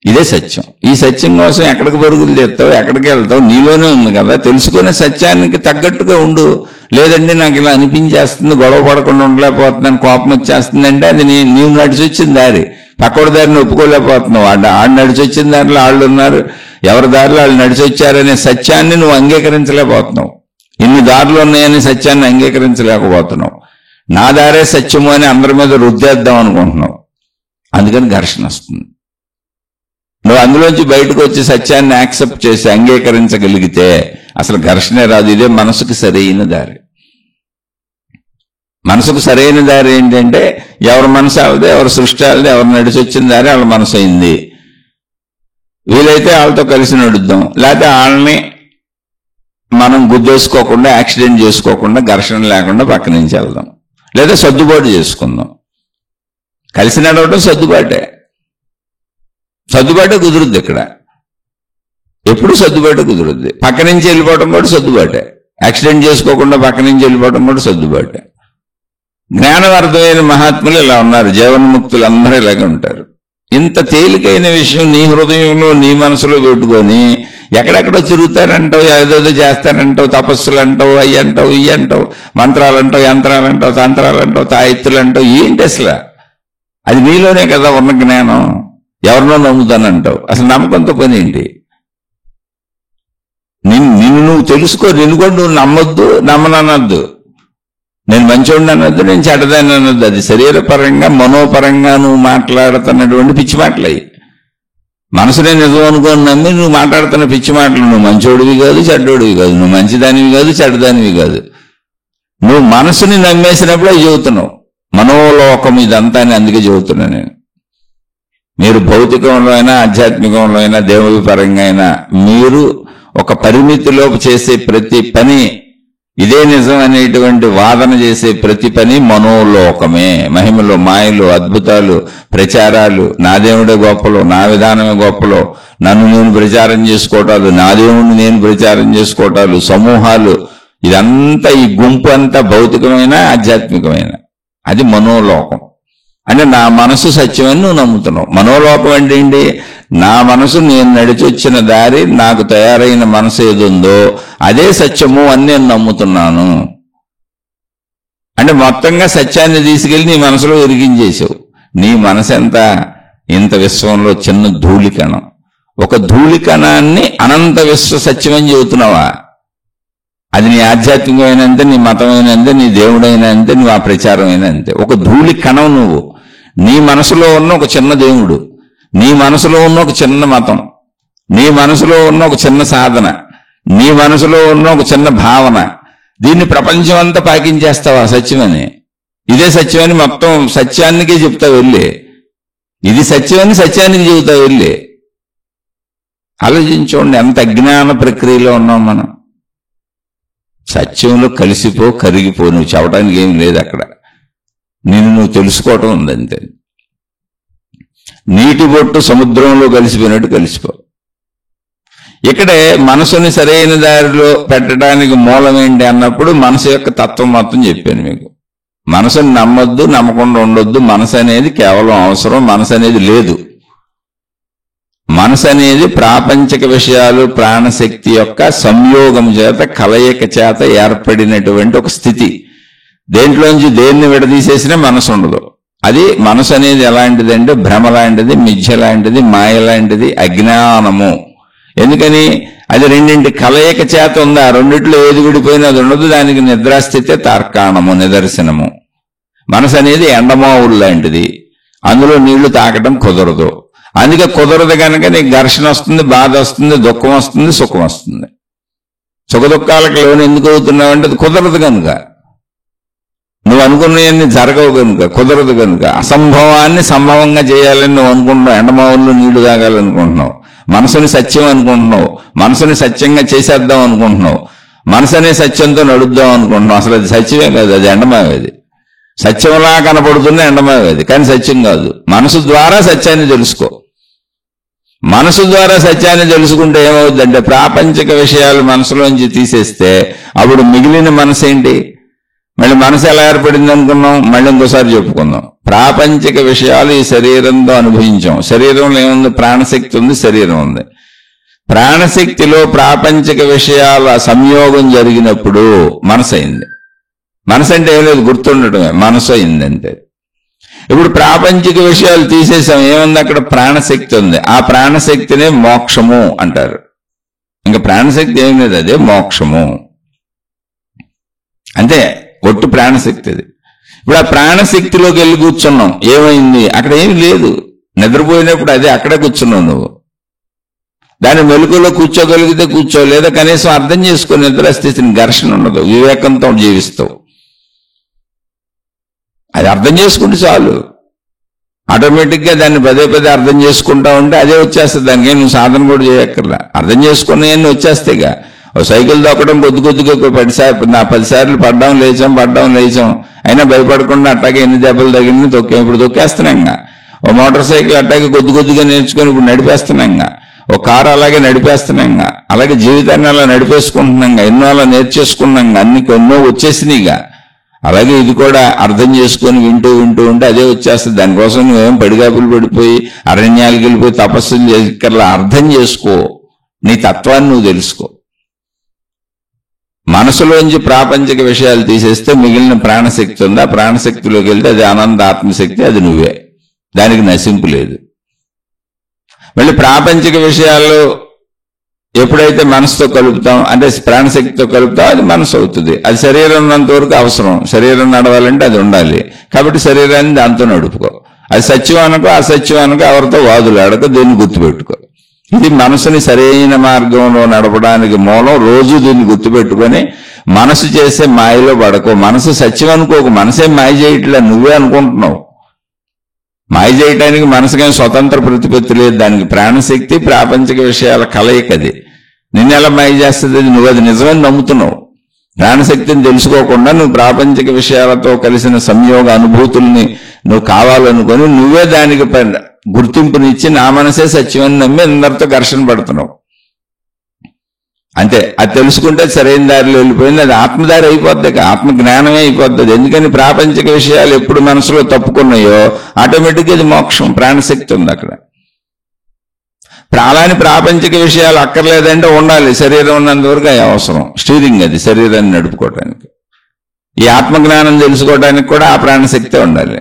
ఇదే సత్యం. ఈ సత్యం కోసం ఎక్కడికి పరుగులు తెస్తావు, ఎక్కడికి వెళ్తావు, నీలోనే ఉంది కదా. తెలుసుకునే సత్యానికి తగ్గట్టుగా ఉండు. లేదంటే నాకు ఇలా అనిపించేస్తుంది, గొడవ పడకుండా ఉండలేకపోతున్నాను, కోపం వచ్చేస్తుంది అంటే అది నీవు నడిచి వచ్చిన దారి. పక్కడి దారిని ఒప్పుకోలేకపోతున్నావు. ఆడు నడిచి వచ్చిన దారిలో వాళ్ళు ఉన్నారు, ఎవరి దారిలో వాళ్ళు నడిచి వచ్చారనే సత్యాన్ని నువ్వు అంగీకరించలేకపోతున్నావు. ఇన్ని దారులు ఉన్నాయని సత్యాన్ని అంగీకరించలేకపోతున్నావు. నా దారే సత్యము అని అందరి మీద రుద్దేద్దాం అనుకుంటున్నావు. అందుకని ఘర్షణ వస్తుంది. నువ్వు అందులోంచి బయటకు వచ్చి సత్యాన్ని యాక్సెప్ట్ చేసి అంగీకరించగలిగితే అసలు ఘర్షణే రాదు. ఇదే మనసుకు సరైన దారి. మనసుకు సరైన దారి ఏంటంటే ఎవరి మనసు అవదే, ఎవరి సృష్టి అవదే, ఎవరు నడిచి వచ్చిన దారి వాళ్ళ మనసు అయింది. వీలైతే వాళ్ళతో కలిసి నడుద్దాం, లేకపోతే వాళ్ళని మనం గుద్దేసుకోకుండా, యాక్సిడెంట్ చేసుకోకుండా, ఘర్షణ లేకుండా పక్క నుంచి వెళ్దాం, లేదా సర్దుబాటు చేసుకుందాం. కలిసి నడవటం సర్దుబాటే కుదురుద్ది. ఇక్కడ ఎప్పుడు సర్దుబాటు కుదురుద్ది. పక్క నుంచి వెళ్ళిపోవడం కూడా సర్దుబాటే. యాక్సిడెంట్ చేసుకోకుండా పక్క నుంచి వెళ్ళిపోవడం కూడా సర్దుబాటే. జ్ఞానవర్ధమైన మహాత్ములు ఇలా ఉన్నారు, జీవన్ముక్తులు అందరూ ఇలాగే ఉంటారు. ఇంత తేలికైన విషయం నీ హృదయంలో, నీ మనసులో పెట్టుకొని ఎక్కడెక్కడో తిరుగుతారంటావు, ఏదేదో చేస్తారంటావు, తపస్సులు అంటావు, అయ్యి అంటావు, ఇయ్యి అంటావు, మంత్రాలంటావు, యంత్రాలంటావు, తంత్రాలంటావు, తాయెత్తులంటావు. ఏంటి అసలు? అది నీలోనే కదా ఉన్న జ్ఞానం. ఎవరినో నమ్ముతానంటావు. అసలు నమ్మకంతో పని ఏంటి? నిన్ను నువ్వు తెలుసుకో. నిన్ను కూడా నువ్వు నమ్మొద్దు, నమ్మనన్నద్దు. నేను మంచోడిని అనొద్దు, నేను చెడ్డదాన్ని అనొద్దు. అది శరీరపరంగా, మనోపరంగా నువ్వు మాట్లాడుతున్నటువంటి పిచ్చి మాటలయ్యి. మనసునే నిజం అనుకోని నమ్మి నువ్వు మాట్లాడుతున్న పిచ్చి మాటలు. నువ్వు మంచోడివి కాదు, చెడ్డోడివి కాదు, నువ్వు మంచిదానివి కాదు, చెడ్డదానివి కాదు. నువ్వు మనసుని నమ్మేసినప్పుడే చెబుతున్నావు. మనోలోకం ఇదంతా అని అందుకే చెబుతున్నా నేను. మీరు భౌతికంలో అయినా, ఆధ్యాత్మికంలో అయినా, దేవుడి పరంగా అయినా మీరు ఒక పరిమితిలోపు చేసే ప్రతి పని ఇదే నిజం అనేటువంటి వాదన చేసే ప్రతి పని మనోలోకమే. మహిమలు, మాయలు, అద్భుతాలు, ప్రచారాలు, నా దేవుడే గొప్పలో, నా విధానమే గొప్పలో, నన్ను నేను ప్రచారం చేసుకోవటాలు, నా దేవుణ్ణి నేను ప్రచారం చేసుకోవటాలు, సమూహాలు, ఇదంతా ఈ గుంపు అంతా భౌతికమైన, ఆధ్యాత్మికమైన. అది మనోలోకం. అంటే నా మనసు సత్యమని నువ్వు నమ్ముతున్నావు. మనోలోకం అంటే ఏంటి? నా మనసు నేను నడిచి వచ్చిన దారి, నాకు తయారైన మనసు ఏదుందో అదే సత్యము అని నేను నమ్ముతున్నాను. అంటే మొత్తంగా సత్యాన్ని తీసుకెళ్లి నీ మనసులో ఇరిగించేసావు. నీ మనసు ఎంత? ఇంత విశ్వంలో చిన్న ధూళికణం. ఒక ధూళికణాన్ని అనంత విశ్వ సత్యమని చెబుతున్నావా? అది నీ ఆధ్యాత్మికమైన అంతే, నీ మతమైన అంతే, నీ దేవుడైన అంతే, నువ్వు ఆ ప్రచారమైన అంతే. ఒక ధూళి కణం నువ్వు. నీ మనసులో ఉన్న ఒక చిన్న దేవుడు, నీ మనసులో ఉన్న ఒక చిన్న మతం, నీ మనసులో ఉన్న ఒక చిన్న సాధన, నీ మనసులో ఉన్న ఒక చిన్న భావన, దీన్ని ప్రపంచం అంతా పాకించేస్తావా సత్యమని? ఇదే సత్యమని మొత్తం సత్యానికే చెప్తావు వెళ్ళి. ఇది సత్యమని సత్యానికి చెబుతావు వెళ్ళి. ఆలోచించండి ఎంత అజ్ఞాన ప్రక్రియలో ఉన్నాం మనం. సత్యంలో కలిసిపో, కరిగిపో. నువ్వు చెప్పడానికి ఏం లేదు అక్కడ. నిన్ను నువ్వు తెలుసుకోవటం ఉందంతే. నీటి బొట్టు సముద్రంలో కలిసిపోయినట్టు కలిసిపో. ఇక్కడే మనసుని సరైన దారిలో పెట్టడానికి మూలం ఏంటి అన్నప్పుడు మనసు యొక్క తత్వం మొత్తం చెప్పాను మీకు. మనసుని నమ్మొద్దు, నమ్మకుండా ఉండొద్దు. మనసు అనేది కేవలం అవసరం, మనసు అనేది లేదు. మనసు అనేది ప్రాపంచిక విషయాలు, ప్రాణశక్తి యొక్క సంయోగం చేత, కలయిక చేత ఏర్పడినటువంటి ఒక స్థితి. దేంట్లోంచి దేన్ని విడదీసేసినా మనసు ఉండదు. అది మనసు అనేది ఎలాంటిది అంటే భ్రమ లాంటిది, మిథ్య లాంటిది, మాయ లాంటిది, అజ్ఞానము. ఎందుకని? అది రెండింటి కలయిక చేత ఉంది. ఆ రెండిట్లో ఏది విడిపోయినా అది ఉండదు. దానికి నిద్రాస్థితే తార్కాణము, నిదర్శనము. మనసు అనేది ఎండమావులు లాంటిది. అందులో నీళ్లు తాకటం కుదరదు. అందుకే కుదరదు కనుక నీకు ఘర్షణ వస్తుంది, బాధ వస్తుంది, దుఃఖం వస్తుంది, సుఖం వస్తుంది. సుఖ దుఃఖాలకు లోను ఎందుకు అవుతున్నావు అంటే అది కుదరదు కనుక. నువ్వు అనుకున్నవన్నీ జరగవు కనుక, కుదరదు కనుక. అసంభవాన్ని సంభవంగా చేయాలని నువ్వు అనుకుంటున్నావు. ఎండమావుల్లో నీళ్లు తాగాలనుకుంటున్నావు. మనసుని సత్యం అనుకుంటున్నావు. మనసుని సత్యంగా చేసేద్దాం అనుకుంటున్నావు. మనసు అనే సత్యంతో నడుద్దాం అనుకుంటున్నావు. అసలు అది సత్యమే కాదు, అది ఎండమావేది. సత్యంలా కనపడుతున్న ఎండమావేది, కానీ సత్యం కాదు. మనసు ద్వారా సత్యాన్ని తెలుసుకో. మనసు ద్వారా సత్యాన్ని తెలుసుకుంటే ఏమవుతుందంటే ప్రాపంచిక విషయాలు మనసులోంచి తీసేస్తే అప్పుడు మిగిలిన మనసు ఏంటి? మళ్ళీ మనసు ఎలా ఏర్పడింది అనుకున్నాం? మళ్ళీ ఇంకోసారి చెప్పుకుందాం. ప్రాపంచిక విషయాలు ఈ శరీరంతో అనుభవించాం. శరీరంలో ఏముంది? ప్రాణశక్తి ఉంది, శరీరం ఉంది. ప్రాణశక్తిలో ప్రాపంచిక విషయాల సంయోగం జరిగినప్పుడు మనసు అయింది. మనసు అంటే ఏం లేదు, గుర్తుండటమే, మనసు అయిందంటే. ఇప్పుడు ప్రాపంచిక విషయాలు తీసేసాం, ఏముంది అక్కడ? ప్రాణశక్తి ఉంది. ఆ ప్రాణశక్తినే మోక్షము అంటారు. ఇంకా ప్రాణశక్తి ఏం లేదు, అదే మోక్షము. అంతే, ఒట్టు ప్రాణశక్తి అది. ఇప్పుడు ఆ ప్రాణశక్తిలోకి వెళ్ళి కూర్చున్నాం, ఏమైంది? అక్కడ ఏమి లేదు. నిద్రపోయినప్పుడు అదే అక్కడే కూర్చున్నావు నువ్వు. దాని మెలకులో కూర్చోగలిగితే కూర్చో, లేదా కనీసం అర్థం చేసుకుని నిద్ర స్థితిని, ఘర్షణ ఉండదు, వివేకంతో జీవిస్తావు. అది అర్థం చేసుకుంటే చాలు, ఆటోమేటిక్గా దాన్ని పదే పదే అర్థం చేసుకుంటా ఉంటే అదే వచ్చేస్తుంది. దానికి నువ్వు సాధన కూడా చేయక్కర్లా, అర్థం చేసుకుని అన్నీ వచ్చేస్తాయిగా. ఓ సైకిల్ దొక్కడం కొద్దిగా 10 సార్లు పడ్డాం లేచాం, అయినా భయపడకుండా అట్టాగే ఎన్ని దెబ్బలు తగిలింది తొక్కాం, ఇప్పుడు తొక్కేస్తున్నాంగా. ఓ మోటార్ సైకిల్ అట్టాగే కొద్దిగా నేర్చుకొని ఇప్పుడు నడిపేస్తున్నాంగా. ఓ కారు అలాగే నడిపేస్తున్నాంగా. అలాగే జీవితాన్ని అలా నడిపేసుకుంటున్నాంగా. ఎన్నో అలా నేర్చేసుకున్నాంగా, అన్ని ఎన్నో వచ్చేసినాయిగా. అలాగే ఇది కూడా అర్థం చేసుకొని వింటూ ఉంటే అదే వచ్చేస్తుంది. దానికోసం నువ్వేం పడిగాపులు పడిపోయి అరణ్యాలకు వెళ్ళిపోయి తపస్సులు చేయక్కర్లా. అర్థం చేసుకో, నీ తత్వాన్ని నువ్వు తెలుసుకో. మనసులోంచి ప్రాపంచిక విషయాలు తీసేస్తే మిగిలిన ప్రాణశక్తి ఉంది. ఆ ప్రాణశక్తిలోకి వెళ్తే అది ఆనంద ఆత్మశక్తి, అది నువ్వే, దానికి నశింపు లేదు. మళ్ళీ ప్రాపంచిక విషయాలు ఎప్పుడైతే మనసుతో కలుపుతాం, అంటే ప్రాణశక్తితో కలుపుతాం, అది మనసు అవుతుంది. అది శరీరం ఉన్నంత వరకు అవసరం. శరీరం నడవాలంటే అది ఉండాలి. కాబట్టి శరీరాన్ని దాంతో నడుపుకో. అది సత్యం అనుకో, అసత్యం అనుకో, ఎవరితో వాదులు ఆడకో, దీన్ని గుర్తుపెట్టుకో. ఇది మనసుని సరైన మార్గంలో నడపడానికి మూలం. రోజు దీన్ని గుర్తుపెట్టుకొని మనసు చేసే మాయలో పడకో. మనసు సత్యం అనుకోకు, మనసే మాయ చేయట్లే, నువ్వే అనుకుంటున్నావు. మాయ చేయటానికి మనసుకేం స్వతంత్ర ప్రతిపత్తి లేదు. దానికి ప్రాణశక్తి ప్రాపంచిక విషయాల కలయికది. నిన్నెలా మాయ చేస్తుంది? నువ్వు అది నిజమని నమ్ముతున్నావు. ప్రాణశక్తిని తెలుసుకోకుండా నువ్వు ప్రాపంచిక విషయాలతో కలిసిన సంయోగ అనుభూతుల్ని నువ్వు కావాలనుకొని నువ్వే దానికి గుర్తింపునిచ్చి నా మనసే సత్యమని నమ్మి అందరితో ఘర్షణ పడుతున్నావు. అంతే, అది తెలుసుకుంటే సరైన దారిలో వెళ్ళిపోయింది. అది ఆత్మదారి అయిపోద్ది, ఆత్మ జ్ఞానమే అయిపోద్ది. ఎందుకని? ప్రాపంచిక విషయాలు ఎప్పుడు మనసులో తప్పుకున్నాయో ఆటోమేటిక్గా అది మోక్షం, ప్రాణశక్తి ఉంది అక్కడ. అలాని ప్రాపంచిక విషయాలు అక్కర్లేదంటే ఉండాలి, శరీరం ఉన్నంత వరకు అది అవసరం. స్టీరింగ్ అది శరీరాన్ని నడుపుకోవటానికి. ఈ ఆత్మజ్ఞానం తెలుసుకోవడానికి కూడా ఆ ప్రాణశక్తే ఉండాలి,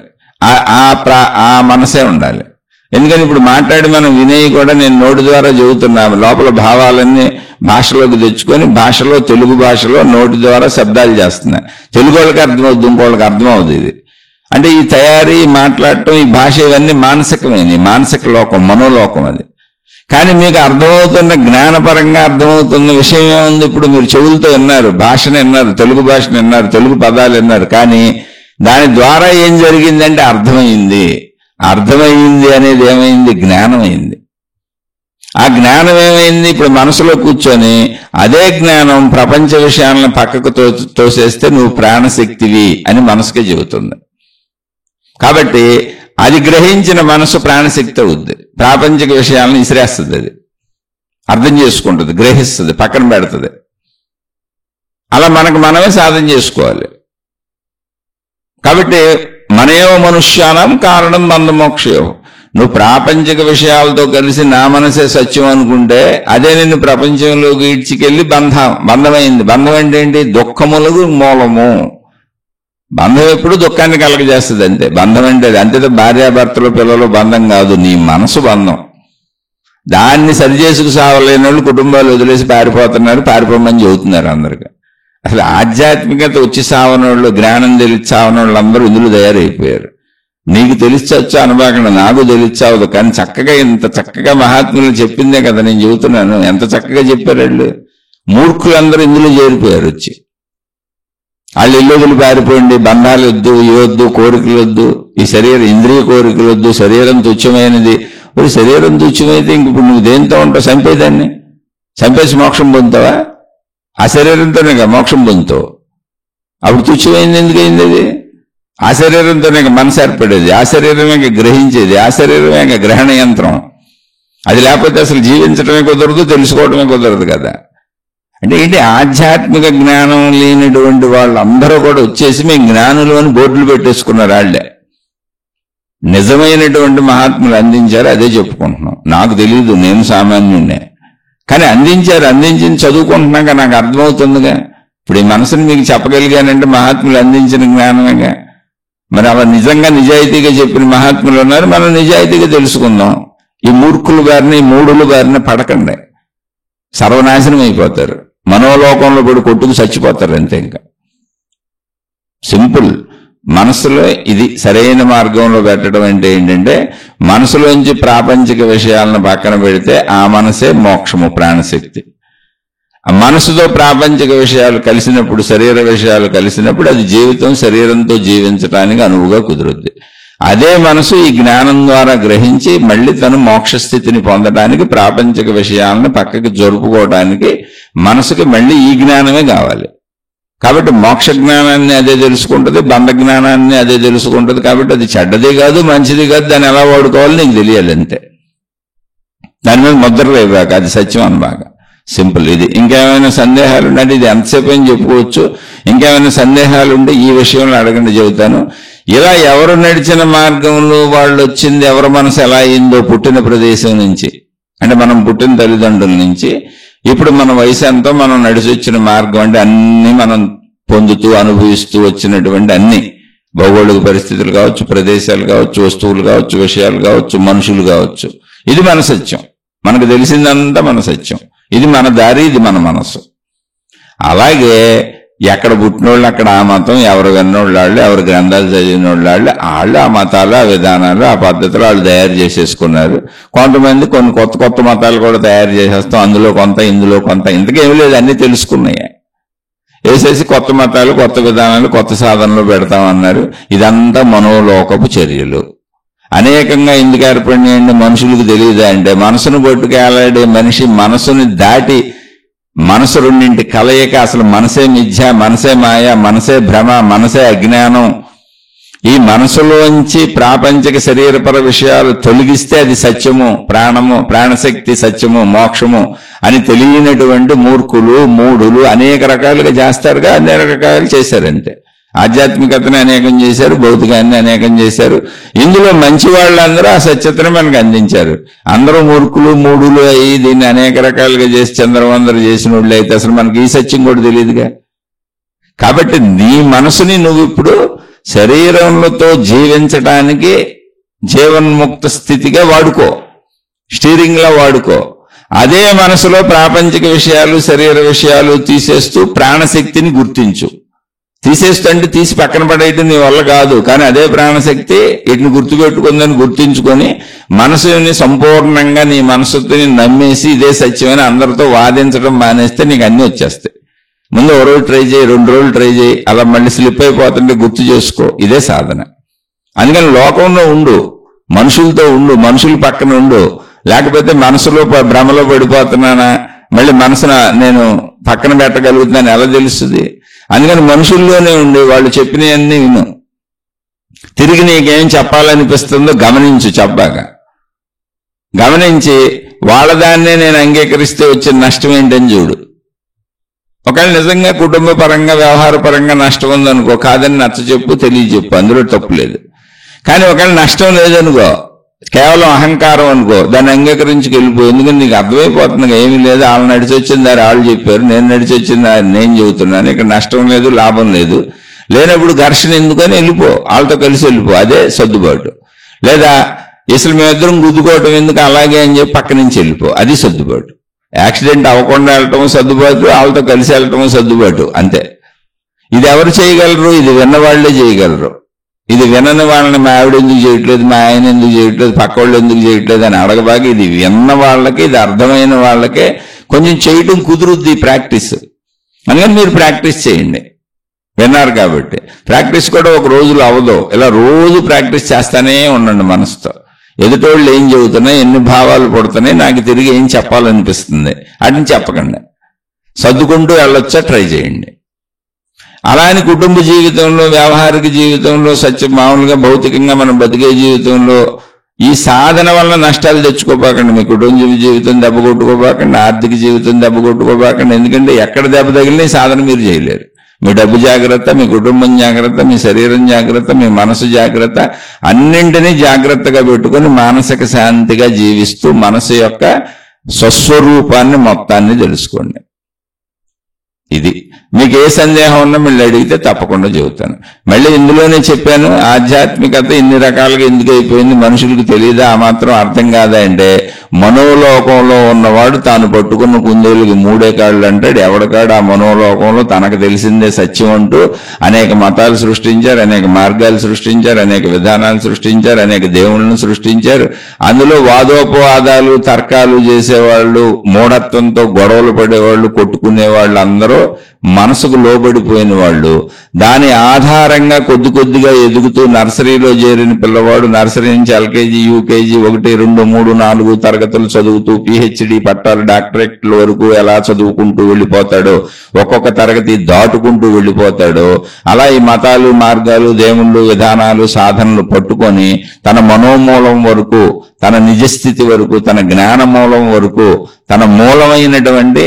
ఆ మనసే ఉండాలి. ఎందుకని ఇప్పుడు మాట్లాడి మనం వినేవి కూడా నేను నోటి ద్వారా చెబుతున్నాను. లోపల భావాలన్నీ భాషలోకి తెచ్చుకొని భాషలో, తెలుగు భాషలో నోటి ద్వారా శబ్దాలు చేస్తున్నా. తెలుగు వాళ్ళకి అర్థమవుతుంది, ఇంకోళ్ళకి అర్థమవుతుంది. ఇది అంటే ఈ తయారీ, మాట్లాడటం, ఈ భాష ఇవన్నీ మానసికమైనవి, మానసిక లోకం, మనోలోకం అది. కానీ మీకు అర్థమవుతున్న, జ్ఞానపరంగా అర్థమవుతున్న విషయం ఏముంది? ఇప్పుడు మీరు చెవులతో విన్నారు, భాషను విన్నారు, తెలుగు భాషను విన్నారు, తెలుగు పదాలు విన్నారు. కానీ దాని ద్వారా ఏం జరిగిందంటే అర్థమైంది. అర్థమైంది అనేది ఏమైంది? జ్ఞానమైంది. ఆ జ్ఞానం ఏమైంది? ఇప్పుడు మనసులో కూర్చొని అదే జ్ఞానం ప్రపంచ విషయాలను పక్కకు తోసేస్తే నువ్వు ప్రాణశక్తివి అని మనసుకే చెబుతుంది. కాబట్టి అది గ్రహించిన మనసు ప్రాణశక్తి అవుద్ది. ప్రాపంచిక విషయాలను ఇసిరేస్తుంది, అది అర్థం చేసుకుంటుంది, గ్రహిస్తుంది, పక్కన పెడుతుంది. అలా మనమే సాధన చేసుకోవాలి. కాబట్టి మనయేవ మనుష్యానం కారణం బంధమోక్షయో. నువ్వు ప్రాపంచిక విషయాలతో కలిసి నా మనసే సత్యం అనుకుంటే అదే నిన్ను ప్రపంచంలోకి ఈడ్చికెళ్ళి బంధమైంది. బంధం అంటే ఏంటి? దుఃఖములకు మూలము. బంధం ఎప్పుడు దుఃఖాన్ని కలగజేస్తుంది, అంతే. బంధం అంటే అది అంతే. భార్యాభర్తలు, పిల్లలు బంధం కాదు, నీ మనసు బంధం. దాన్ని సరిచేసుకు సావలేని వాళ్ళు కుటుంబాలు వదిలేసి పారిపోతున్నారు, పారిపోమని చెబుతున్నారు అందరికీ. అసలు ఆధ్యాత్మికత వచ్చి సావనోళ్ళు, జ్ఞానం తెలిసి సావనోళ్ళు అందరూ ఇందులో తయారైపోయారు. నీకు తెలిసొచ్చా అనబాకుండా, నాకు తెలిసావదు. కానీ చక్కగా, ఇంత చక్కగా మహాత్ములు చెప్పిందే కదా నేను చెబుతున్నాను. ఎంత చక్కగా చెప్పారు వాళ్ళు. మూర్ఖులందరూ ఇందులో చేరిపోయారు వచ్చి. వాళ్ళు ఇల్లు వదిలి పారిపోయింది. బంధాలు వద్దు, ఇవద్దు, కోరికలు వద్దు, ఈ శరీరం ఇంద్రియ కోరికలు వద్దు, శరీరం తుచ్చమైనది. ఇప్పుడు శరీరం తుచ్చమైతే ఇంక ఇప్పుడు నువ్వు దేంతో ఉంటావు? చంపేదాన్ని. చంపేసి మోక్షం పొందుతావా? ఆ శరీరంతోనే మోక్షం పొందుతావు. అప్పుడు తుచ్చమైంది ఎందుకైంది? అది ఆ శరీరంతోనే మనసు ఏర్పడేది, ఆ శరీరమే గ్రహించేది, ఆ శరీరమే గ్రహణ యంత్రం. అది లేకపోతే అసలు జీవించడమే కుదరదు, తెలుసుకోవడమే కుదరదు కదా. అంటే ఏంటి? ఆధ్యాత్మిక జ్ఞానం లేనటువంటి వాళ్ళందరూ కూడా వచ్చేసి మేము జ్ఞానులు అని బోర్డులు పెట్టేసుకున్నారు వాళ్ళే. నిజమైనటువంటి మహాత్ములు అందించారు, అదే చెప్పుకుంటున్నాం. నాకు తెలియదు, నేను సామాన్యుడినే, కానీ అందించారు. అందించింది చదువుకుంటున్నాక నాకు అర్థమవుతుందిగా. ఇప్పుడు ఈ మనసుని మీకు చెప్పగలిగానంటే మహాత్ములు అందించిన జ్ఞానమేగా. మరి అలా నిజంగా నిజాయితీగా చెప్పిన మహాత్ములు ఉన్నారు, మనం నిజాయితీగా తెలుసుకుందాం. ఈ మూర్ఖుల బారిన, ఈ మూడుల బారిన పడకండి, సర్వనాశనం అయిపోతారు. మనోలోకంలో పడి కొట్టుకు చచ్చిపోతారు అంతే. ఇంకా సింపుల్. మనసులో ఇది సరైన మార్గంలో పెట్టడం అంటే ఏంటంటే, మనసులోంచి ప్రాపంచిక విషయాలను పక్కన పెడితే ఆ మనసే మోక్షము, ప్రాణశక్తి. ఆ మనసుతో ప్రాపంచిక విషయాలు కలిసినప్పుడు, శరీర విషయాలు కలిసినప్పుడు అది జీవితం శరీరంతో జీవించడానికి అనువుగా కుదురుద్ది. అదే మనసు ఈ జ్ఞానం ద్వారా గ్రహించి మళ్ళీ తను మోక్షస్థితిని పొందడానికి, ప్రాపంచిక విషయాలను పక్కకి జరుపుకోవడానికి మనసుకి మళ్ళీ ఈ జ్ఞానమే కావాలి. కాబట్టి మోక్ష జ్ఞానాన్ని అదే తెలుసుకుంటుంది, బంధ జ్ఞానాన్ని అదే తెలుసుకుంటుంది. కాబట్టి అది చెడ్డది కాదు, మంచిది కాదు, దాన్ని ఎలా వాడుకోవాలో నీకు తెలియాలి అంతే. దాని మీద ముద్ర లేవాక అది సత్యం అనబాక. సింపుల్ ఇది. ఇంకేమైనా సందేహాలు ఉంటే ఇది ఎంతసేపు అని చెప్పుకోవచ్చు. ఇంకేమైనా సందేహాలు ఉంటే ఈ విషయంలో అడగండి, చెబుతాను. ఇలా ఎవరు నడిచిన మార్గంలో వాళ్ళు వచ్చింది, ఎవరి మనసు ఎలా అయిందో పుట్టిన ప్రదేశం నుంచి, అంటే మనం పుట్టిన తల్లిదండ్రుల నుంచి ఇప్పుడు మన వయసు ఎంతో మనం నడిచి వచ్చిన మార్గం అంటే అన్ని మనం పొందుతూ అనుభవిస్తూ వచ్చినటువంటి అన్ని భౌగోళిక పరిస్థితులు కావచ్చు, ప్రదేశాలు కావచ్చు, వస్తువులు కావచ్చు, విషయాలు కావచ్చు, మనుషులు కావచ్చు, ఇది మన సత్యం. మనకు తెలిసిందంతా మన సత్యం. ఇది మన దారి, ఇది మన మనసు. అలాగే ఎక్కడ పుట్టినోళ్ళు అక్కడ ఆ మతం, ఎవరు విన్నోళ్ళు వాళ్ళు, ఎవరు గ్రంథాలు చదివిన వాళ్ళు ఆ మతాలు, ఆ విధానాలు, ఆ పద్ధతులు వాళ్ళు తయారు చేసేసుకున్నారు. కొంతమంది కొన్ని కొత్త కొత్త మతాలు కూడా తయారు చేసేస్తాం, అందులో కొంత ఇందులో కొంత, ఇంతకేమీ లేదు, అన్ని తెలుసుకున్నాయి వేసేసి కొత్త మతాలు, కొత్త విధానాలు, కొత్త సాధనలు పెడతామన్నారు. ఇదంతా మనోలోకపు చర్యలు. అనేకంగా ఎందుకు ఏర్పడినాయండి? మనుషులకు తెలియదా అంటే, మనసును పట్టుకెళ్ళాడే మనిషి మనసుని దాటి, మనసు రెండింటి కలయిక, అసలు మనసే మిథ్య, మనసే మాయ, మనసే భ్రమ, మనసే అజ్ఞానం. ఈ మనసులోంచి ప్రాపంచిక శరీరపర విషయాలు తొలగిస్తే అది సత్యము, ప్రాణము, ప్రాణశక్తి సత్యము, మోక్షము అని తెలియనటువంటి మూర్ఖులు, మూఢులు అనేక రకాలుగా చేస్తారుగా, అనేక రకాలు చేశారంటే. ఆధ్యాత్మికతను అనేకం చేశారు, భౌతికాన్ని అనేకం చేశారు. ఇందులో మంచి వాళ్ళందరూ ఆ సత్యతను మనకు అందించారు. అందరూ మూర్ఖులు, మూఢులు అయ్యి దీన్ని అనేక రకాలుగా చేసి చంద్రవందరు చేసిన వాళ్ళు అయితే అసలు మనకి ఈ సత్యం కూడా తెలియదుగా. కాబట్టి నీ మనసుని నువ్వు ఇప్పుడు శరీరంతో జీవించడానికి జీవన్ముక్త స్థితిగా వాడుకో, స్టీరింగ్ లా వాడుకో. అదే మనసులో ప్రాపంచిక విషయాలు, శరీర విషయాలు తీసేస్తూ ప్రాణశక్తిని గుర్తించు. తీసేస్తుంటే తీసి పక్కన పడేయటం నీ వల్ల కాదు, కానీ అదే ప్రాణశక్తి వీటిని గుర్తుపెట్టుకుందని గుర్తించుకొని మనసుని సంపూర్ణంగా నీ మనసుని నమ్మేసి ఇదే సత్యమని అందరితో వాదించడం మానేస్తే నీకు అన్ని వచ్చేస్తాయి. ముందు ఒక రోజు ట్రై చేయి, 2 రోజులు ట్రై చేయి, అలా మళ్ళీ స్లిప్ అయిపోతుంటే గుర్తు చేసుకో, ఇదే సాధన. అందుకని లోకంలో ఉండు, మనుషులతో ఉండు, మనుషుల పక్కన ఉండు. లేకపోతే మనసులో భ్రమలో పడిపోతున్నానా, మళ్ళీ మనసున నేను పక్కన పెట్టగలుగుతున్నాను ఎలా తెలుస్తుంది? అందుకని మనుషుల్లోనే ఉండి వాళ్ళు చెప్పినవన్నీ విను. తిరిగి నీకేం చెప్పాలనిపిస్తుందో గమనించు. చెప్పాక గమనించి వాళ్ళ దాన్నే నేను అంగీకరిస్తే వచ్చిన నష్టం ఏంటని చూడు. ఒకవేళ నిజంగా కుటుంబ పరంగా, వ్యవహార పరంగా నష్టం ఉందనుకో, కాదని నచ్చ చెప్పు, తెలియచెప్పు, అందులో తప్పు లేదు. కానీ ఒకవేళ నష్టం లేదనుకో, కేవలం అహంకారం అనుకో, దాన్ని అంగీకరించుకు వెళ్ళిపో. ఎందుకంటే నీకు అర్థమైపోతుంది ఏమీ లేదు, వాళ్ళు నడిచి వచ్చిన దారి వాళ్ళు చెప్పారు, నేను నడిచి వచ్చిన దారి నేను చెబుతున్నాను, ఇక్కడ నష్టం లేదు, లాభం లేదు. లేనప్పుడు ఘర్షణ ఎందుకని వెళ్ళిపో, వాళ్ళతో కలిసి వెళ్ళిపో, అదే సర్దుబాటు. లేదా అసలు మేమిద్దరం గుద్దుకోవటం ఎందుకు అలాగే అని చెప్పి పక్క నుంచి వెళ్ళిపో, అది సర్దుబాటు. యాక్సిడెంట్ అవ్వకుండా వెళ్ళటం సర్దుబాటు, వాళ్ళతో కలిసి వెళ్ళటం సర్దుబాటు, అంతే. ఇది ఎవరు చేయగలరు? ఇది విన్నవాళ్లే చేయగలరు. ఇది వినని వాళ్ళని మా ఆవిడ ఎందుకు చేయట్లేదు, మా ఆయన ఎందుకు చేయట్లేదు, పక్క వాళ్ళు ఎందుకు చేయట్లేదు అని అడగబాగా ఇది విన్న వాళ్ళకి, ఇది అర్థమైన వాళ్ళకే కొంచెం చేయటం కుదురుద్ది ప్రాక్టీస్. అందుకని మీరు ప్రాక్టీస్ చేయండి. విన్నారు కాబట్టి ప్రాక్టీస్ కూడా ఒక రోజులో అవ్వదు. ఇలా రోజు ప్రాక్టీస్ చేస్తానే ఉండండి మనసుతో. ఎదుటోళ్ళు ఏం చెబుతున్నాయి, ఎన్ని భావాలు పడుతున్నాయి, నాకు తిరిగి ఏం చెప్పాలనిపిస్తుంది, వాటిని చెప్పకండి. సర్దుకుంటూ వెళ్ళొచ్చా ట్రై చేయండి. అలా అని కుటుంబ జీవితంలో, వ్యావహారిక జీవితంలో, మామూలుగా భౌతికంగా మనం బతికే జీవితంలో ఈ సాధన వల్ల నష్టాలు తెచ్చుకోబాకండి. మీ కుటుంబ జీవితం దెబ్బ కొట్టుకోబాకండి, ఆర్థిక జీవితం దెబ్బ కొట్టుకోబాకండి. ఎందుకంటే ఎక్కడ దెబ్బ తగిలినా ఈ సాధన మీరు చేయలేరు. మీ డబ్బు జాగ్రత్త, మీ కుటుంబం జాగ్రత్త, మీ శరీరం జాగ్రత్త, మీ మనసు జాగ్రత్త, అన్నింటినీ జాగ్రత్తగా పెట్టుకొని మానసిక శాంతిగా జీవిస్తూ మనసు యొక్క స్వస్వరూపాన్ని మొత్తాన్ని తెలుసుకోండి. ఇది మీకు ఏ సందేహం ఉన్నా మళ్ళీ అడిగితే తప్పకుండా చెబుతాను. మళ్ళీ ఇందులోనే చెప్పాను, ఆధ్యాత్మికత ఇన్ని రకాలుగా ఎందుకు అయిపోయింది, మనుషులకు తెలియదా, ఆ మాత్రం అర్థం కాదా అంటే, మనోలోకంలో ఉన్నవాడు తాను పట్టుకున్న కుందేలుకి మూడే కాళ్ళు అంటాడు. ఎవడికాడు ఆ మనోలోకంలో తనకు తెలిసిందే సత్యం అంటూ అనేక మతాలు సృష్టించారు, అనేక మార్గాలు సృష్టించారు, అనేక విధానాలు సృష్టించారు, అనేక దేవుళ్ళను సృష్టించారు. అందులో వాదోపవాదాలు తర్కాలు చేసేవాళ్ళు, మూఢత్వంతో గొడవలు పడేవాళ్ళు, కొట్టుకునేవాళ్ళు అందరూ మనసుకు లోబడిపోయిన వాళ్ళు. దాని ఆధారంగా కొద్ది కొద్దిగా ఎదుగుతూ నర్సరీలో చేరిన పిల్లవాడు నర్సరీ నుంచి ఎల్కేజీ, యూకేజీ 1, 2, 3, 4 తరగతులు చదువుతూ పిహెచ్డి పట్టాలు, డాక్టరేట్ల వరకు ఎలా చదువుకుంటూ వెళ్ళిపోతాడో, ఒక్కొక్క తరగతి దాటుకుంటూ వెళ్ళిపోతాడో, అలా ఈ మతాలు, మార్గాలు, దేవుళ్ళు, విధానాలు, సాధనలు పట్టుకొని తన మనోమూలం వరకు, తన నిజస్థితి వరకు, తన జ్ఞాన మూలం వరకు, తన మూలమైనటువంటి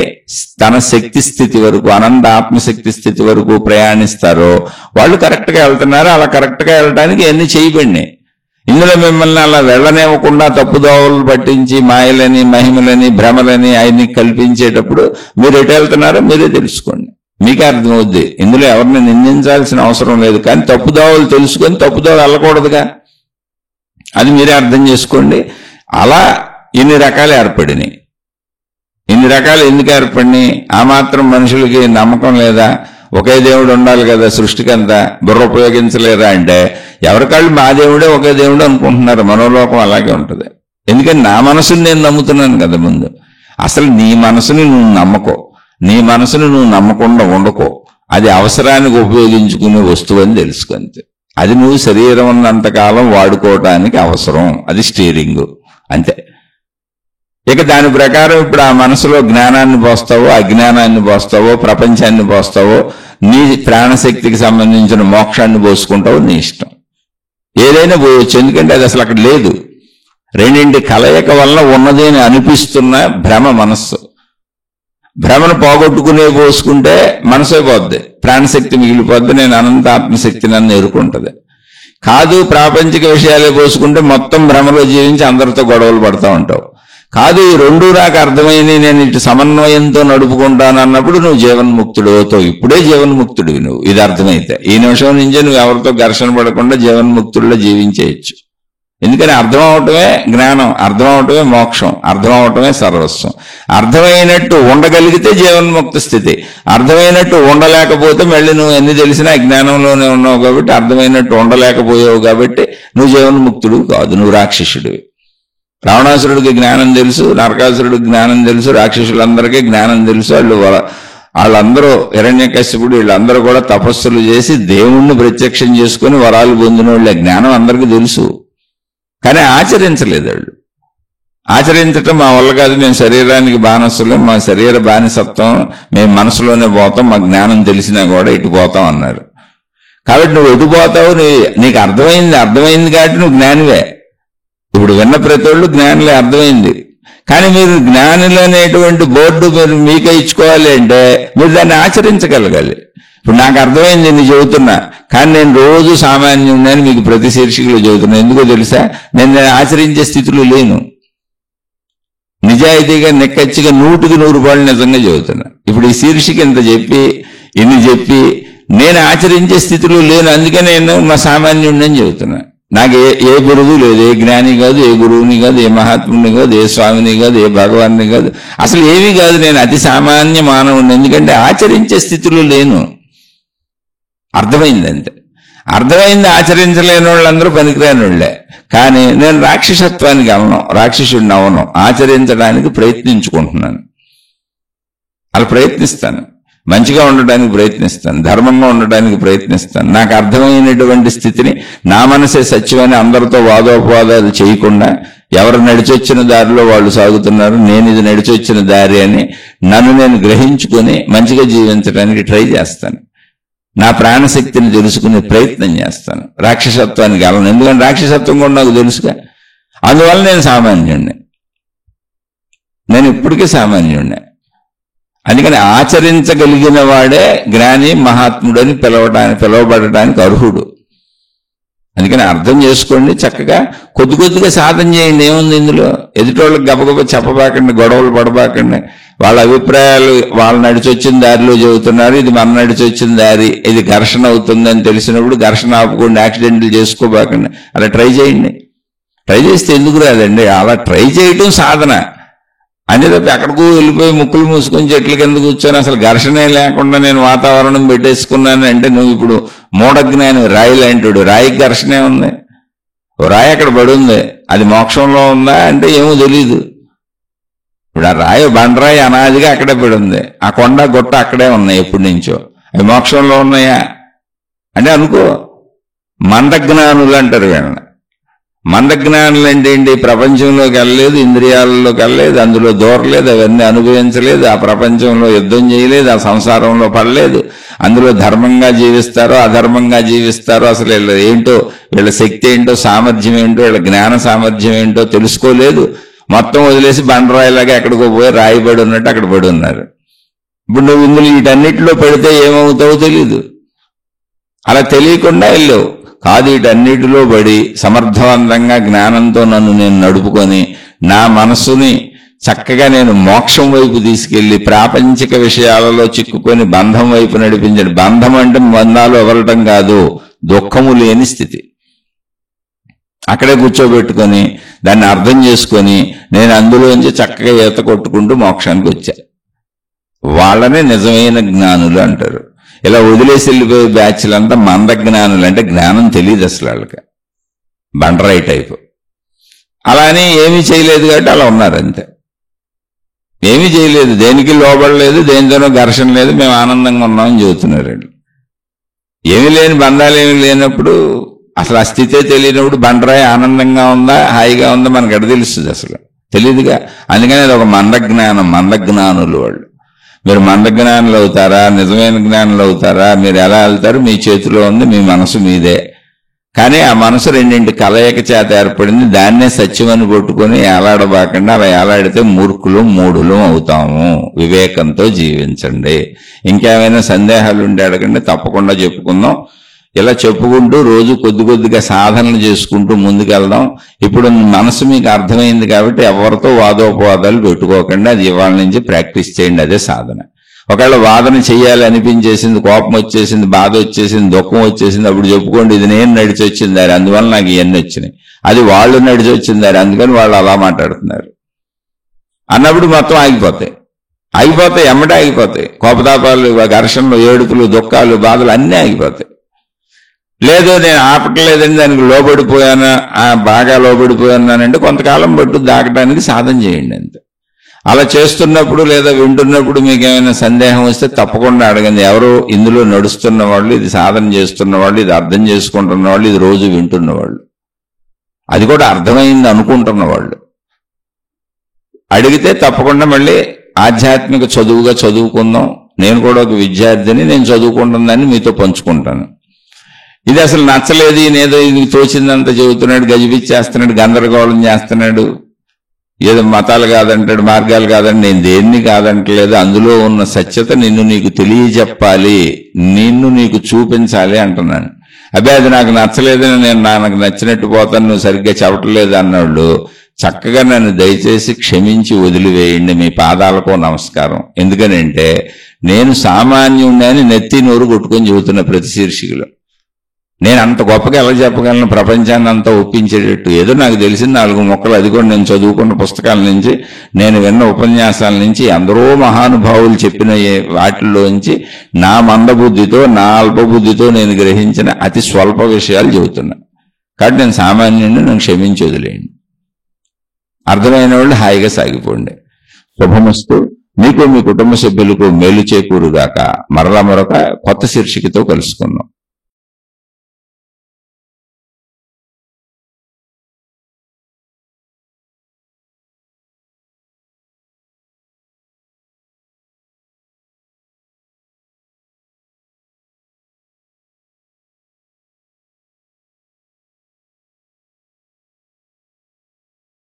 తన శక్తి స్థితి వరకు, అనంత ఆత్మశక్తి స్థితి వరకు ప్రయాణిస్తారో వాళ్ళు కరెక్ట్ గా వెళ్తున్నారు. అలా కరెక్ట్ గా వెళ్ళడానికి ఎన్ని చేయబడినాయి. ఇందులో మిమ్మల్ని అలా వెళ్ళనివ్వకుండా తప్పుదోవలు పట్టించి మాయలని, మహిమలని, భ్రమలని ఆయన్ని కల్పించేటప్పుడు మీరు ఎటు వెళ్తున్నారో మీరే తెలుసుకోండి. మీకే అర్థమవుద్ది. ఇందులో ఎవరిని నిందించాల్సిన అవసరం లేదు. కానీ తప్పుదోవలు తెలుసుకొని తప్పుదోవలు వెళ్ళకూడదుగా, అది మీరే అర్థం చేసుకోండి. అలా ఇన్ని రకాలు ఏర్పడినాయి. ఇన్ని రకాలు ఎందుకు ఏర్పడినాయి? ఆ మాత్రం మనుషులకి నమ్మకం లేదా? ఒకే దేవుడు ఉండాలి కదా సృష్టికంతా, బుర్ర ఉపయోగించలేదా అంటే, ఎవరికాళ్ళు మా దేవుడే ఒకే దేవుడు అనుకుంటున్నారు. మనోలోకం అలాగే ఉంటుంది. ఎందుకంటే నా మనసుని నేను నమ్ముతున్నాను కదా ముందు. అసలు నీ మనసుని నువ్వు నమ్మకో, నీ మనసుని నువ్వు నమ్మకుండా ఉండకో. అది అవసరానికి ఉపయోగించుకునే వస్తువు అని తెలుసుకుంది. అది నువ్వు శరీరం ఉన్నంతకాలం వాడుకోవటానికి అవసరం. అది స్టీరింగ్ అంతే. ఇక దాని ప్రకారం ఇప్పుడు ఆ మనసులో జ్ఞానాన్ని పోస్తావో, అజ్ఞానాన్ని పోస్తావో, ప్రపంచాన్ని పోస్తావో, నీ ప్రాణశక్తికి సంబంధించిన మోక్షాన్ని పోసుకుంటావో నీ ఇష్టం. ఏదైనా పోయొచ్చు, ఎందుకంటే అది అసలు అక్కడ లేదు. రెండింటి కలయిక వల్ల ఉన్నది అని అనిపిస్తున్న భ్రమ మనస్సు. భ్రమను పోగొట్టుకునే పోసుకుంటే మనసే పోద్ది, ప్రాణశక్తి మిగిలిపోద్ది, నేను అనంత ఆత్మశక్తి నన్ను ఎదుర్కొంటది. కాదు ప్రాపంచిక విషయాలే పోసుకుంటే మొత్తం భ్రమలో జీవించి అందరితో గొడవలు పడతా ఉంటావు. కాదు ఈ రెండు నాకు అర్థమైంది, నేను ఇటు సమన్వయంతో నడుపుకుంటాను అన్నప్పుడు నువ్వు జీవన్ముక్తుడు అవుతావు. ఇప్పుడే జీవన్ముక్తుడివి నువ్వు. ఇది అర్థమైతే ఈ నిమిషం నుంచే నువ్వు ఎవరితో ఘర్షణ పడకుండా జీవన్ముక్తుడిలో జీవించేయచ్చు. ఎందుకని అర్థం అవటమే జ్ఞానం, అర్థం అవటమే మోక్షం, అర్థం అవటమే సర్వస్వం. అర్థమైనట్టు ఉండగలిగితే జీవన్ముక్త స్థితి. అర్థమైనట్టు ఉండలేకపోతే మళ్ళీ నువ్వు ఎన్ని తెలిసినా జ్ఞానంలోనే ఉన్నావు కాబట్టి, అర్థమైనట్టు ఉండలేకపోయావు కాబట్టి నువ్వు జీవన్ముక్తుడు కాదు, నువ్వు రాక్షసుడివి. రావణాసురుడికి జ్ఞానం తెలుసు, నరకాసురుడికి జ్ఞానం తెలుసు, రాక్షసులందరికీ జ్ఞానం తెలుసు. వాళ్ళందరూ హిరణ్యకశిపుడు వీళ్ళందరూ కూడా తపస్సులు చేసి దేవుణ్ణి ప్రత్యక్షం చేసుకుని వరాలు పొందిన వాళ్ళ జ్ఞానం అందరికీ తెలుసు. కానీ ఆచరించలేదు వాళ్ళు. ఆచరించటం మా వల్ల కాదు, మేము శరీరానికి బానిసలు, మా శరీర బానిసత్వం, మేము మనసులోనే పోతాం, మా జ్ఞానం తెలిసినా కూడా ఇటు పోతాం అన్నారు. కాబట్టి నువ్వు ఎటు పోతావు, నీకు అర్థమైంది కాబట్టి నువ్వు జ్ఞానివే. ఇప్పుడు విన్న ప్రతి ఒళ్ళు జ్ఞానులే, అర్థమైంది. కానీ మీరు జ్ఞానులు అనేటువంటి బోర్డు మీరు మీకే ఇచ్చుకోవాలి అంటే మీరు దాన్ని ఆచరించగలగాలి. ఇప్పుడు నాకు అర్థమైంది నేను చెబుతున్నా, కానీ నేను రోజు సామాన్యుడిని అని మీకు ప్రతి శీర్షికలో చెబుతున్నా. ఎందుకో తెలుసా? నేను ఆచరించే స్థితిలో లేను. నిజాయితీగా నిక్కచ్చిగా 100కి 100 నిజంగా చెబుతున్నా. ఇప్పుడు ఈ శీర్షిక ఇంత చెప్పి ఇన్ని చెప్పి నేను ఆచరించే స్థితిలో లేను. అందుకే నేను మా సామాన్యుడిని అని చెబుతున్నా. నాకు ఏ గురువు లేదు, ఏ జ్ఞాని కాదు, ఏ గురువుని కాదు, ఏ మహాత్ముని కాదు, ఏ స్వామిని కాదు, ఏ భగవాన్ని కాదు, అసలు ఏమీ కాదు. నేను అతి సామాన్య మానవుడిని. ఎందుకంటే ఆచరించే స్థితిలో లేను. అర్థమైంది అంతే. అర్థమైంది. ఆచరించలేని వాళ్ళందరూ పనికిరాని వాళ్ళే. కానీ నేను రాక్షసత్వానికి రాక్షసుడిని అవను. ఆచరించడానికి ప్రయత్నించుకుంటున్నాను. అలా ప్రయత్నిస్తాను. మంచిగా ఉండడానికి ప్రయత్నిస్తాను, ధర్మంగా ఉండడానికి ప్రయత్నిస్తాను. నాకు అర్థమైనటువంటి స్థితిని నా మనసే సత్యమని అందరితో వాదోపవాదాలు చేయకుండా, ఎవరు నడిచొచ్చిన దారిలో వాళ్ళు సాగుతున్నారు, నేను ఇది నడిచొచ్చిన దారి అని నన్ను నేను గ్రహించుకొని మంచిగా జీవించడానికి ట్రై చేస్తాను. నా ప్రాణశక్తిని తెలుసుకునే ప్రయత్నం చేస్తాను. రాక్షసత్వానికి వెళ్ళను. ఎందుకంటే రాక్షసత్వం కూడా నాకు తెలుసుగా. అందువల్ల నేను సామాన్యుడిని. నేను ఇప్పటికీ సామాన్యుడిని. అందుకని ఆచరించగలిగిన వాడే జ్ఞాని మహాత్ముడని పిలవబడటానికి అర్హుడు. అందుకని అర్థం చేసుకోండి, చక్కగా కొద్ది కొద్దిగా సాధన చేయండి. ఏముంది ఇందులో? ఎదుటోళ్ళకి గబగబ చెప్పబాకండి, గొడవలు పడబాకండి. వాళ్ళ అభిప్రాయాలు వాళ్ళు నడిచొచ్చిన దారిలో చెబుతున్నారు, ఇది మన నడిచొచ్చిన దారి, ఇది ఘర్షణ అవుతుందని తెలిసినప్పుడు ఘర్షణ ఆపుకోండి, యాక్సిడెంట్లు చేసుకోబాకండి. అలా ట్రై చేయండి. ట్రై చేస్తే ఎందుకు రాదండి? అలా ట్రై చేయటం సాధన. అన్ని తప్పి అక్కడికి వెళ్ళిపోయి ముక్కులు మూసుకొని చెట్ల కింద కూర్చొని అసలు ఘర్షణే లేకుండా నేను వాతావరణం పెట్టేసుకున్నాను అంటే నువ్వు ఇప్పుడు మూఢజ్ఞాని. రాయి లాంటివాడు. రాయికి ఘర్షణే ఉంది. రాయి అక్కడ పడి ఉంది, అది మోక్షంలో ఉందా అంటే ఏమో తెలీదు. ఇప్పుడు ఆ రాయి బండరాయి అనాదిగా అక్కడే పడి ఉంది, ఆ కొండ గుట్ట అక్కడే ఉన్నాయి ఎప్పటి నుంచో. అవి మోక్షంలో ఉన్నాయా అంటే అనుకో. మందజ్ఞానులు అంటారు వీళ్ళని. మందజ్ఞానులు అంటే ఏంటి? ప్రపంచంలోకి వెళ్ళలేదు, ఇంద్రియాలలోకి వెళ్ళలేదు, అందులో దూరలేదు, అవన్నీ అనుభవించలేదు, ఆ ప్రపంచంలో యుద్ధం చేయలేదు, ఆ సంసారంలో పడలేదు, అందులో ధర్మంగా జీవిస్తారో అధర్మంగా జీవిస్తారో అసలు వీళ్ళ ఏంటో, వీళ్ళ శక్తి ఏంటో, సామర్థ్యం ఏంటో, వీళ్ళ జ్ఞాన సామర్థ్యం ఏంటో తెలుసుకోలేదు. మొత్తం వదిలేసి బండరాయిలాగా ఎక్కడికో పోయి రాయిబడి ఉన్నట్టు అక్కడ పడి ఉన్నారు. ఇప్పుడు నువ్వు ఇందులో వీటన్నిటిలో పెడితే ఏమవుతావో తెలీదు. అలా తెలియకుండా వెళ్ళావు కాదు. వీటన్నిటిలో పడి సమర్థవంతంగా జ్ఞానంతో నన్ను నేను నడుపుకొని నా మనస్సుని చక్కగా నేను మోక్షం వైపు తీసుకెళ్లి ప్రాపంచిక విషయాలలో చిక్కుకొని బంధం వైపు నడిపించండి. బంధం అంటే బంధాలు వదలటం కాదు, దుఃఖము లేని స్థితి. అక్కడే కూర్చోబెట్టుకొని దాన్ని అర్థం చేసుకొని నేను అందులోంచి చక్కగా ఈత కొట్టుకుంటూ మోక్షానికి వచ్చా. వాళ్ళనే నిజమైన జ్ఞానులు అంటారు. ఇలా వదిలేసి వెళ్ళిపోయే బ్యాచ్లంతా మందజ్ఞానులు. అంటే జ్ఞానం తెలియదు అసలు వాళ్ళకి, బండరాయి టైపు. అలానే ఏమీ చేయలేదు కాబట్టి అలా ఉన్నారు అంతే. ఏమీ చేయలేదు, దేనికి లోబడలేదు, దేనితోనో ఘర్షణ లేదు, మేము ఆనందంగా ఉన్నామని చెబుతున్నారు. ఏమీ లేని బంధాలు ఏమీ లేనప్పుడు అసలు ఆ స్థితే తెలియనప్పుడు బండరాయి ఆనందంగా ఉందా హాయిగా ఉందా మనకు ఎడ తెలుస్తుంది? అసలు తెలియదుగా. అందుకని అది ఒక మందజ్ఞానం. మందజ్ఞానులు వాళ్ళు. మీరు మందజ్ఞానులు అవుతారా, నిజమైన జ్ఞానులు అవుతారా, మీరు ఎలా వెళ్తారు మీ చేతిలో ఉంది, మీ మనసు మీదే. కానీ ఆ మనసు రెండింటి కలయిక చేత ఏర్పడింది. దాన్నే సత్యమని కొట్టుకొని ఏలాడబాకండి. అలా ఏలాడితే మూర్ఖులు మూఢులు అవుతాము. వివేకంతో జీవించండి. ఇంకేమైనా సందేహాలు ఉంటే అడగండి, తప్పకుండా చెప్పుకుందాం. ఇలా చెప్పుకుంటూ రోజు కొద్ది కొద్దిగా సాధనలు చేసుకుంటూ ముందుకెళ్దాం. ఇప్పుడు మనసు మీకు అర్థమైంది కాబట్టి ఎవరితో వాదోపవాదాలు పెట్టుకోకండి. అది ఇవాళ నుంచి ప్రాక్టీస్ చేయండి. అదే సాధన. ఒకవేళ వాదన చెయ్యాలి అనిపించేసింది, కోపం వచ్చేసింది, బాధ వచ్చేసింది, దుఃఖం వచ్చేసింది, అప్పుడు చెప్పుకోండి ఇది నేను నడిచి వచ్చింది దారి, అందువల్ల నాకు ఇవన్నీ వచ్చినాయి. అది వాళ్ళు నడిచి వచ్చింది దారి, అందుకని వాళ్ళు అలా మాట్లాడుతున్నారు అన్నప్పుడు మొత్తం ఆగిపోతాయి. ఎమ్మటే ఆగిపోతాయి. కోపతాపాలు, ఘర్షణలు, ఏడుపులు, దుఃఖాలు, బాధలు అన్నీ ఆగిపోతాయి. లేదు నేను ఆపట్లేదని దానికి లోబడిపోయాను, బాగా లోబడిపోయానంటే కొంతకాలం పట్టు దాకడానికి సాధన చేయండి అంతే. అలా చేస్తున్నప్పుడు లేదా వింటున్నప్పుడు మీకు ఏమైనా సందేహం వస్తే తప్పకుండా అడగండి. ఎవరో ఇందులో నడుస్తున్న వాళ్ళు, ఇది సాధన చేస్తున్న వాళ్ళు, ఇది అర్థం చేసుకుంటున్న వాళ్ళు, ఇది రోజు వింటున్న వాళ్ళు, అది కూడా అర్థమైంది అనుకుంటున్న వాళ్ళు అడిగితే తప్పకుండా మళ్ళీ ఆధ్యాత్మిక చదువుగా చదువుకుందాం. నేను కూడా ఒక విద్యార్థిని, నేను చదువుకుంటుందని మీతో పంచుకుంటాను. ఇది అసలు నచ్చలేదు, ఈయనేదో ఇది తోచిందంతా చెబుతున్నాడు, గజిబిచ్చేస్తున్నాడు, గందరగోళం చేస్తున్నాడు, ఏదో మతాలు కాదంటాడు, మార్గాలు కాదండి. నేను దేన్ని కాదంటలేదు. అందులో ఉన్న సత్యత నిన్ను నీకు తెలియజెప్పాలి, నిన్ను నీకు చూపించాలి అంటున్నాను. అబ్బాయి అది నాకు నచ్చలేదని నేను నాకు నచ్చినట్టు పోతాను, నువ్వు సరిగ్గా చెప్పట్లేదు అన్నాడు. చక్కగా నన్ను దయచేసి క్షమించి వదిలివేయండి, మీ పాదాలకు నమస్కారం. ఎందుకనంటే నేను సామాన్యుడిని అని నెత్తి నోరు కొట్టుకొని చెబుతున్న ప్రతి శీర్షికలో. నేను అంత గొప్పగా ఎలా చెప్పగలను ప్రపంచాన్ని అంతా ఒప్పించేటట్టు? ఏదో నాకు తెలిసిన 4 మొక్కలు, అది కూడా నేను చదువుకున్న పుస్తకాల నుంచి, నేను విన్న ఉపన్యాసాల నుంచి, ఎందరో మహానుభావులు చెప్పిన వాటిల్లోంచి నా మందబుద్ధితో, నా అల్పబుద్ధితో నేను గ్రహించిన అతి స్వల్ప విషయాలు చెబుతున్నా. కాబట్టి నేను సామాన్యుడిని, నన్ను క్షమించి వదిలేయండి. అర్థమైన వాళ్ళు హాయిగా సాగిపోండి. శుభమస్తు. మీకు మీ కుటుంబ సభ్యులకు మేలు చేకూరుగాక. మరలా మరొక కొత్త శీర్షికతో కలుసుకుందాం.